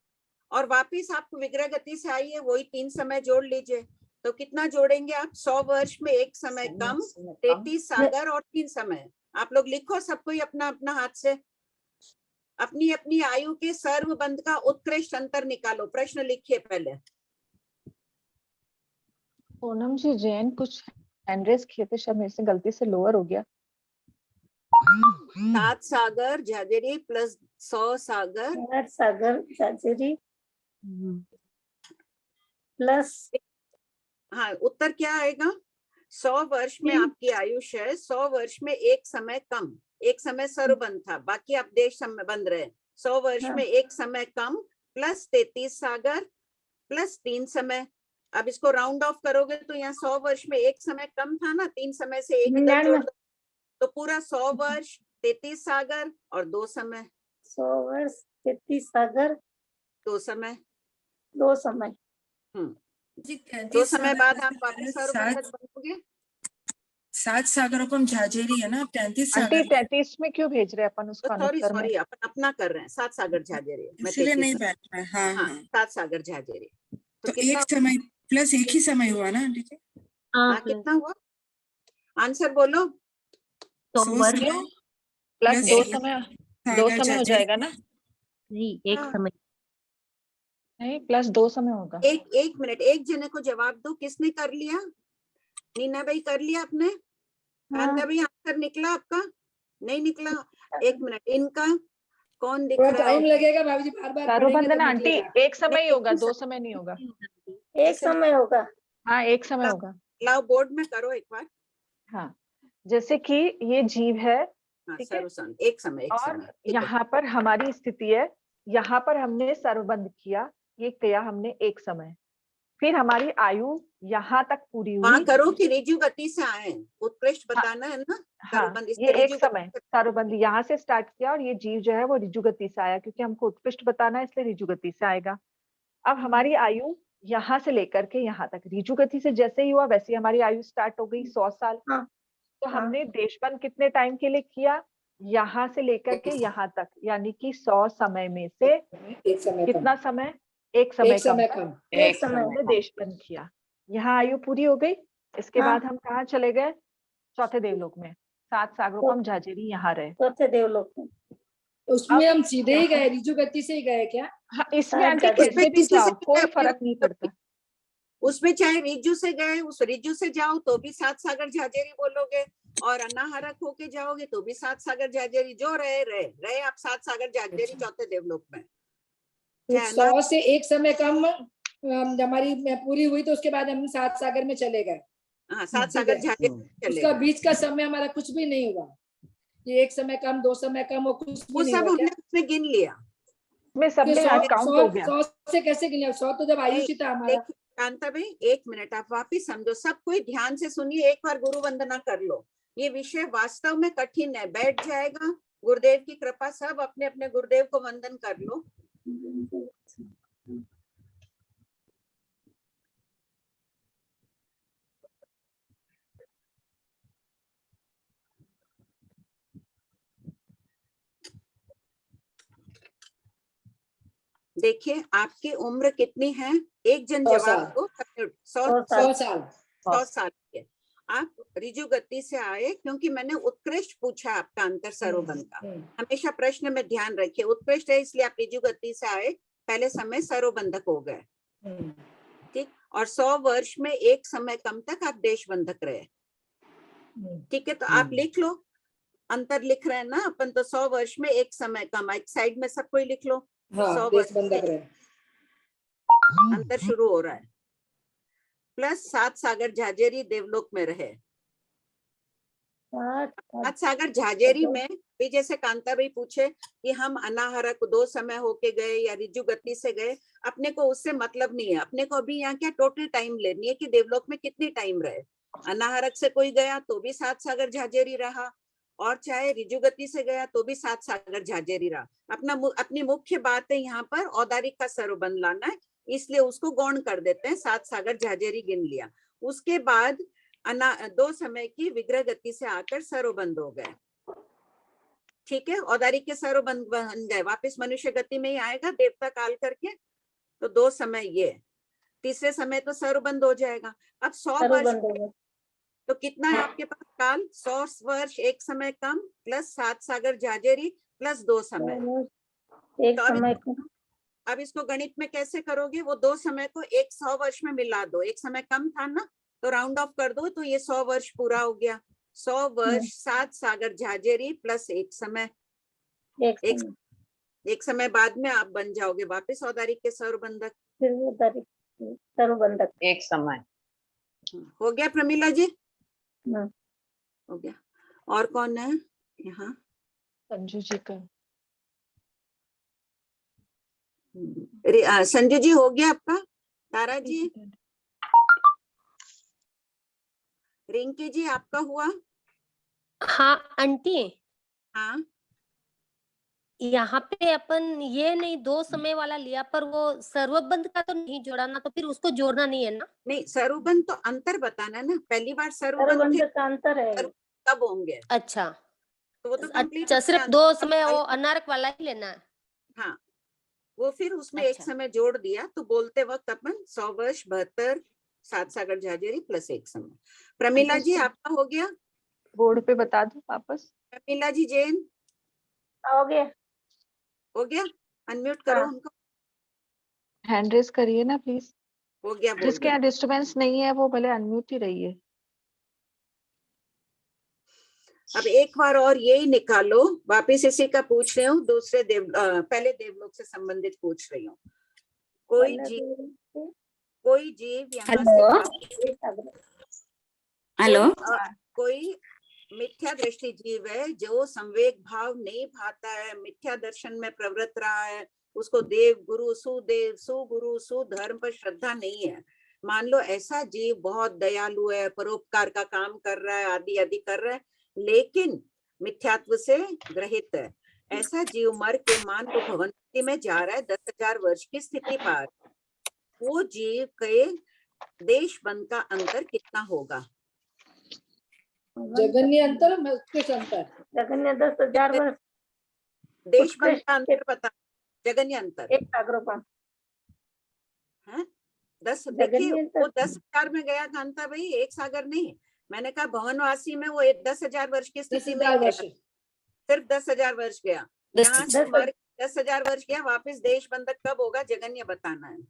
और वापिस आप विग्रह गति से आई है, वही 3 समय जोड़ लीजिए, तो कितना जोड़ेंगे आप? 100 वर्ष में एक समय कम, 33 सागर और 3 समय। आप लोग लिखो सब कोई अपना अपना हाथ से, अपनी अपनी आयु के सर्वबंध का उत्कृष्ट अंतर निकालो। प्रश्न लिखिए पहले। पूनम जी जैन कुछ हैंड रेज किए थे, शायद मेरे से गलती से लोअर हो गया। 7 सागर झाजेरी प्लस 100 सागर, 8 सागर झाजेरी प्लस, हाँ उत्तर क्या आएगा? 100 वर्ष में आपकी आयुष है, 100 वर्ष में एक समय कम, एक समय सर्वबंध था, बाकी आप देश समय बंद रहे। 100 वर्ष में एक समय कम प्लस 33 सागर प्लस 3 समय। अब इसको राउंड ऑफ करोगे तो यहाँ 100 वर्ष में एक समय कम था ना, 3 समय से एक इधर जोड़ दो, तो पूरा 100 वर्ष 33 सागर और 2 समय। 100 वर्ष 33 सागर 2 समय, 2 समय। 2 समय बाद आप वापस सर्वबंधक बनोगे। 7 सागरोपम झाजेरी है ना, 33 सागर। 33 में क्यों भेज रहे अपन उसका? सॉरी अपन अपना कर रहे हैं। 7 सागर झाजेरी, इसलिए नहीं बैठ रहा है। हाँ 7 सागर झाजेरी, तो एक समय प्लस एक ही समय हुआ ना आंटी जी? कितना हुआ? आंसर बोलो। तो प्लस 2 समय, 2 समय हो जाएगा ना? नहीं एक समय नहीं, प्लस 2 समय होगा। एक मिनट, एक जने को जवाब दो, किसने कर लिया? नीना भाई कर लिया आपने? नीना भाई आंसर निकला आपका? नहीं निकला। एक मिनट, इनका कौन दिख रहा है? टाइम लगेगा भाभी जी, बार-बार सर्वबंधन आंटी एक समय ही होगा, 2 समय नहीं होगा। एक समय होगा। हाँ एक समय होगा। लाओ बोर्ड में करो एक बार। हाँ जैसे कि ये जीव है, ठीक है, एक समय और यहाँ पर हमारी स्थिति है, यहाँ पर हमने सर्वबंध किया, ये किया हमने एक समय, फिर हमारी आयु यहाँ तक पूरी हुई। करो कि ऋजु गति से आए, उत्कृष्ट बताना है ना। हाँ ये एक समय सर्वबंध यहाँ से स्टार्ट किया और ये जीव जो है वो ऋजु गति से आया, क्योंकि हमको उत्कृष्ट बताना है इसलिए ऋजु गति से आएगा। अब हमारी आयु यहाँ से लेकर के यहाँ तक, ऋजु गति से जैसे ही हुआ वैसे ही हमारी आयु स्टार्ट हो गई 100 साल। तो हमने देशबंध कितने टाइम के लिए किया? यहाँ से लेकर के यहाँ तक, यानी कि 100 समय में से कितना समय? एक समय कम, एक समय में देशबंध किया। यहाँ आयु पूरी हो गई। इसके बाद हम कहाँ चले गए? चौथे देवलोक में। 7 सागरोपम झाजेरी यहाँ रहे चौथे देवलोक में। उसमें हम सीधे ही गए, ऋजु गति से ही गए क्या? हाँ इसमें आंटी कैसे भी जाओ कोई फर्क नहीं पड़ता। उसमें चाहे रिजु से गए, उस रिजु से जाओ तो भी 7 सागर झाजेरी बोलोगे, और अनाहरक होके जाओगे तो भी 7 सागर झाजेरी। जो रहे आप 7 सागर झाजेरी चौथे देवलोक में। 100 से एक समय कम हमारी पूरी हुई, तो उसके बाद हम 7 सागर में चले गए। 7 सागर झाजेरी, उसका बीच का समय हमारा कुछ भी नहीं हुआ। ये एक समय कम, 2 समय कम, वो कुछ भी नहीं हुआ। उसने गिन लिया, में सब में काउंट हो गया। 100 से कैसे गिना? 100 तो जब आयुष था हमारा। कांता भाई 1 मिनट, आप वापिस समझो, सब कोई ध्यान से सुनिए, एक बार गुरु वंदना कर लो। ये विषय वास्तव में कठिन है, बैठ जाएगा। गुरुदेव की कृपा, सब अपने अपने गुरुदेव को वंदन कर लो। देखिए आपकी उम्र कितनी है, एक जन जवाब दो। 100 साल के। आप रिजु गति से आए, क्योंकि मैंने उत्कृष्ट पूछा आपका अंतर सरोबंध का। हमेशा प्रश्न में ध्यान रखिए, उत्कृष्ट है इसलिए आप रिजु गति से आए, पहले समय सरोबंधक हो गए, ठीक। और 100 वर्ष में एक समय कम तक आप देश बंधक रहे, ठीक है। तो आप लिख लो, अंतर लिख रहे हैं ना अपन, तो 100 वर्ष में एक समय कम, एक साइड में सब कोई लिख लो। 100 वर्ष अंतर शुरू हो रहा है। प्लस 7 सागर झाजेरी देवलोक में रहे। 7 सागर झाजेरी में भी, जैसे कांता भाई पूछे कि हम अनाहरक 2 समय होके गए या रिजु गति से गए, अपने को उससे मतलब नहीं है। अपने को अभी यहाँ क्या टोटल टाइम लेनी है कि देवलोक में कितनी टाइम रहे। अनाहरक से कोई गया तो भी 7 सागर झाजेरी रहा, और चाहे रिजु गति से गया तो भी 7 सागर झाजेरी रहा। अपनी मुख्य बात है यहाँ पर औदारिक का सरोबंध लाना है, इसलिए उसको गौण कर देते हैं, 7 सागर झाजेरी गिन लिया। उसके बाद 2 समय की विग्रह गति से आकर सरोबंध हो गए, ठीक है। औदारिक के सरोबंध बन गए, वापिस मनुष्य गति में ही आएगा देवता काल करके, तो 2 समय ये, तीसरे समय तो सरोबंध हो जाएगा। अब 100 वर्ष तो कितना है आपके पास काल, 100 वर्ष एक समय कम, प्लस 7 सागर झाजेरी, प्लस 2 समय एक समय। अब इसको गणित में कैसे करोगे, वो 2 समय को एक 100 वर्ष में मिला दो, एक समय कम था ना, तो राउंड ऑफ कर दो, तो ये 100 वर्ष पूरा हो गया। 100 वर्ष 7 सागर झाजेरी प्लस एक समय, एक समय बाद में आप बन जाओगे वापिस औदारिक के सरोबंधक। एक समय हो गया प्रमीला जी? हो गया। और कौन है यहाँ? संजू जी का। संजू जी हो गया आपका? तारा जी, रिंकी जी आपका हुआ? हाँ आंटी, हाँ यहाँ पे अपन ये नहीं 2 समय वाला लिया, पर वो सर्वबंध का तो नहीं जोड़ा ना, तो फिर उसको जोड़ना नहीं है ना? नहीं, सर्वबंध तो अंतर बताना ना, पहली बार सर्वबंध का अंतर है, कब होंगे? अच्छा, तो वो तो कंप्लीट, अच्छा, सिर्फ 2 समय वो अनारक वाला ही लेना है। हाँ, वो फिर उसमें एक समय जोड़ दिया, तो बोलते वक्त अपन 100 वर्ष 72 7 सागर झाजेरी प्लस एक समय। प्रमीला जी आपका हो गया? बोर्ड पे बता दो वापस। प्रमीला जी जैन हो गया? हो गया, अनम्यूट करो उनको। हैंड रेस करिए ना प्लीज। हो गया, जिसके यहाँ डिस्टर्बेंस नहीं है वो भले अनम्यूट ही रहिए। अब एक बार और यही निकालो, वापिस इसी का पूछ रही हूँ, दूसरे पहले देवलोक से संबंधित पूछ रही हूँ। कोई जीव यहाँ से, हेलो, कोई मिथ्या दृष्टि जीव है जो संवेग भाव नहीं भाता है, मिथ्या दर्शन में प्रवृत्त रहा है, उसको देव गुरु सुदेव सुगुरु सुधर्म पर श्रद्धा नहीं है। मान लो ऐसा जीव बहुत दयालु है, परोपकार का काम कर रहा है, आदि आदि कर रहा है, लेकिन मिथ्यात्व से ग्रहित है। ऐसा जीव मर के मान लो भवंती में जा रहा है, 10,000 वर्ष की स्थिति पार, वो जीव के देश बंद का अंतर कितना होगा? जगन्य अंतर, उत्कृष्ट अंतर। जगन्य 10,000 वर्ष, देश बंद का अंतर पता, जगन्य अंतर एक सागरों का है 10। देखिए वो 10,000 में गया कांता भाई, एक सागर नहीं। मैंने कहा भवनवासी में वो 10,000 वर्ष की स्थिति में गया, सिर्फ 10,000 वर्ष गया। यहाँ से मर 10,000 वर्ष गया, वापस देश बंधक कब होगा, जगन्य बताना है।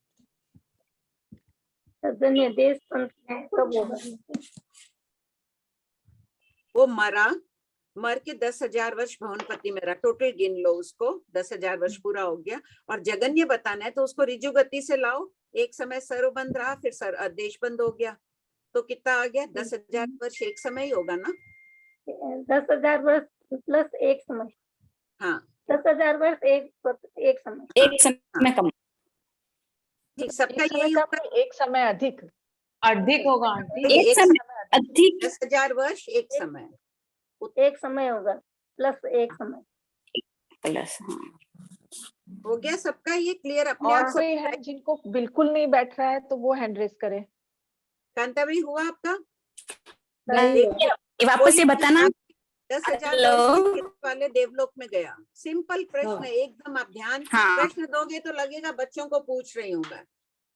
जगन्य देश बंधक कब होगा? वो मर के 10,000 वर्ष भवनपति में रहा, टोटल गिन लो उसको, 10,000 वर्ष पूरा हो गया। और जगन्य बताना है तो उसको रिजु गति से लाओ, एक समय सरोबंध रहा, फिर देश बंद हो गया, तो कितना आ गया? 10,000 वर्ष एक समय ही होगा ना? 10,000 वर्ष प्लस एक समय। हाँ, 10,000 वर्ष एक समय, एक समय कम। ठीक, सबका एक समय यही कम होगा। नहीं, एक समय अधिक। अधिक होगा आंटी। नहीं, एक समय अधिक 10,000 वर्ष एक समय। एक समय होगा प्लस एक समय प्लस। हाँ, हो गया सबका ये क्लियर? अपने और आप कोई है जिनको बिल्कुल नहीं बैठ रहा है तो वो हैंड रेज करे। कांता भाई हुआ आपका? नहीं हुआ। वापस से बताना। 10,000 हेलो। वर्ष के वाले देवलोक में गया। सिंपल प्रश्न हाँ। है, एकदम आप ध्यान हाँ। प्रश्न दोगे तो लगेगा बच्चों को पूछ रही हूँ मैं।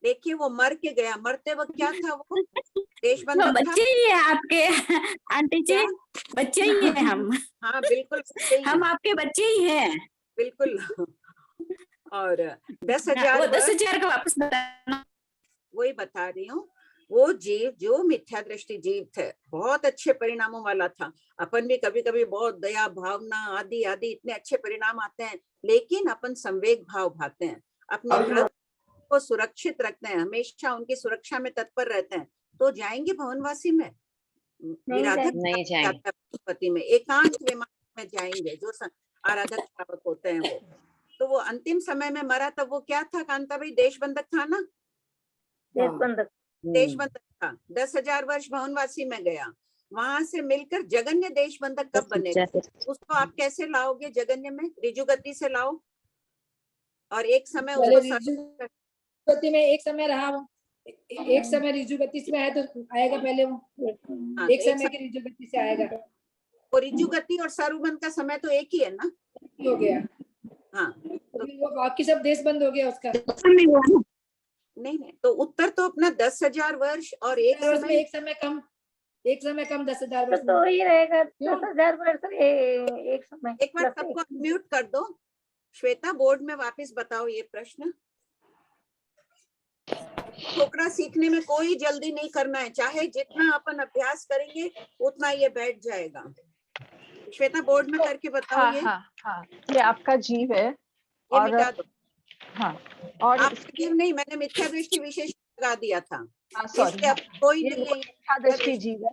देखिए वो मर के गया, मरते वक्त क्या था वो? देशबंधक था। बच्चे ही है आपके आंटी जी, बच्चे ही है हम। हाँ बिल्कुल बच्चे ही हम हैं। आपके बच्चे ही हैं। बिल्कुल। और 10,000 वो 10,000 का वापस बताना। वही बता रही हूँ। वो जीव जो मिथ्या दृष्टि जीव थे, बहुत अच्छे परिणामों वाला था। अपन भी कभी कभी बहुत दया भावना आदि आदि इतने अच्छे परिणाम आते हैं, लेकिन अपन संवेग भाव भाते हैं, अपने व्रत को सुरक्षित रखते हैं, हमेशा उनकी सुरक्षा में तत्पर रहते हैं, तो जाएंगे भवनवासी में। विराधक नहीं जाएंगे। पति में एकांत विमान में जाएंगे, जो आराधक श्रावक होते हैं वो। तो वो अंतिम समय में मरा तब वो क्या था कांता भाई? देशबंधक था ना? देशबंधक था। 10,000 वर्ष भवनवासी में गया, वहां से मिलकर जगन्य देशबंधक कब बनेगा? उसको आप कैसे लाओगे जगन्य में? ऋजुगति से लाओ। और एक समय ऋजुगति में एक समय रहा वो, एक समय ऋजुगति में है तो आएगा पहले वो। एक समय की ऋजुगति से आएगा। वो ऋजुगति और सारूबंध का समय तो एक ही है ना? हो गया। हाँ, तो वो बाकी सब देश बंद हो गया उसका। नहीं तो उत्तर तो अपना 10,000 वर्ष और एक समय एक समय कम 10,000 वर्ष तो ही रहेगा 10,000 वर्ष एक समय। एक बार सबको म्यूट कर दो। श्वेता बोर्ड में वापस बताओ ये प्रश्न। ठोकरा सीखने में कोई जल्दी नहीं करना है, चाहे जितना अपन अभ्यास करेंगे उतना ये बैठ जाएगा। श्वेता बोर्ड में करके बताओ। हाँ, हाँ, ये आपका जीव है। ये मिटा दो। हाँ, और आप जीव नहीं, मैंने मिथ्या दृष्टि विशेष लगा दिया था। सॉरी, अब कोई ये नहीं है मिथ्या दृष्टि जीव है।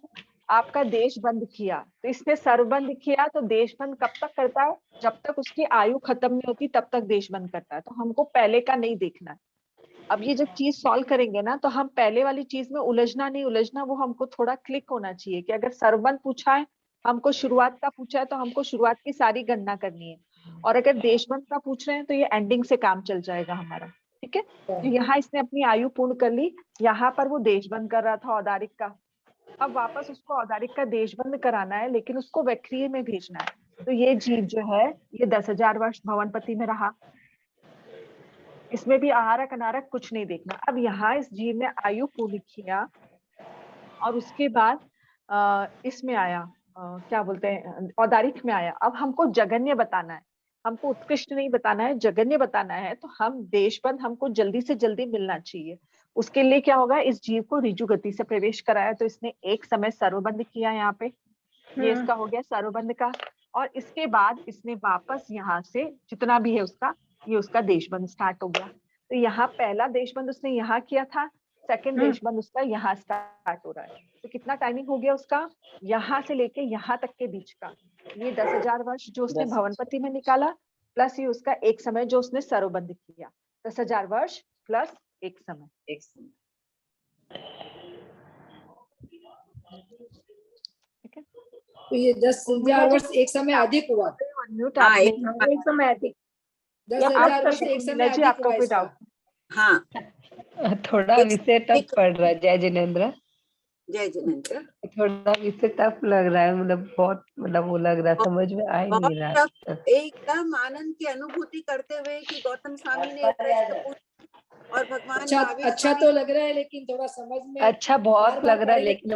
आपका देश बंद किया तो इसने सर्वबंध किया, तो देश बंद कब तक करता है? जब तक उसकी आयु खत्म नहीं होती तब तक देश बंद करता है। तो हमको पहले का नहीं देखना है। अब ये जब चीज सॉल्व करेंगे ना, तो हम पहले वाली चीज में उलझना, वो हमको थोड़ा क्लिक होना चाहिए कि अगर सर्वबंध पूछा है, हमको शुरुआत का पूछा है, तो हमको शुरुआत की सारी गणना करनी है। और अगर देशबंद का पूछ रहे हैं तो ये एंडिंग से काम चल जाएगा हमारा। ठीक है, तो यहाँ इसने अपनी आयु पूर्ण कर ली। यहाँ पर वो देशबंद कर रहा था औदारिक का, अब वापस उसको औदारिक का देशबंद कराना है, लेकिन उसको वैक्रिय में भेजना है। तो ये जीव जो है ये 10,000 वर्ष भवनपति में रहा। इसमें भी आहारक अनारक कुछ नहीं देखना। अब यहाँ इस जीव ने आयु पूर्ण किया और उसके बाद इसमें आया, क्या बोलते हैं, औदारिक में आया। अब हमको जगन्य बताना है, हमको उत्कृष्ट नहीं बताना है, जगन्य बताना है। तो हम देशबंद हमको जल्दी से जल्दी मिलना चाहिए। उसके लिए क्या होगा, इस जीव को ऋजु गति से प्रवेश कराया। तो इसने एक समय सर्वबंध किया यहाँ पे, ये इसका हो गया सर्वबंध का। और इसके बाद इसने वापस यहाँ से जितना भी है उसका, ये उसका देशबंद स्टार्ट हो गया। तो यहाँ पहला देशबंद उसने यहाँ किया था, सेकंड देशबंद उसका यहाँ स्टार्ट हो रहा है। तो कितना टाइमिंग हो गया उसका, यहाँ से लेके यहाँ तक के बीच का। ये 10,000 वर्ष जो उसने भवनपति में निकाला, प्लस ये उसका एक समय जो उसने सर्वबंध किया। 10,000 वर्ष प्लस एक समय। ठीक है, तो ये 10,000 वर्ष एक समय अधिक हुआ। एक समय अधिक 10,000 वर्ष एक समय अधिक हुआ इसका। हाँ, थोड़ा विषय टफ पड़ रहा है। जय जिनेंद्र, थोड़ा विषय टफ लग रहा है, मतलब बहुत, मतलब वो लग रहा है, समझ में आ ही नहीं रहा है। एकदम आनंद की अनुभूति करते हुए कि गौतम स्वामी ने प्रश्न पूछा और भगवान अच्छा तो लग रहा है, लेकिन थोड़ा समझ में अच्छा बहुत लग रहा है, लेकिन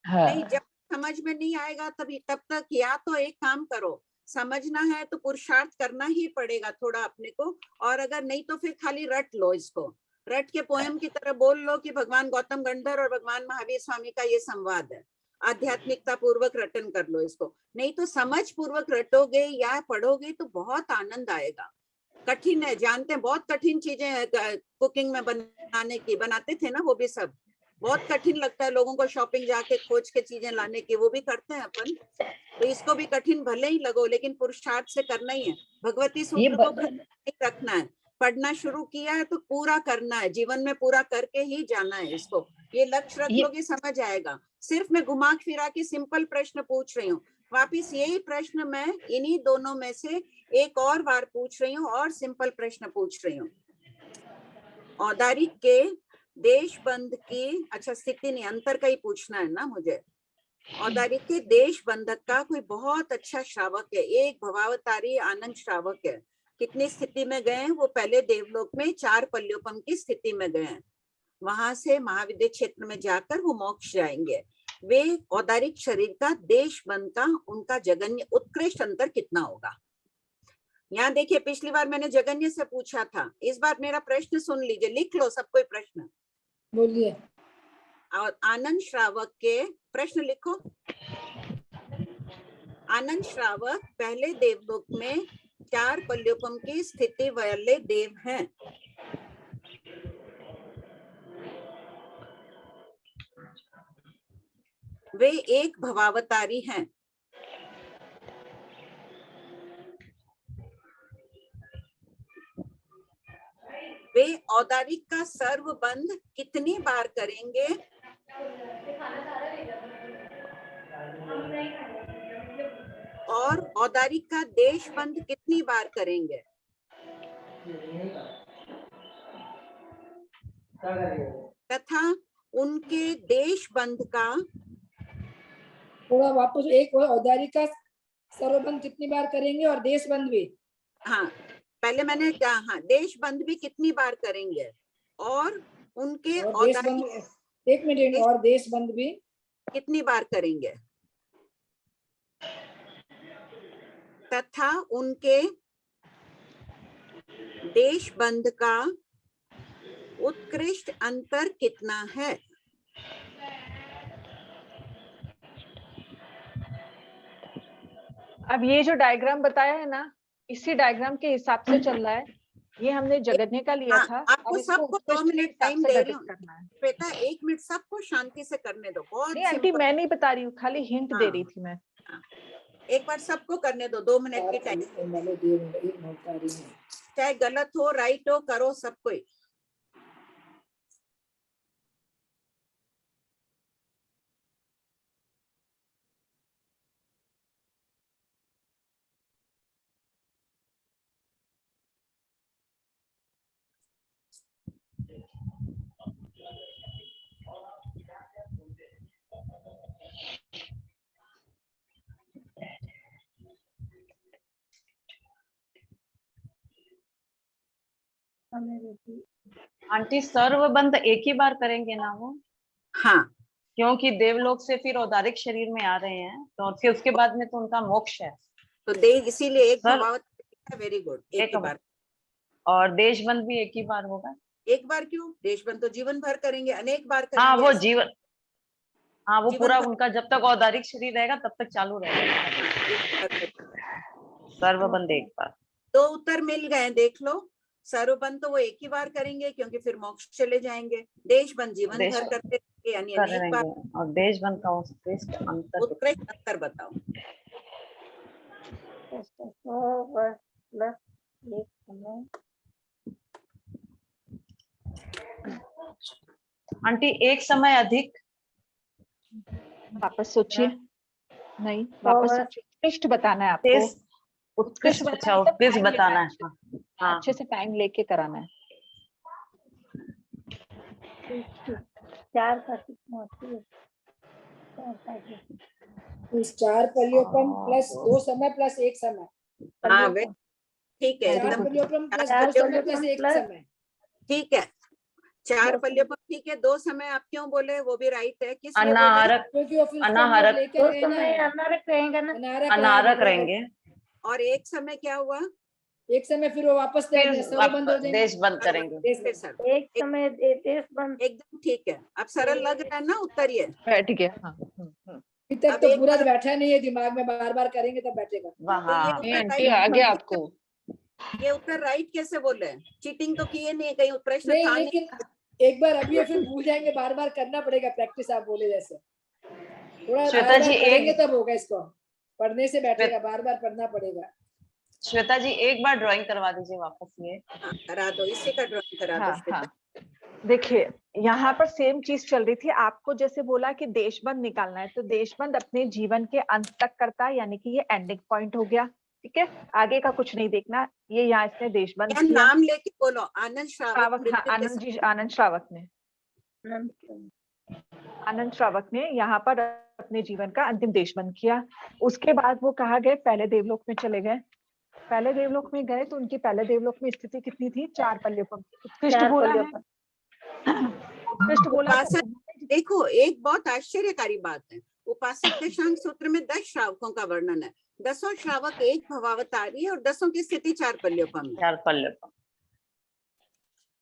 नहीं, जब समझ में नहीं आएगा तभी तब तक या तो एक काम करो, समझना है तो पुरुषार्थ करना ही पड़ेगा थोड़ा अपने को, और अगर नहीं तो फिर खाली रट लो इसको, रट के पोएम की तरह बोल लो कि भगवान गौतम गंधर और भगवान महावीर स्वामी का ये संवाद है। आध्यात्मिकता पूर्वक रटन कर लो इसको, नहीं तो समझ पूर्वक रटोगे या पढ़ोगे तो बहुत आनंद आएगा। कठिन है, जानते हैं, बहुत कठिन चीजें कुकिंग में बनाने की, बनाते थे ना वो भी सब, बहुत कठिन लगता है लोगों को शॉपिंग जाके खोज के चीजें लाने की, वो भी करते हैं अपन। तो इसको भी कठिन भले ही लगो, लेकिन पुरुषार्थ से करना ही है। भगवती सूत्र को नहीं रखना है, पढ़ना शुरू किया है तो पूरा करना है, जीवन में पूरा करके ही जाना है इसको। ये लक्ष्य रख लोगे समझ आएगा। सिर्फ मैं घुमा फिरा के सिंपल प्रश्न पूछ रही हूँ, वापिस यही प्रश्न मैं इन्हीं दोनों में से एक और बार पूछ रही हूँ और सिंपल प्रश्न पूछ रही हूँ। औदारिक के देश बंद की, अच्छा स्थिति नहीं, अंतर का ही पूछना है ना मुझे। औदारिक के देश बंधक का कोई बहुत अच्छा श्रावक है, एक भवावतारी आनंद श्रावक है। कितनी स्थिति में गए हैं वो? पहले देवलोक में 4 पल्योपम की स्थिति में गए हैं, वहां से महाविद्य क्षेत्र में जाकर वो मोक्ष जाएंगे। वे औदारिक शरीर का देश बंद का उनका जगन्य उत्कृष्ट अंतर कितना होगा? यहाँ देखिए, पिछली बार मैंने जगन्य से पूछा था, इस बार मेरा प्रश्न सुन लीजिए, लिख लो सब कोई प्रश्न। बोलिए। और आनंद श्रावक के प्रश्न लिखो। आनंद श्रावक पहले देवलोक में 4 पल्योपम की स्थिति वाले देव हैं। वे एक भवावतारी हैं। वे औदारिक का सर्वबंध कितनी बार करेंगे? और औदारिक का देश बंद कितनी बार करेंगे? तथा उनके देश बंद का, थोड़ा वापस एक, औदारिक का सर्वबंध कितनी बार करेंगे और देश बंद भी? हाँ, पहले मैंने क्या, हाँ, देश बंद भी कितनी बार करेंगे और उनके औदारिक, एक मिनट, और देश बंद भी कितनी बार करेंगे? तथा उनके देश बंद का उत्कृष्ट अंतर कितना है? अब ये जो डायग्राम बताया है ना, इसी डायग्राम के हिसाब से चल रहा है। ये हमने जगन्य का लिया था। आपको सबको 2 मिनट टाइम दे रही हूँ बेटा, 1 मिनट सबको शांति से करने दो। बहुत नहीं आंटी, मैं नहीं बता रही हूँ, खाली हिंट दे रही थी मैं। एक बार सबको करने दो, 2 मिनट की टाइम, चाहे गलत हो राइट हो, करो सब कोई। आंटी सर्वबंध एक ही बार करेंगे ना वो? हाँ, क्योंकि देवलोक से फिर औदारिक शरीर में आ रहे हैं, तो फिर उसके बाद में तो उनका मोक्ष है, तो देश इसीलिए एक भवावतारी। वेरी गुड, एक ही बार। और देश बंद भी एक ही बार होगा? एक बार क्यों? देश बंद तो जीवन भर करेंगे, अनेक बार करेंगे। हाँ वो जीवन, हाँ वो पूरा उनका जब तक औदारिक शरीर रहेगा तब तक चालू रहेगा। सर्वबंध एक बार। 2 उत्तर मिल गए, देख लो। सर्वबंध तो वो एक ही बार करेंगे क्योंकि फिर मोक्ष चले जाएंगे। देश बंद जीवन भर करते रहेंगे, यानी अनेक बार। और देश बंद का उत्कृष्ट अंतर बताओ। आंटी एक समय अधिक, वापस सोचिए, नहीं वापस सोचिए, उत्कृष्ट बताना है आपको। उत्कृष्ट, अच्छा उत्कृष्ट बताना है। हाँ, अच्छे से टाइम लेके कराना है। 4 पल्योपम प्लस 2 समय प्लस 1 समय। हाँ ठीक है, 4 पल्योपम प्लस 2 समय प्लस 1 समय। ठीक है, 4 पल्योपम ठीक है। 2 समय आप क्यों बोले? वो भी राइट है। किस अनाहरक, अनाहरक, अनाहरक रहेंगे। और 1 समय क्या हुआ? 1 समय फिर वो वापस देश बंद करेंगे। एक समय देश बंद। एकदम ठीक है। अब सरल लग रहा है ना उत्तर? ये बैठ गया। हाँ, अभी तक तो पूरा बैठा नहीं है दिमाग में, बार बार करेंगे तब बैठेगा। आंटी आ गया आपको। ये उत्तर राइट कैसे बोले? चीटिंग तो किए नहीं, कहीं प्रश्न नहीं, था लेकिन एक बार अभी फिर भूल जाएंगे, बार बार करना पड़ेगा प्रैक्टिस। आप बोले जैसे थोड़ा श्वेता जी करेंगे तब होगा। इसको पढ़ने से बैठेगा, बार बार पढ़ना पड़ेगा। श्वेता जी एक बार ड्राइंग करवा दीजिए वापस ये। करा दो, इसी का ड्राइंग करा दो श्वेता। देखिए यहाँ पर सेम चीज चल रही थी, आपको जैसे बोला कि देशबंद निकालना है, तो देशबंद अपने जीवन के अंत तक करता है, यानी कि ये एंडिंग पॉइंट हो गया, ठीक है, आगे का कुछ नहीं देखना। ये यहाँ इसने देशबंद किया। नाम लेके बोलो, आनंद श्रावक। हाँ, आनंद श्रावक ने यहाँ पर अपने जीवन का अंतिम देशबंद किया। उसके बाद वो कहाँ गए, पहले देवलोक में चले गए। पहले देवलोक में गए तो उनकी पहले देवलोक में स्थिति कितनी थी, 4 पल्योपम। उत्कृष्ट बोला है, उत्कृष्ट बोला। देखो एक बहुत आश्चर्यकारी बात है, उपासक दशांग सूत्र में 10 श्रावकों का वर्णन है। 10 श्रावक एक भवावतारी है और 10 की स्थिति 4 पल्योपम। 4 पल्योपम।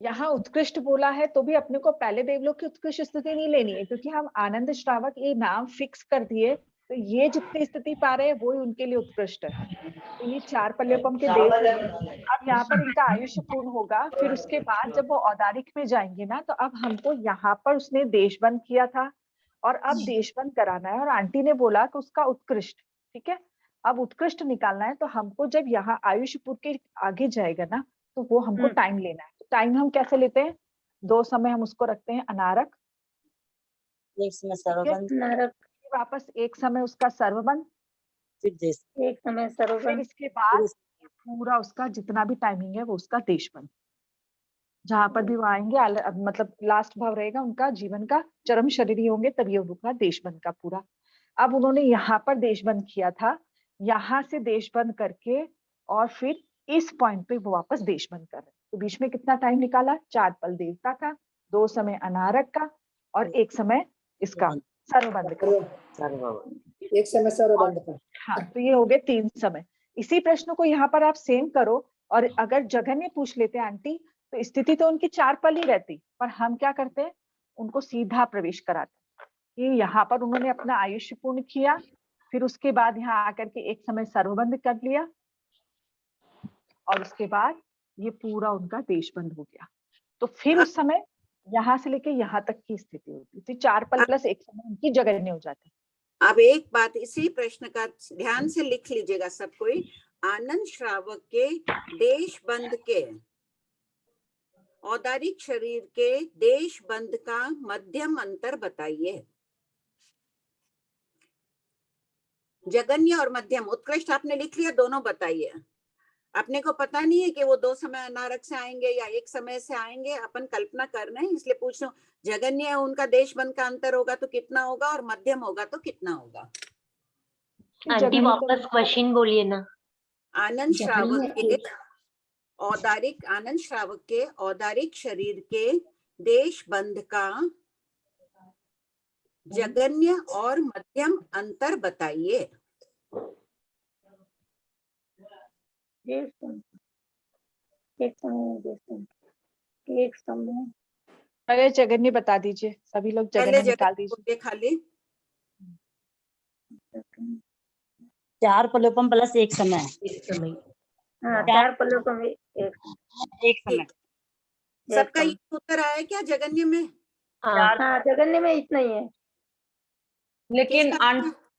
यहाँ उत्कृष्ट बोला है तो भी अपने को पहले देवलोक की उत्कृष्ट स्थिति नहीं लेनी है, क्योंकि हम आनंद श्रावक ये नाम फिक्स कर दिए, तो ये जितनी स्थिति पा रहे हैं वो ही उनके लिए उत्कृष्ट है। तो ये 4 पल्योपम के देव। अब यहाँ पर इनका आयुष्य पूर्ण होगा, फिर उसके बाद जब वो औदारिक में जाएंगे ना, तो अब हमको यहाँ पर उसने देशबंद किया था और अब देशबंद कराना है, और आंटी ने बोला कि उसका उत्कृष्ट, ठीक है, अब उत्कृष्ट निकालना है। तो हमको जब यहाँ आयुष्य पूर्ण के आगे जाएगा ना, तो वो हमको टाइम लेना है। टाइम हम कैसे लेते हैं, 2 समय हम उसको रखते हैं अनारक, एक समय सर्वबंध, वापस एक समय उसका सर्वबंध, फिर एक समय सर्वबंध, फिर इसके बाद पूरा उसका जितना भी टाइमिंग है वो उसका देशबंद। जहां पर भी वो आएंगे, मतलब लास्ट भाव रहेगा उनका जीवन का, चरम शरीरी होंगे तभी उनका देशबंद का पूरा। अब उन्होंने यहाँ पर देशबंद किया था, यहाँ से देशबंद करके और फिर इस पॉइंट पे वो वापस देशबंद कर रहे। तो बीच में कितना टाइम निकाला, 4 पल देवता का, 2 समय अनारक का और 1 समय इसका सर्वबंध का, एक समय सर्वबंध का। हाँ, तो ये हो गए 3 समय। इसी प्रश्न को यहाँ पर आप सेम करो, और अगर जगन्य पूछ लेते आंटी, तो स्थिति तो उनकी 4 पल ही रहती, पर हम क्या करते हैं, उनको सीधा प्रवेश कराते हैं। कि यहाँ पर उन्होंने अपना आयुष्य पूर्ण किया, फिर उसके बाद यहाँ आकर के एक समय सर्वबंध कर लिया, और उसके बाद ये पूरा उनका देशबंद हो गया। तो फिर उस समय यहाँ से लेके यहाँ तक की स्थिति होती थी, 4 पल प्लस 1 समय उनकी जगन्य हो जाती। अब एक बात इसी प्रश्न का ध्यान से लिख लीजिएगा सब कोई। आनंद श्रावक के देशबंद के, औदारिक शरीर के देशबंद का मध्यम अंतर बताइए। जगन्य और मध्यम, उत्कृष्ट आपने लिख लिया, दोनों बताइए। अपने को पता नहीं है कि वो 2 समय अनारक से आएंगे या 1 समय से आएंगे, अपन कल्पना कर रहे हैं, इसलिए पूछ रहा हूँ। जगन्य उनका देशबंद का अंतर होगा तो कितना होगा, और मध्यम होगा तो कितना होगा? आंटी वापस क्वेश्चन बोलिए ना। आनंद श्रावक के औदारिक शरीर के देशबंद का जगन्य और मध्यम अंतर बताइए। एक समय अरे जगन्य बता दीजिए, सभी लोग जगन्य निकाल दीजिए खाली। 4 पल्योपम प्लस 1 समय। हाँ, 4 पल्योपम एक समय। सबका ये उत्तर आया क्या जगन्य में? हाँ, जगन्य में इतना ही है। लेकिन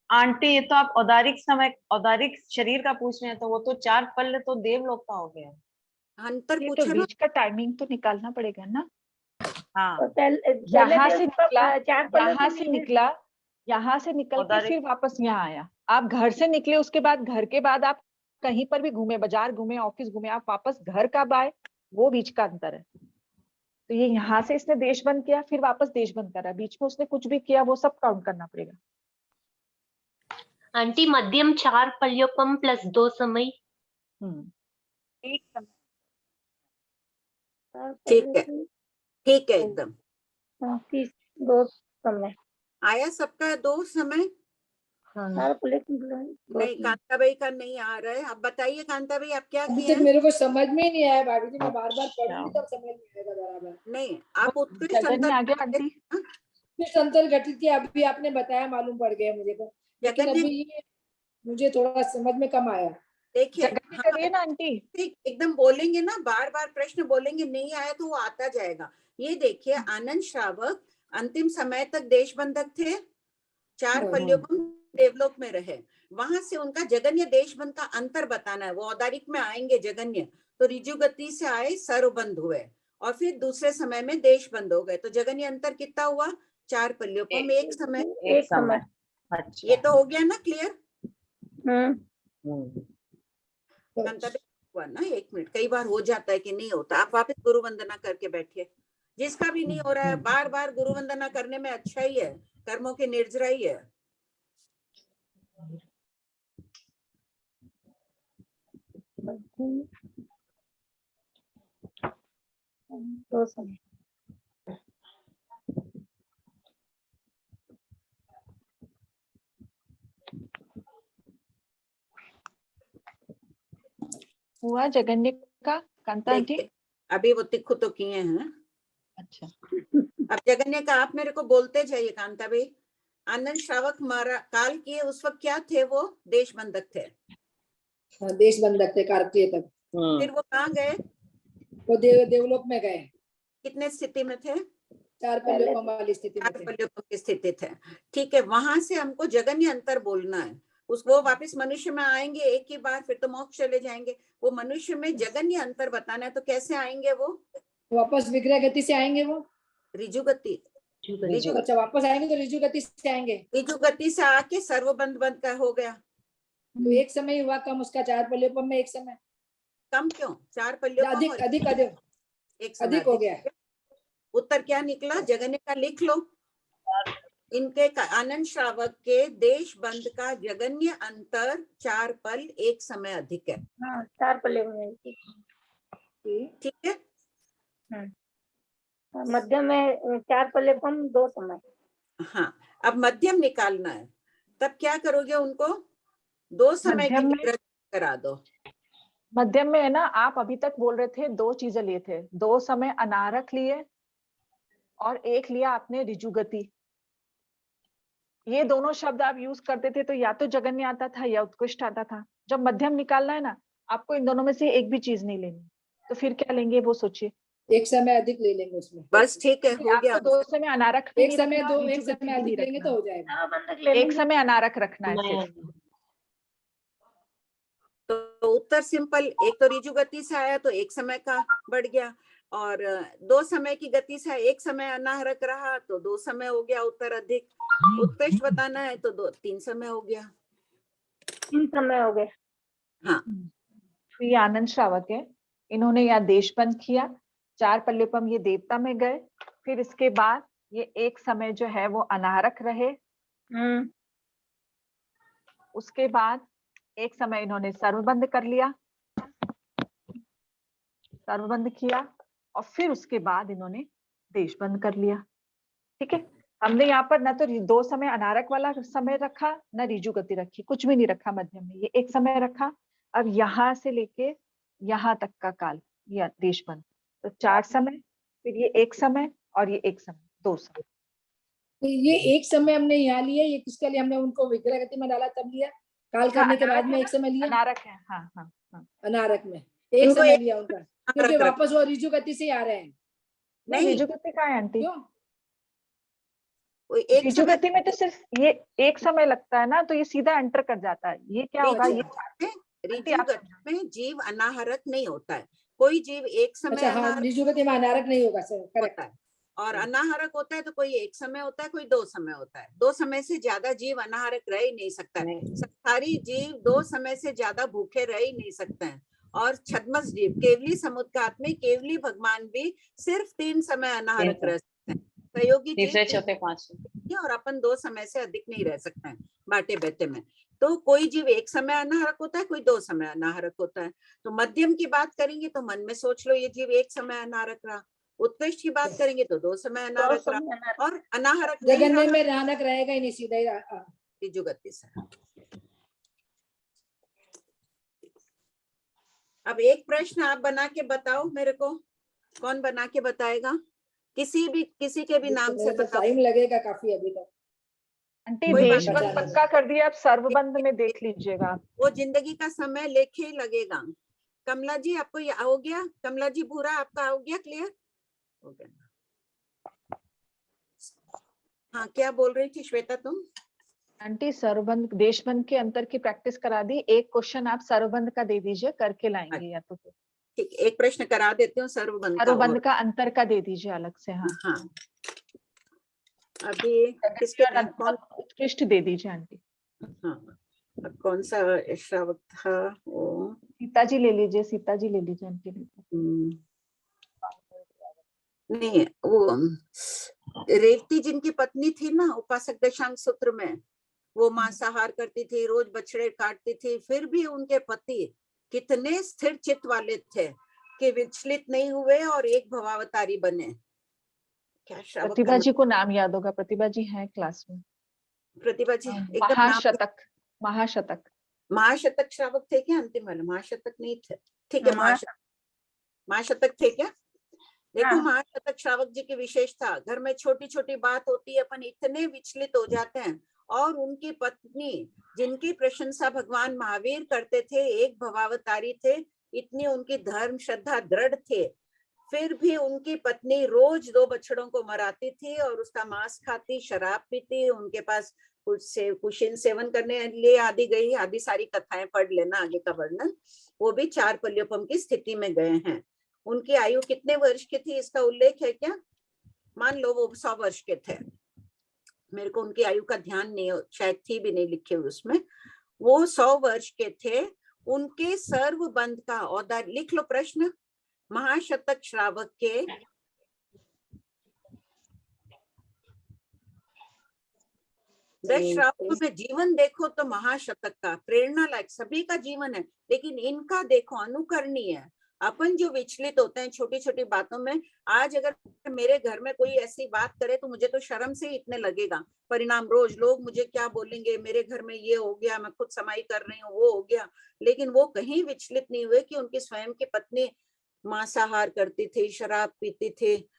आंटी ये तो आप औदारिक शरीर का पूछ रहे हैं, तो वो तो 4 पल तो देवलोक का हो गया। अंतर पूछा तो बीच का टाइमिंग तो निकालना पड़ेगा ना। हाँ, यहाँ से निकल के फिर वापस यहाँ आया। आप घर से निकले, उसके बाद आप कहीं पर भी घूमे, बाजार घूमे, ऑफिस घूमे, आप वापस घर कब आए, वो बीच का अंतर है। तो ये यहाँ से इसने देशबंद किया, फिर वापस देशबंद करा, बीच में उसने कुछ भी किया वो सब काउंट करना पड़ेगा। आंटी मध्यम 4 पल्योपम प्लस 2 समय। एक समय। ठीक है एकदम। 2 समय आया सबका 2 समय। नहीं, कांताबाई का नहीं आ रहा है। आप बताइए कांताबाई, आप क्या किए? मेरे को समझ में नहीं आया भाभी जी, मैं बार-बार पढ़ूंगी तब समझ में आएगा बराबर। नहीं, आप उत्कृष्ट अंतर घटित किया, अभी आपने बताया, मालूम पड़ गया मुझे को, लेकिन अभी ये मुझे थोड़ा समझ में कम आया। देखिए करिए ना आंटी, एकदम बोलेंगे ना, बार बार प्रश्न बोलेंगे, नहीं आया तो वो आता जाएगा। ये देखिए, आनंद श्रावक अंतिम समय तक देशबंधक थे, 4 पल्योपम देवलोक में रहे। वहां से उनका जगन्य देश बंद का अंतर बताना है। वो औदारिक में आएंगे जगन्य, तो ऋजु गति से आए सर्वबंध हुए और फिर दूसरे समय में देश बंद हो गए। तो जगन्य अंतर कितना हुआ? 4 पल्योपम एक समय। एक समय। अच्छा, ये तो हो गया ना क्लियर? हुआ ना? 1 मिनट, कई बार हो जाता है कि नहीं होता। आप वापस गुरु वंदना करके बैठिए। जिसका भी नहीं हो रहा है, बार बार गुरु वंदना करने में अच्छा ही है, कर्मों की निर्जरा ही है। दो समय। हुआ जगन्य का कांता आंटी? अभी वो तिखु तो किए हैं। अच्छा, अब जगन्य का आप मेरे को बोलते जाइए कांता भाई। आनंद श्रावक मारा काल किए उस वक्त क्या थे? वो देश बंधक थे। देश बंधक थे कार्तिक तक। फिर वो कहाँ गए? वो देवलोक में गए। कितने स्थिति में थे? 4 पल्योपम वाली स्थिति में 4 पल्योपम की स्थिति थे। ठीक है, वहां से हमको जगन्य अंतर बोलना है। वो वापस मनुष्य में आएंगे एक ही बार, फिर तो मोक्ष चले जाएंगे। वो मनुष्य में जगन्य अंतर बताना है। तो कैसे आएंगे वो? वापस विग्रह गति से आएंगे वो। ऋजु गति। अच्छा, वापस आएंगे तो ऋजु गति से आएंगे। ऋजु गति से आके सर्वबंध बंद का हो गया। तो एक समय हुआ कम उसका 4 पल्योपम में। एक समय कम क्यों? 4 पल्योपम अधिक अधिक अधिक एक समय अधिक हो गया। उत्तर क्या निकला? जगन्य का लिख लो। इनके आनंद श्रावक के देश बंद का जगन्य अंतर 4 पल एक समय अधिक है। हाँ, 4 पल्योपम। ठीक है। मध्यम में 4 पल्योपम 2 समय। हाँ, अब मध्यम निकालना है। तब क्या करोगे? उनको 2 समय की विग्रह करा दो। मध्यम में है ना, आप अभी तक बोल रहे थे 2 चीजें लिए थे। 2 समय अनारक लिए और एक लिया आपने ऋजु गति। ये दोनों शब्द आप यूज करते थे तो या तो जगन्य आता था या उत्कृष्ट आता था। जब मध्यम निकालना है ना, आपको इन दोनों में से एक भी चीज नहीं लेनी। तो फिर क्या लेंगे वो सोचिए। एक समय अधिक ले लेंगे उसमें। बस ठीक है, हो गया। 2 समय अनारक एक समय अधिक लेंगे तो हो जाएगा। एक समय अनारक रखना है सिर्फ। तो उत्तर सिंपल। एक तो ऋजु गति से आया तो एक समय का बढ़ गया, और 2 समय की गति से एक समय अनाहरक रहा तो 2 समय हो गया उत्तर अधिक। उत्कृष्ट बताना है तो 3 समय हो गया। 3 समय हो गए। हाँ, तो ये आनंद श्रावक है। इन्होंने यहाँ देश बंद किया, 4 पल्योपम ये देवता में गए। फिर इसके बाद ये एक समय जो है वो अनाहरक रहे। उसके बाद एक समय इन्होंने सर्वबंध कर लिया, सर्वबंध किया, और फिर उसके बाद इन्होंने देश बंद कर लिया। ठीक है, हमने यहाँ पर ना तो 2 समय अनारक वाला समय रखा, ना ऋजु गति रखी, कुछ भी नहीं रखा मध्यम में। ये एक समय रखा। अब यहाँ से लेके यहाँ तक का काल, ये देश बंद। तो 4 समय, फिर ये एक समय और ये एक समय, 2 समय। तो ये एक समय हमने यहाँ लिया, ये किसके लिए? हमने उनको विग्रह गति में डाला तब लिया। काल करने के बाद में एक समय लिया। अनारक है। हाँ हाँ हाँ, अनारक में एक समय लिया उनका, क्योंकि वापस वो ऋजु गति से आ रहे हैं। नहीं, ऋजु गति कहाँ है आंटी? क्यों? ऋजु गति में तो सिर्फ ये एक समय लगता है ना, तो ये सीधा एंटर कर जाता है। ये क्या होगा? ये ऋजु गति में जीव अनाहरक नहीं होता है। कोई जीव एक समय ऋजु गति में अनाहरक नहीं होगा सर, करेक्ट है। और अनाहरक होता है तो कोई एक समय होता है, कोई 2 समय होता है। 2 समय से ज्यादा जीव अनाहरक रह ही नहीं सकता है। संसारी जीव 2 समय से ज्यादा भूखे रह ही नहीं सकते हैं। और छद्मस जीव केवली समुद्घात में केवली भगवान भी सिर्फ 3 समय अनाहरक रह सकते हैं। सहयोगी तीसरे चौथे पांचवें, और अपन 2 समय से अधिक नहीं रह सकते हैं बाटे बैठे में। तो कोई जीव एक समय अनाहरक होता है, कोई 2 समय अनाहरक होता है। तो मध्यम की बात करेंगे तो मन में सोच लो ये जीव एक समय अनाहरक रहा। उत्कृष्ट की बात करेंगे तो 2 समय अनाहरक रहा, और अनाहरक जगन्य में अनाहरक रहेगा ही नहीं, सीधा ही ऋजु गति से। अब एक प्रश्न आप बना के बताओ मेरे को। कौन बना के बताएगा? किसी के भी नाम से बताओ। टाइम लगेगा काफी अभी तक। आंटी देश बंद पक्का कर दिया, अब सर्वबंध में देख लीजिएगा। वो जिंदगी का समय लेके ही लगेगा। कमला जी आपको हो गया? कमला जी भूरा आपका हो गया क्लियर? हो गया। हाँ, क्या बोल रही थी श्वेता तुम? आंटी सर्वबंध देशबंध के अंतर की प्रैक्टिस करा दी, एक क्वेश्चन आप सर्वबंध का दे दीजिए, करके लाएंगे या तो फिर। ठीक, एक प्रश्न करा देती हूँ सर्वबंध का अंतर का दे दीजिए अलग से। हाँ हाँ, अभी किसके उत्कृष्ट दे दीजिए आंटी। हाँ, अब कौन सा श्रावक था वो? सीता जी ले लीजिए, सीता जी ले लीजिए आंटी। नहीं, वो रेवती जिनकी पत्नी थी ना उपासक दशांग सूत्र में, वो मांसाहार करती थी, रोज बछड़े काटती थी, फिर भी उनके पति कितने स्थिर चित्त वाले थे कि विचलित नहीं हुए और एक भवावतारी बने। क्या श्रावक? प्रतिभा जी को नाम याद होगा, प्रतिभा जी हैं क्लास में। प्रतिभा जी एकदम महाशतक, महाशतक, महाशतक श्रावक थे क्या? अंतिम वाले महाशतक नहीं थे? ठीक है, महाशतक थे क्या? देखो, महाशतक श्रावक जी की विशेषता, घर में छोटी छोटी बात होती है, अपन इतने विचलित हो जाते हैं, और उनकी पत्नी जिनकी प्रशंसा भगवान महावीर करते थे, एक भवावतारी थे, इतनी उनकी धर्म श्रद्धा दृढ़ थे, फिर भी उनकी पत्नी रोज 2 बछड़ों को मराती थी और उसका मांस खाती, शराब पीती, उनके पास कुशीन सेवन करने लिए आदि गई, आदि सारी कथाएं पढ़ लेना, आगे का वर्णन। वो भी 4 पल्योपम की स्थिति में गए हैं। उनकी आयु कितने वर्ष की थी इसका उल्लेख है क्या? मान लो वो 100 वर्ष के थे, मेरे को उनकी आयु का ध्यान नहीं, शायद थी भी नहीं लिखे हुए उसमें। वो 100 वर्ष के थे। उनके सर्वबंध का औदा लिख लो प्रश्न। महाशतक श्रावक के दस श्रावकों में जीवन देखो तो महाशतक का प्रेरणा लायक सभी का जीवन है, लेकिन इनका देखो अनुकरणीय है। अपन जो विचलित होते हैं छोटी छोटी बातों में, आज अगर मेरे घर में कोई ऐसी बात करे तो मुझे तो शर्म से ही इतने लगेगा, परिणाम रोज लोग मुझे क्या बोलेंगे, मेरे घर में ये हो गया, मैं खुद समाई कर रही हूँ, वो हो गया। लेकिन वो कहीं विचलित नहीं हुए कि उनकी स्वयं की पत्नी मांसाहार करती थी, शराब पीती थी।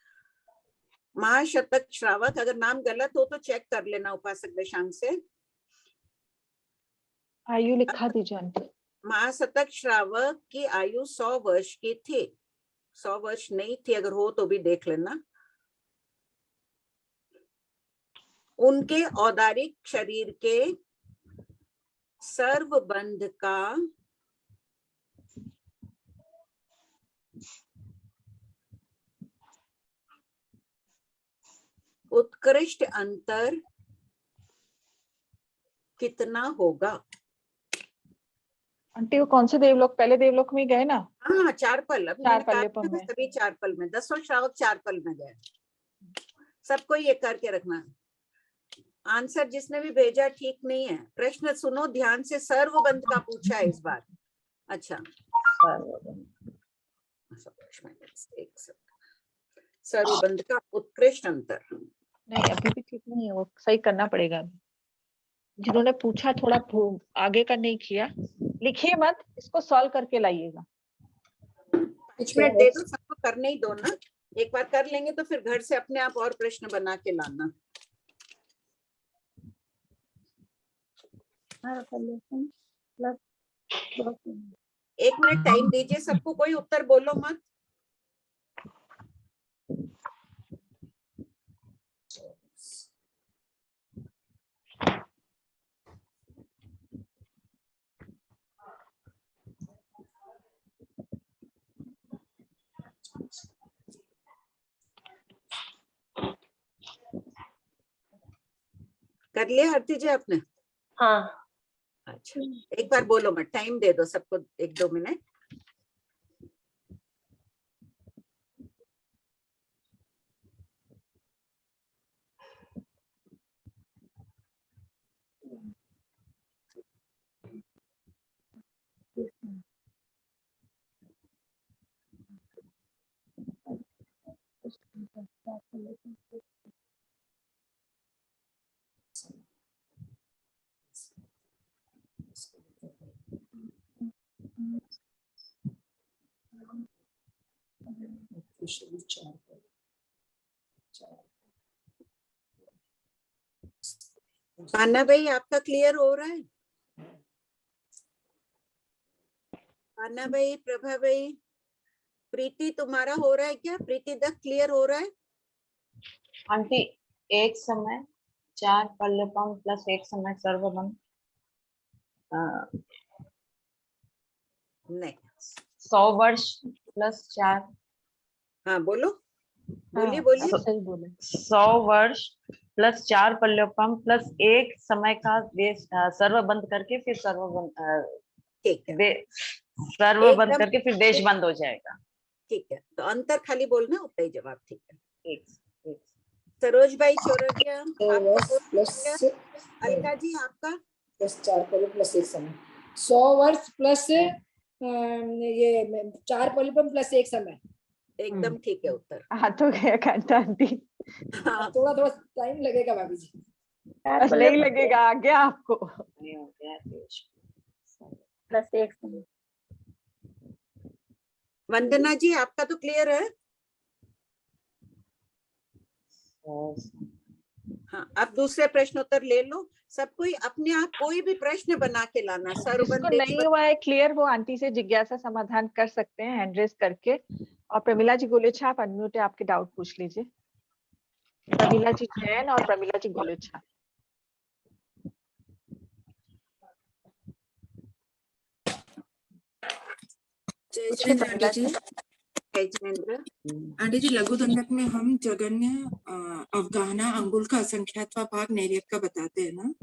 महाशतक श्रावक, अगर नाम गलत हो तो चेक कर लेना उपासक दशांग से। आयु लिखा दीजिए आंटी। महाशतक श्रावक की आयु 100 वर्ष की थी। 100 वर्ष नहीं थी, अगर हो तो भी देख लेना। उनके औदारिक शरीर के सर्वबंध का उत्कृष्ट अंतर कितना होगा? आंटी वो कौन से देवलोक, पहले देवलोक में गए ना? हाँ, 4 पल। अब 4 पल्यपम में सभी 4 पल में 10 श्रावक 4 पल में गए। सबको ये करके रखना। आंसर जिसने भी भेजा ठीक नहीं है। प्रश्न सुनो ध्यान से, सर्वबंध का पूछा है इस बार। अच्छा, सर्वबंध का उत्कृष्ट अंतर नहीं, अभी भी ठीक नहीं है, वो सही करना पड़ेगा। जिन्होंने पूछा थोड़ा आगे का नहीं किया, लिखिए मत, इसको सॉल्व करके लाइएगा। 5 मिनट दे दो, सबको करने ही दो ना। एक बार कर लेंगे तो फिर घर से अपने आप और प्रश्न बना के लाना। एक मिनट टाइम दीजिए सबको, कोई उत्तर बोलो मत। कर लिया आरती जी आपने? हाँ। अच्छा, एक बार बोलो मत, टाइम दे दो सबको 1-2 मिनट। पाना भाई आपका क्लियर हो रहा है? पाना भाई, प्रभा भाई, प्रीति तुम्हारा हो रहा है क्या? प्रीति तक क्लियर हो रहा है? आंटी एक समय 4 पल्लवम प्लस 1 समय सर्वबंध नहीं 100 वर्ष प्लस 4। हाँ बोलो, बोलिए हाँ, बोलिए। आप सही बोले। 100 वर्ष प्लस 4 पल्लवम प्लस 1 समय का देश सर्वबंध करके फिर सर्वबंध ठीक है, सर्वबंध एकदम करके फिर देश बंद हो जाएगा। ठीक है, तो अंतर खाली बोलना, उतना ही जवाब ठीक है। एक सरोज भाई चौरसिया आपका प्लस अलका जी आपका प्लस 4 पल्लव प्लस 1 समय 100 वर्ष प्लस ये 4 पल्लव प्लस 1 समय। एकदम ठीक है उत्तर। हाँ तो गया घंटा आंटी। हाँ, थोड़ा थोड़ा टाइम लगेगा भाभी जी। बस नहीं लगेगा, आ गया आपको। प्लस 1 समय। वंदना जी आपका तो क्लियर है। हाँ, अब दूसरे प्रश्न उत्तर ले लो। सब कोई अपने आप कोई भी प्रश्न बना के लाना। जिसको नहीं हुआ है क्लियर वो आंटी से जिज्ञासा समाधान कर सकते हैं हैंड रेज करके। और प्रमिला जी गोलेछा आप अनम्यूट है, आपके डाउट पूछ लीजिए। प्रमिला जी जैन और प्रमिला जी गोलेछा। जय जिनेंद्र आंटी जी। जय जिनेंद्र आंटी जी, लघु दंडक में हम जगन्य अवगाहना अंगुल का असंख्यात्वा भाग नैर्यक का बताते हैं ना।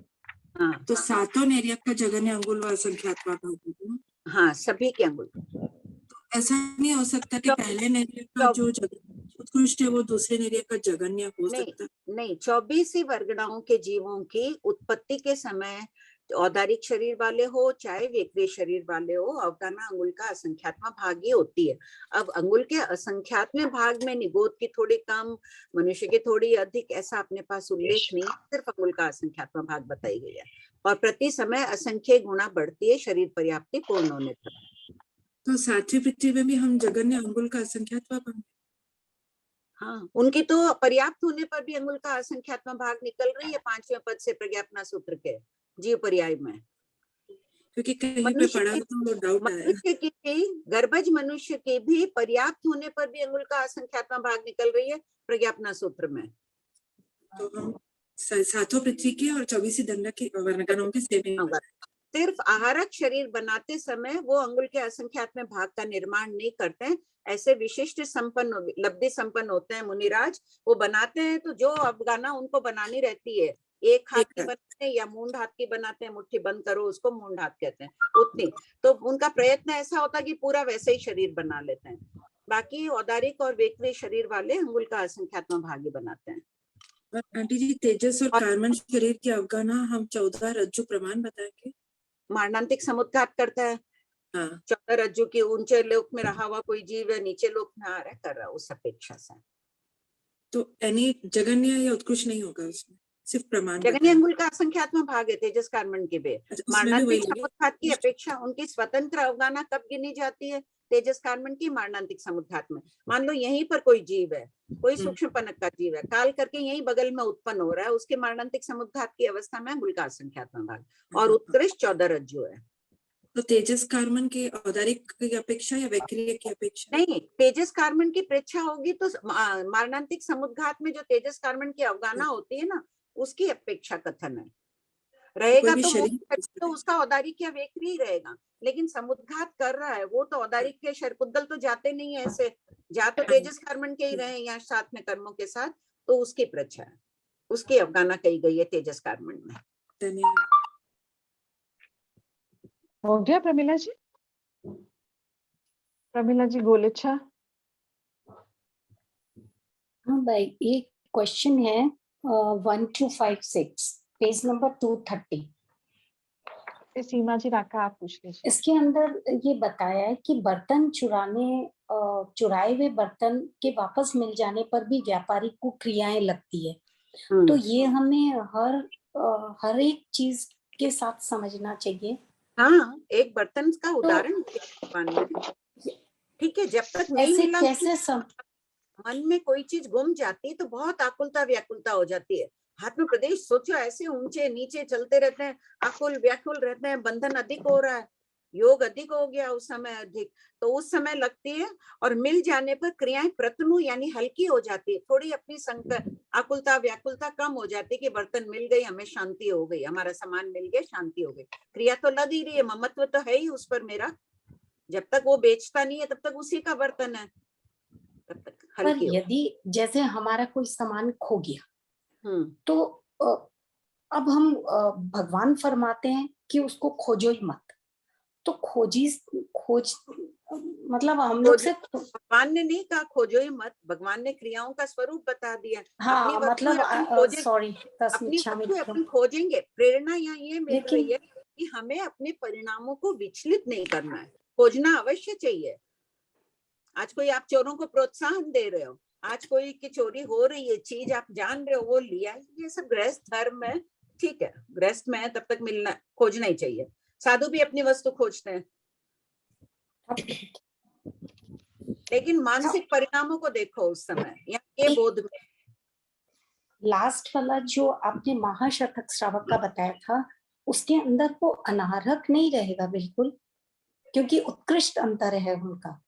हाँ, तो सातों नैर्यक का जगन्य अंगुल व असंख्यात्वा भाग होता है। हाँ, सभी के अंगुल। तो ऐसा नहीं हो सकता कि पहले नैर्यक का जो उत्कृष्ट है वो दूसरे नैर्यक का जगन्य हो सकता है? नहीं, 24 ही वर्गणाओं के जीवों की उत्पत्ति के समय औदारिक शरीर वाले हो चाहे वेक्रिय शरीर वाले हो, अवगाहना अंगुल का असंख्यात्मा भाग ही होती है। अब अंगुल के असंख्यात्म भाग में निगोद की थोड़ी कम, मनुष्य की थोड़ी अधिक, ऐसा अपने पास उल्लेख नहीं है, सिर्फ अंगुल का असंख्यात्मा भाग बताई गई है। और प्रति समय असंख्य गुणा बढ़ती है शरीर पर्याप्ति पूर्ण होने तक। तो सातवीं पृथ्वी में भी हम जगन्य अंगुल का असंख्यात्वा भाग, हाँ, उनकी तो पर्याप्त होने पर भी अंगुल का असंख्यात्मा भाग निकल रही है 5वें पद से प्रज्ञापना सूत्र के जीव पर्याय में। क्योंकि कहीं पे पढ़ा तो डाउट आया। मनुष्य की गर्भज मनुष्य के भी पर्याप्त होने पर भी अंगुल का असंख्यात्मा भाग निकल रही है प्रज्ञापना सूत्र में। तो हम सातों पृथ्वी के और 24 दंडक के वर्णगणों के सेवन, सिर्फ आहारक शरीर बनाते समय वो अंगुल के असंख्यात्म भाग का निर्माण नहीं करते हैं। ऐसे विशिष्ट संपन्न लब्धि संपन्न होते हैं मुनिराज, वो बनाते हैं तो जो अवगाहना उनको बनानी रहती है, एक हाथ की बनाते हैं या मूंड हाथ की बनाते हैं, मुट्ठी बंद करो उसको मूंड हाथ कहते हैं, उतनी तो उनका प्रयत्न ऐसा होता है कि पूरा वैसे ही शरीर बना लेते हैं। बाकी औदारिक और वेक्रिय शरीर वाले अंगुल का असंख्यात्म भाग ही बनाते हैं। आंटी जी, तेजस और कार्बन शरीर की अवगाहना हम 14 रज्जु प्रमाण बताएंगे। मारणांतिक समुद्घात करता है। हाँ। 14 रज्जु की ऊंचे लोक में रहा हुआ कोई जीव है, नीचे लोक में आ रहा है, कर रहा है उस अपेक्षा से। तो यानी जगन्य या उत्कृष्ट नहीं होगा उसमें, सिर्फ प्रमाण। जगन्य अंगुल का असंख्यात्म भाग है तेजस कार्बन के बे। मारणांतिक समुद्घात की अपेक्षा उनकी स्वतंत्र अवगाहना कब गिनी जाती है? तेजस कार्बन की मारणांतिक समुद्घात में। मान लो यहीं पर कोई जीव है, कोई सूक्ष्म पनक का जीव है, काल करके यहीं बगल में उत्पन्न हो रहा है, उसके मारणांतिक समुद्घात की अवस्था में अंगुल का असंख्यात्म भाग और उत्कृष्ट 14 रज्जु है। तो तेजस कार्बन के औदारिक की अपेक्षा या वैक्रिय की अपेक्षा? नहीं, तेजस कार्बन की परीक्षा होगी तो मारणांतिक समुद्घात में जो तेजस कार्बन की अवगाहना होती है ना, उसकी अपेक्षा कथन है। रहेगा तो उसका औदारिक या वेक्रिय रहेगा, लेकिन समुद्घात कर रहा है वो तो औदारिक के शरपुद्गल तो जाते नहीं है, ऐसे जा तो तेजस कार्बन के ही रहे या साथ में कर्मों के साथ, तो उसकी परीक्षा है, उसकी अवगाहना कही गई है तेजस कार्बन में। धन्यवाद। हो गया प्रमिला जी? प्रमिला जी गोलेछा। हाँ भाई, एक क्वेश्चन है 1256 पेज नंबर 230। सीमा जी राका आप पूछ लीजिए। इसके अंदर ये बताया है कि बर्तन चुराए हुए बर्तन के वापस मिल जाने पर भी व्यापारी को क्रियाएं लगती है। तो ये हमें हर एक चीज के साथ समझना चाहिए। हाँ, एक बर्तन का उदाहरण ठीक है, जब तक नहीं मिला कैसे मन में कोई चीज गुम जाती तो बहुत आकुलता व्याकुलता हो जाती है। हाथ में प्रदेश सोचो ऐसे ऊंचे नीचे चलते रहते हैं, आकुल व्याकुल रहते हैं, बंधन अधिक हो रहा है, योग अधिक हो गया उस समय अधिक, तो उस समय लगती है, और मिल जाने पर क्रियाएं प्रतनु यानी हल्की हो जाती है, थोड़ी अपनी संकट आकुलता व्याकुलता कम हो जाती है कि बर्तन मिल गई, हमें शांति हो गई, हमारा सामान मिल गया, शांति हो गई। क्रिया तो लग ही रही है, ममत्व तो है ही उस पर मेरा, जब तक वो बेचता नहीं है तब तक उसी का बर्तन है, तब तक पर हल्की हो। यदि जैसे हमारा कोई सामान खो गया तो अब हम भगवान फरमाते हैं कि उसको खोजो ही मत, तो खोज मतलब हम लोग से भगवान ने नहीं कहा खोजो ही मत, भगवान ने क्रियाओं का स्वरूप बता दिया। हाँ, अपनी वस्तु मतलब सॉरी अपनी वस्तु अपन खोजेंगे। प्रेरणा यहाँ ये मिल रही है कि हमें अपने परिणामों को विचलित नहीं करना है, खोजना अवश्य चाहिए। आज कोई आप चोरों को प्रोत्साहन दे रहे हो, आज कोई की चोरी हो रही है, चीज आप जान रहे हो वो लिया, ये सब गृहस्थ धर्म है, ठीक है, गृहस्थ में है तब तक मिलना खोजना ही चाहिए। साधु भी अपनी वस्तु खोजते हैं, लेकिन मानसिक परिणामों को देखो उस समय, ये बोध में। लास्ट वाला जो आपने महाशतक श्रावक का बताया था, उसके अंदर वो अनारक नहीं रहेगा बिल्कुल, क्योंकि उत्कृष्ट अंतर है उनका।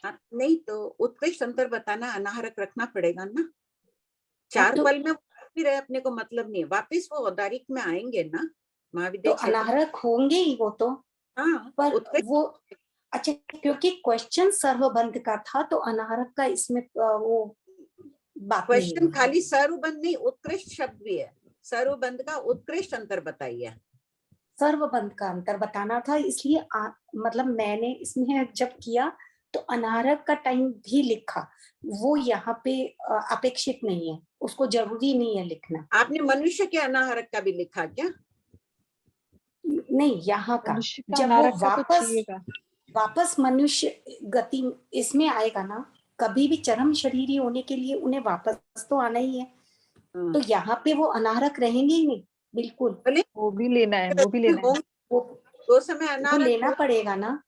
नहीं तो उत्कृष्ट अंतर बताना अनाहरक रखना पड़ेगा ना, चार पल में भी रहे अपने को मतलब नहीं है, वापिस वो औदारिक में आएंगे ना, महाविद्या तो अनाहरक होंगे ही वो तो। हाँ, पर वो अच्छा, क्योंकि क्वेश्चन सर्वबंध का था तो अनाहरक का इसमें वो बात क्वेश्चन खाली सर्वबंध नहीं, उत्कृष्ट शब्द भी है, सर्वबंध का उत्कृष्ट अंतर बताइए। सर्वबंध का अंतर बताना था, इसलिए मतलब मैंने इसमें जब किया तो अनाहरक का टाइम भी लिखा, वो यहाँ पे अपेक्षित नहीं है, उसको जरूरी नहीं है लिखना। आपने मनुष्य के अनाहरक का भी लिखा क्या? नहीं, यहाँ का जब वो वापस मनुष्य गति इसमें आएगा ना, कभी भी चरम शरीरी होने के लिए उन्हें वापस तो आना ही है, तो यहाँ पे वो अनाहरक रहेंगे ही नहीं बिल्कुल। वो भी लेना है, वो भी लेना है, वो दो समय अनाहरक लेना पड़ेगा ना।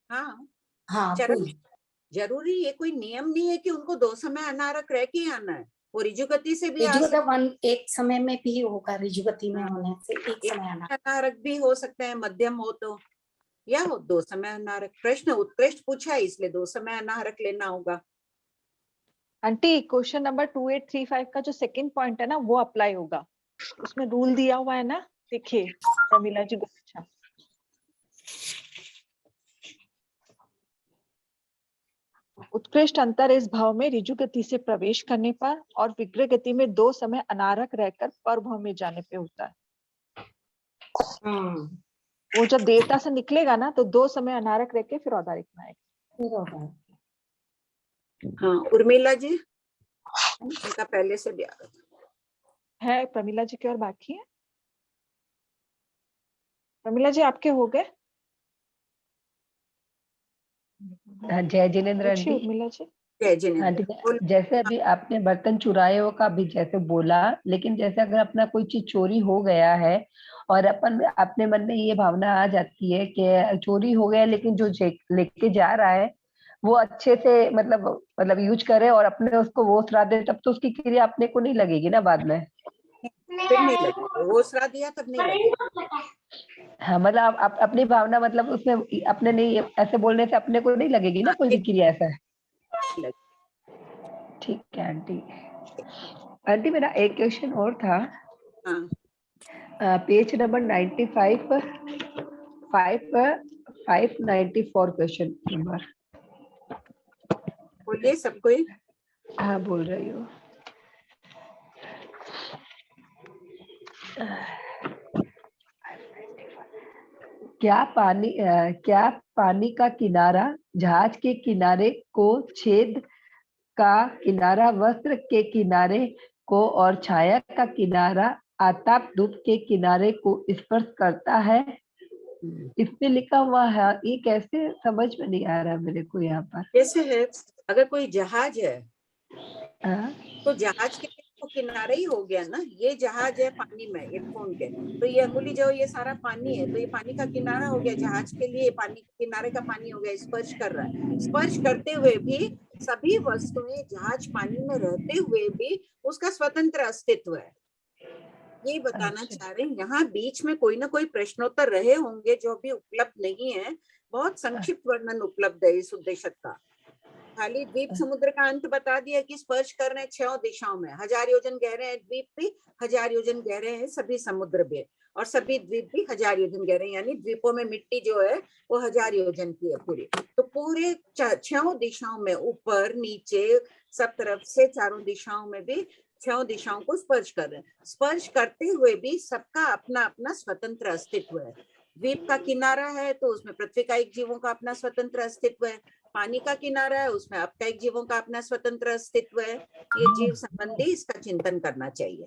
हाँ हाँ, जरूरी, ये कोई नियम नहीं है कि उनको दो समय अनारक रह के आना है, वो रिजुगति से भी एक समय में भी होगा, रिजुगति में होने से एक समय अनारक भी हो सकता है, मध्यम हो तो, या हो दो समय अनारक। प्रश्न उत्कृष्ट पूछा है इसलिए दो समय अनारक लेना होगा। आंटी क्वेश्चन नंबर 2835 का जो सेकंड पॉइंट है ना, वो अप्लाई होगा, उसमें रूल दिया हुआ है ना, देखिए प्रमिला जी। अच्छा, उत्कृष्ट अंतर इस भाव में ऋजु गति से प्रवेश करने पर और विग्रह गति में दो समय अनारक रहकर पर भाव में जाने पे होता है। वो जब देवता से निकलेगा ना तो दो समय अनारक रह के फिर औदारिक में आएगा। हाँ, उर्मिला जी उनका पहले से भी आ रहा है, प्रमिला जी के और बाकी है। प्रमिला जी आपके हो गए? जय जिनेन्द्र आंटी। आंटी जैसे अभी आपने बर्तन चुराए का भी जैसे बोला, लेकिन जैसे अगर अपना कोई चीज चोरी हो गया है और अपन अपने मन में ये भावना आ जाती है कि चोरी हो गया, लेकिन जो लेके जा रहा है वो अच्छे से मतलब यूज करे और अपने उसको वो श्राद्ध दे, तब तो उसकी क्रिया अपने को नहीं लगेगी ना बाद में। फिर नहीं लगेगा, वो श्राद्ध दिया तब नहीं लगेगा। हाँ, मतलब आप अपनी भावना मतलब उसमें अपने नहीं, ऐसे बोलने से अपने को नहीं लगेगी ना कोई भी क्रिया ऐसा है। ठीक है आंटी। आंटी मेरा एक क्वेश्चन और था। Page number 95 594 question number. बोलिए सब कोई। हाँ बोल रही हूँ। क्या पानी का किनारा जहाज के किनारे को छेद का किनारा वस्त्र के किनारे को और छाया का किनारा आताप धूप के किनारे को स्पर्श करता है? इसमें लिखा हुआ है, ये कैसे समझ में नहीं आ रहा मेरे को यहाँ पर। कैसे है, अगर कोई जहाज है तो जहाज के तो किनारे ही हो गया ना, ये जहाज है पानी में, ये फोन के, तो ये अंगुली जो ये सारा पानी है, तो ये पानी का किनारा हो गया जहाज के लिए, पानी किनारे का पानी हो गया, स्पर्श कर रहा है। स्पर्श करते हुए भी सभी वस्तुएं जहाज पानी में रहते हुए भी उसका स्वतंत्र अस्तित्व है, ये बताना चाह रहे हैं, यहाँ बीच में कोई ना कोई प्रश्नोत्तर रहे होंगे जो भी उपलब्ध नहीं है। बहुत संक्षिप्त वर्णन उपलब्ध है इस उद्देश्य का। खाली द्वीप समुद्र का अंत बता दिया कि स्पर्श कर रहे हैं 6 दिशाओं में, 1000 योजन गहरे हैं द्वीप भी, 1000 योजन गहरे हैं सभी समुद्र भी, और सभी द्वीप भी 1000 योजन गहरे हैं, यानी द्वीपों में मिट्टी जो है वो 1000 योजन की है पूरी। तो पूरे 6 दिशाओं में, ऊपर नीचे सब तरफ से, चारों दिशाओं में भी 6 दिशाओं को स्पर्श कर रहे हैं। स्पर्श करते हुए भी सबका अपना अपना स्वतंत्र अस्तित्व है। द्वीप का किनारा है तो उसमें पृथ्वी का एक जीवों का अपना स्वतंत्र अस्तित्व है, पानी का किनारा है उसमें अपकायिक जीवों का अपना स्वतंत्र अस्तित्व है। ये जीव संबंधी इसका चिंतन करना चाहिए।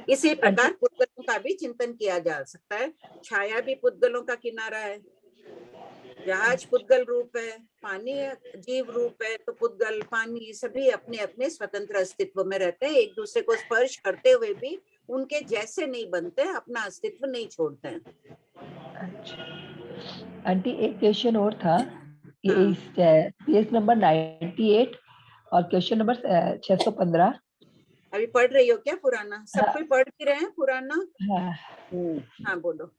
इसी प्रकार पुद्गलों का भी चिंतन किया जा सकता है। छाया भी पुद्गलों का किनारा है, जहाज पुद्गल रूप है, पानी जीव रूप है, तो पुद्गल पानी सभी अपने अपने स्वतंत्र अस्तित्व में रहते हैं। एक दूसरे को स्पर्श करते हुए भी उनके जैसे नहीं बनते, अपना अस्तित्व नहीं छोड़ते हैं। आंटी एक क्वेश्चन और था, पेज नंबर 98 और क्वेश्चन नंबर 615। अभी पढ़ रही हो क्या पुराना? सब कोई पढ़ भी रहे हैं पुराना? हाँ बोलो।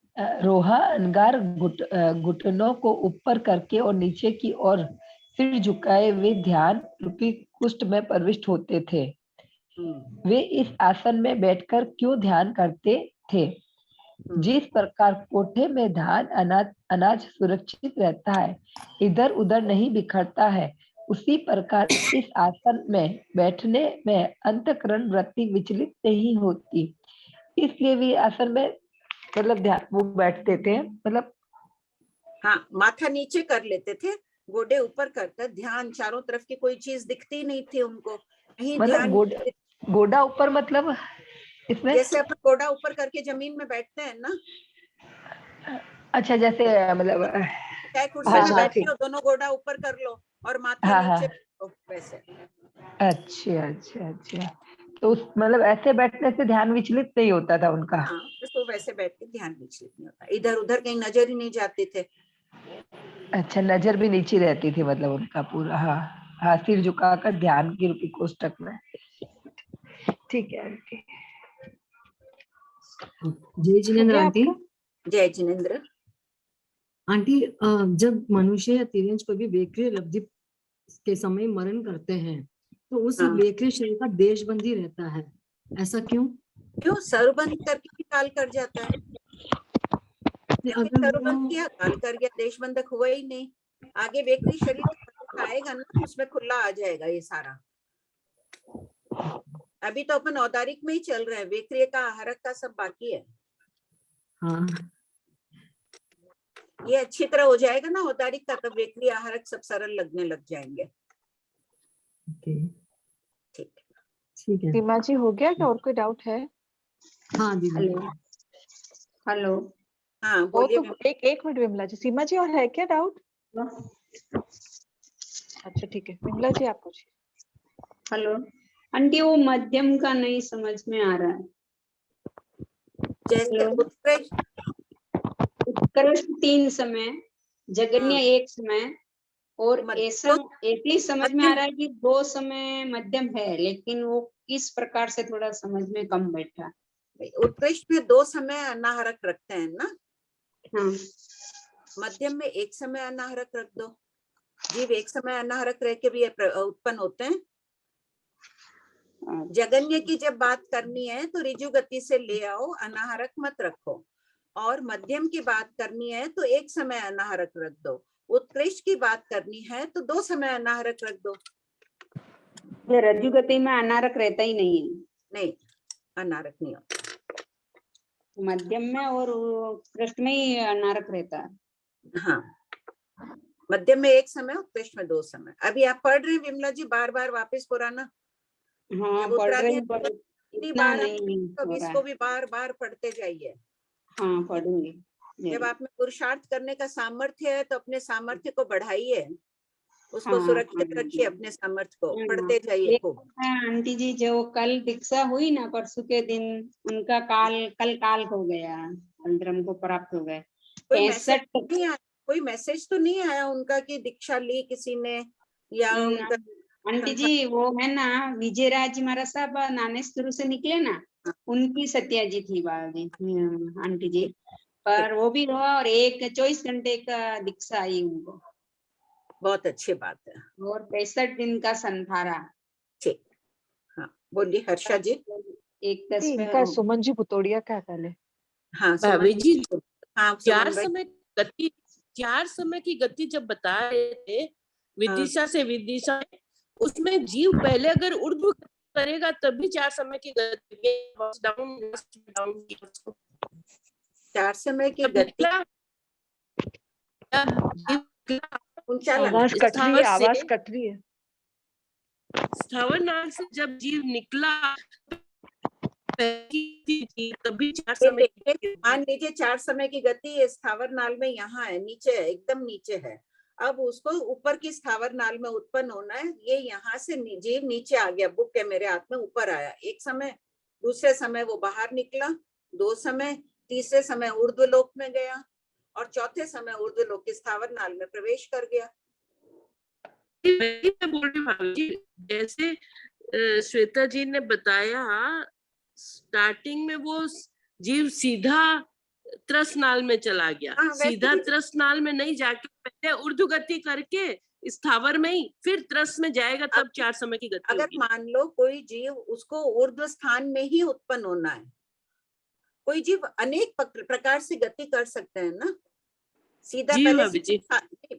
रोहा अंगार घुटनों को ऊपर करके और नीचे की ओर सिर झुकाए वे ध्यान रूपी कुष्ठ में प्रविष्ट होते थे। वे इस आसन में बैठकर क्यों ध्यान करते थे? जिस प्रकार कोठे में धान अनाज सुरक्षित रहता है, इधर उधर नहीं बिखरता है, उसी प्रकार इस आसन में बैठने में अंतःकरण वृत्ति विचलित नहीं होती। इसलिए भी आसन में मतलब ध्यान वो बैठते थे, मतलब हाँ, माथा नीचे कर लेते थे, गोडे ऊपर करकर ध्यान, चारों तरफ की कोई चीज दिखती नहीं थी उनको, कहीं मतलब गोडा ऊपर मतलब इसमें जैसे अपन गोडा ऊपर करके जमीन में बैठते हैं ना। अच्छा, जैसे मतलब चाहे कुर्सी में बैठे हो, दोनों गोडा ऊपर कर लो और माथा नीचे वैसे। अच्छा, तो मतलब ऐसे बैठने से ध्यान विचलित नहीं होता था उनका? हाँ, तो वैसे बैठ के ध्यान विचलित नहीं होता, इधर उधर कहीं नजर ही नहीं जाते थे। अच्छा, नजर भी नीचे रहती थी मतलब उनका पूरा। हाँ, सिर झुकाकर ध्यान की रूपी कोष्ठक में। ठीक है आंटी। जय जिनेंद्र आंटी। जय जिनेंद्र आंटी, जब मनुष्य या तिर्यंच कोई भी वेक्रिय लब्धि के समय मरण करते हैं तो उस वेक्रिय शरीर का देशबंदी रहता है, ऐसा क्यों? सर्वबंध करके भी काल कर जाता है। सर्वबंध किया, काल कर गया, देशबंधक हुआ ही नहीं। आगे वेक्रिय शरीर आएगा ना, उसमें खुला आ जाएगा ये सारा। अभी तो अपन औदारिक में ही चल रहे हैं, वेक्रिय का आहारक का सब बाकी है। हाँ, ये अच्छी तरह हो जाएगा ना औदारिक का, तब वेक्रिय आहारक सब सरल लगने लग जाएंगे। ठीक है। सीमा जी हो गया क्या? और कोई डाउट है? हाँ दीदी। हेलो। हाँ बोलिए। तो एक मिनट विमला जी, सीमा जी और है क्या डाउट? अच्छा ठीक है, विमला जी आप पूछिए। हेलो आंटी, वो मध्यम का नहीं समझ में आ रहा है। जैसे उत्कृष्ट 3 समय, जगन्य 1 समय, और ऐसा एक ही समझ में आ रहा है कि 2 समय मध्यम है, लेकिन वो किस प्रकार से थोड़ा समझ में कम बैठा। उत्कृष्ट में 2 समय अनाहरक रखते हैं ना। हाँ। मध्यम में 1 समय अनाहरक रख दो। जीव 1 समय अनाहरक रह के भी उत्पन्न होते हैं। जगन्य की जब बात करनी है तो ऋजु गति से ले आओ, अनाहरक मत रखो। और मध्यम की बात करनी है तो 1 समय अनाहरक रख दो। उत्कृष्ट की बात करनी है तो 2 समय अनाहरक रख दो। ये रज्जु गति में अनाहरक रहता ही नहीं है। नहीं, अनाहरक नहीं होता। मध्यम में और उत्कृष्ट में ही अनाहरक रहता है। हाँ, मध्यम में 1 समय, उत्कृष्ट में 2 समय। अभी आप पढ़ रहे हैं विमला जी बार बार वापस पुराना? हाँ पढ़ रहे हैं, इतना नहीं, तो इसको भी बार बार पढ़ते जाइए। हाँ पढ़ूंगी। जब आप में पुरुषार्थ करने का सामर्थ्य है तो अपने सामर्थ्य को बढ़ाइए, उसको सुरक्षित रखिए, अपने सामर्थ्य को पढ़ते जाइए खूब। आंटी जी, जो कल दीक्षा हुई ना परसों के दिन, उनका कल काल हो गया, अंतरम को प्राप्त हो गए। कोई मैसेज तो नहीं आया उनका कि दीक्षा ली किसी ने या उनका? आंटी जी वो है ना, विजयराज महाराज साहब नानेश्वर से निकले ना, उनकी सत्याजी थी बाजी आंटी जी, पर वो भी हुआ और एक 24 घंटे का दीक्षा आई उनको। बहुत अच्छी बात है। और 65 दिन का संथारा। ठीक, हाँ बोलिए हर्षा जी। एक इनका सुमन जी भुतोड़िया क्या पहले। हाँ भाभी जी, हाँ चार समय की गति जब बता रहे थे विदिशा से विदिशा, उसमें जीव पहले अगर ऊर्ध्व करेगा तभी 4 समय की गति डाउन 4 समय की गति। आवाज कट रही है। स्थावर नाल से जब जीव निकला तभी 4 समय। मान लीजिए 4 समय की गति स्थावर नाल में यहाँ है, नीचे है, एकदम नीचे है। अब उसको ऊपर की स्थावर नाल में उत्पन्न होना है। ये यहाँ से जीव नीचे आ गया, बुक है मेरे हाथ में, ऊपर आया एक समय, दूसरे समय वो बाहर निकला, 2 समय, तीसरे समय ऊर्ध्वलोक में गया और चौथे समय ऊर्ध्वलोक की स्थावर नाल में प्रवेश कर गया। मैं बोल रही हूँ जैसे श्वेता जी ने बताया, स्टार्टिंग में वो जीव सीधा त्रसनाल में चला गया। सीधा त्रसनाल में नहीं जाके पहले ऊर्ध्वगति करके स्थावर में ही फिर त्रस में जाएगा, तब 4 समय की गति। अगर मान लो कोई जीव, उसको ऊर्ध्व स्थान में ही उत्पन्न होना है। कोई जीव अनेक प्रकार से गति कर सकते हैं ना। सीधा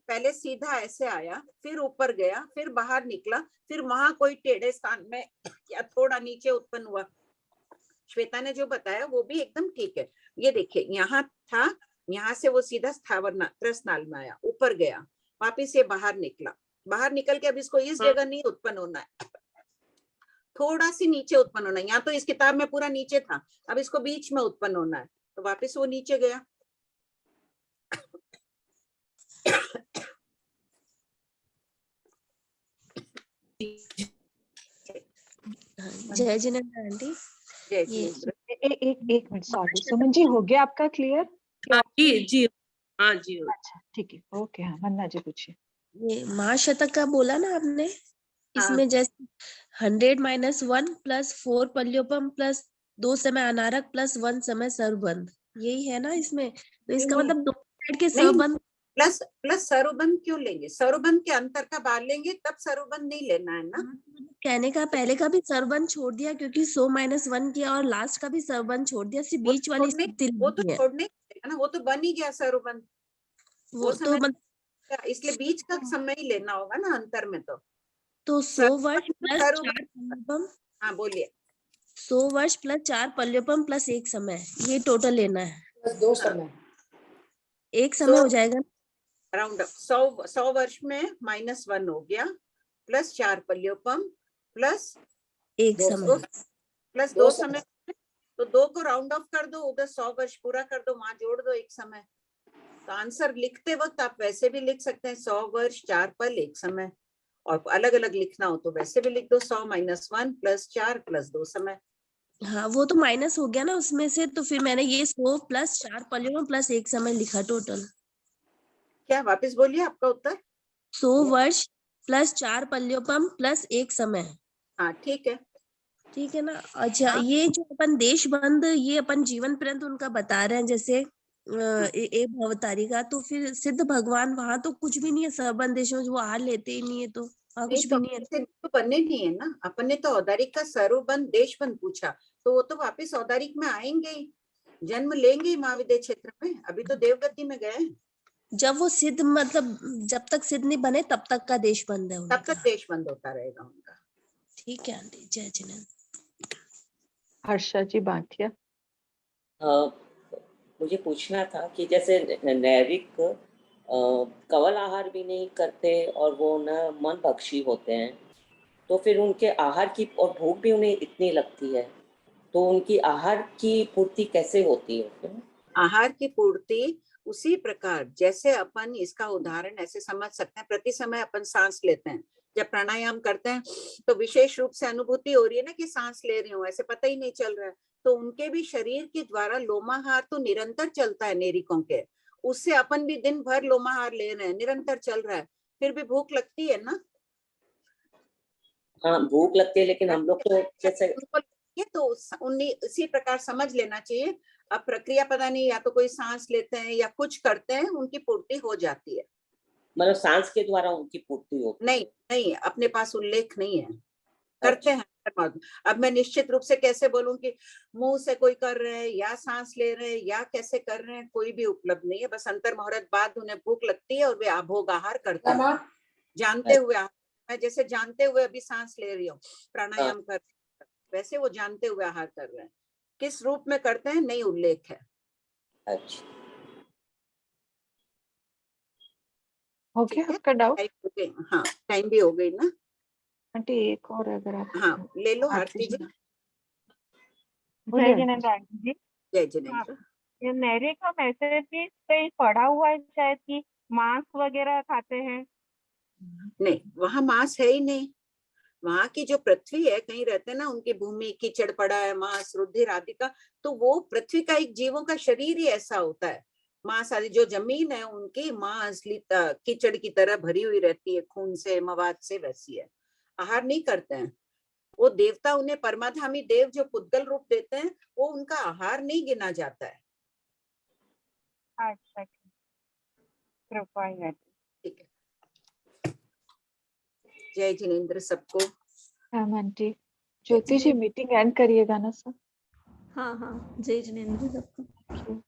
पहले सीधा ऐसे आया, फिर ऊपर गया, फिर बाहर निकला, फिर वहां कोई टेढ़े स्थान में या थोड़ा नीचे उत्पन्न हुआ। श्वेता ने जो बताया वो भी एकदम ठीक है। ये देखिए यहाँ था, यहाँ से वो सीधा स्थावर त्रसनाल में आया, ऊपर गया, वापिस ये बाहर निकला, बाहर निकल के अब इसको इस जगह नहीं उत्पन्न होना है, थोड़ा सी नीचे उत्पन्न होना है। यहाँ तो इस किताब में पूरा नीचे था, अब इसको बीच में उत्पन्न होना है, तो वापिस वो नीचे गया। जय जिनेंद्र आंटी। एक मिनट, सॉरी सुमन जी, हो गया आपका क्लियर? जी हाँ जी। अच्छा ठीक है, ओके। हाँ वंदना जी पूछिए। ये महाशतक का बोला ना आपने, इसमें जैसे 100 - 1 + 4 पल्योपम + 2 समय अनारक + 1 समय सर्वबंध, यही है ना इसमें? तो इसका मतलब 2 साइड के सर्वबंध प्लस सर्वबंध क्यों लेंगे? सर्वबंध के अंतर का बार लेंगे, तब सर्वबंध नहीं लेना है ना। कहने का पहले का भी सर्वबंध छोड़ दिया क्योंकि 100 - 1 किया, और लास्ट का भी सर्वबंध छोड़ दिया, सिर्फ बीच वाली स्थिति वो तो छोड़ने ना, वो तो बन ही गया सर्वबंध। वो तो इसलिए बीच का समय ही लेना होगा ना अंतर में। तो 100 वर्ष + 4 पल्योपम। हाँ बोलिए। 100 वर्ष + 4 पल्योपम + 1 समय, ये टोटल लेना है। 2 समय, 1 समय हो जाएगा अराउंड 100 वर्ष में -1 हो गया, + 4 पल्योपम + 1 समय + 2 समय। तो 2 को राउंड ऑफ कर दो, उधर 100 वर्ष पूरा कर दो, वहां जोड़ दो 1 समय। तो आंसर लिखते वक्त आप वैसे भी लिख सकते हैं 100 वर्ष 4 पल 1 समय, और अलग अलग लिखना हो तो वैसे भी लिख दो 100 - 1 + 4 + 2 समय। हाँ वो तो माइनस हो गया ना उसमें से, तो फिर मैंने ये 100 + 4 पल्योपम + 1 समय लिखा टोटल। क्या वापस बोलिए आपका उत्तर? 100 वर्ष + 4 पल्योपम + 1 समय। हाँ ठीक है, ठीक है ना। अच्छा ये जो अपन देशबंध, ये अपन जीवन पर्यंत उनका बता रहे हैं, जैसे एक भवतारी का, तो फिर सिद्ध भगवान वहां तो कुछ भी नहीं है, सर्वबंध देश में वो आहार लेते ही नहीं है, तो वहां कुछ भी नहीं है। तो बनने नहीं है ना। अपन ने तो औदारिक का सर्वबंध देशबंध पूछा, तो वो तो वापिस औदारिक में आएंगे ही, जन्म लेंगे महाविद्य क्षेत्र में। अभी तो देवगति में गए। जब वो सिद्ध, मतलब जब तक सिद्ध नहीं बने तब तक का देशबंध है उनका, तब तक देशबंध होता रहेगा उनका। ठीक है आंटी। जय जिनेंद्र। हर्षा जी बांटिया। मुझे पूछना था कि जैसे नैरिक कवल आहार भी नहीं करते और वो न मन भक्षी होते हैं, तो फिर उनके आहार की और भूख भी उन्हें इतनी लगती है, तो उनकी आहार की पूर्ति कैसे होती है? आहार की पूर्ति उसी प्रकार जैसे अपन, इसका उदाहरण ऐसे समझ सकते हैं, प्रति समय अपन सांस लेते हैं, जब प्राणायाम करते हैं तो विशेष रूप से अनुभूति हो रही है ना कि सांस ले रही हूँ, ऐसे पता ही नहीं चल रहा है। तो उनके भी शरीर के द्वारा लोमाहार तो निरंतर चलता है नेरिकों के, उससे अपन भी दिन भर लोमाहार ले रहे हैं, निरंतर चल रहा है, फिर भी भूख लगती है ना। हाँ भूख लगती है, लेकिन हम लोग तो जैसे है, तो इसी प्रकार समझ लेना चाहिए। अब प्रक्रिया पता नहीं, या तो कोई सांस लेते हैं या कुछ करते हैं, उनकी पूर्ति हो जाती है। मतलब सांस के द्वारा उनकी पूर्ति होती नहीं नहीं, अपने पास उल्लेख नहीं है, करते हैं। अब मैं निश्चित रूप से कैसे बोलूं कि मुंह से कोई कर रहे हैं या सांस ले रहे हैं या कैसे कर रहे हैं, कोई भी उपलब्ध नहीं है। बस अंतर मुहूर्त बाद उन्हें भूख लगती है और वे अभोग आहार करते हैं, जानते हुए। मैं जैसे जानते हुए अभी सांस ले रही हूँ, प्राणायाम कर, वैसे वो जानते हुए आहार कर रहे हैं। किस रूप में करते हैं नहीं उल्लेख है। अच्छा, हो गया आपका डाउट? हाँ, टाइम भी हो गई ना आंटी, एक और अगर आप हाँ ले लो आरती जी। बोलिए जी। जय जिनेंद्र। ये नैरिक हम ऐसे भी कहीं पढ़ा हुआ है शायद कि मांस वगैरह खाते हैं। नहीं, वहाँ मांस है ही नहीं। वहाँ की जो पृथ्वी है, कहीं रहते हैं ना, उनकी भूमि कीचड़ पड़ा है, मांस रुधिर आदि का, तो वो पृथ्वी का एक जीवों का शरीर ही ऐसा होता है। मांस आदि जो जमीन है उनकी मांस कीचड़ की तरह भरी हुई रहती है, खून से मवाद से, वैसी है। आहार नहीं करते हैं वो देवता, उन्हें परमाधामी देव जो पुद्गल रूप देते हैं, वो उनका आहार नहीं गिना जाता है। अच्छा, कृपा है। ठीक है, जय जिनेंद्र सबको। हाँ aunty, Jyoti ji meeting end करिएगा ना सर? हाँ हाँ, जय जिनेंद्र सबको।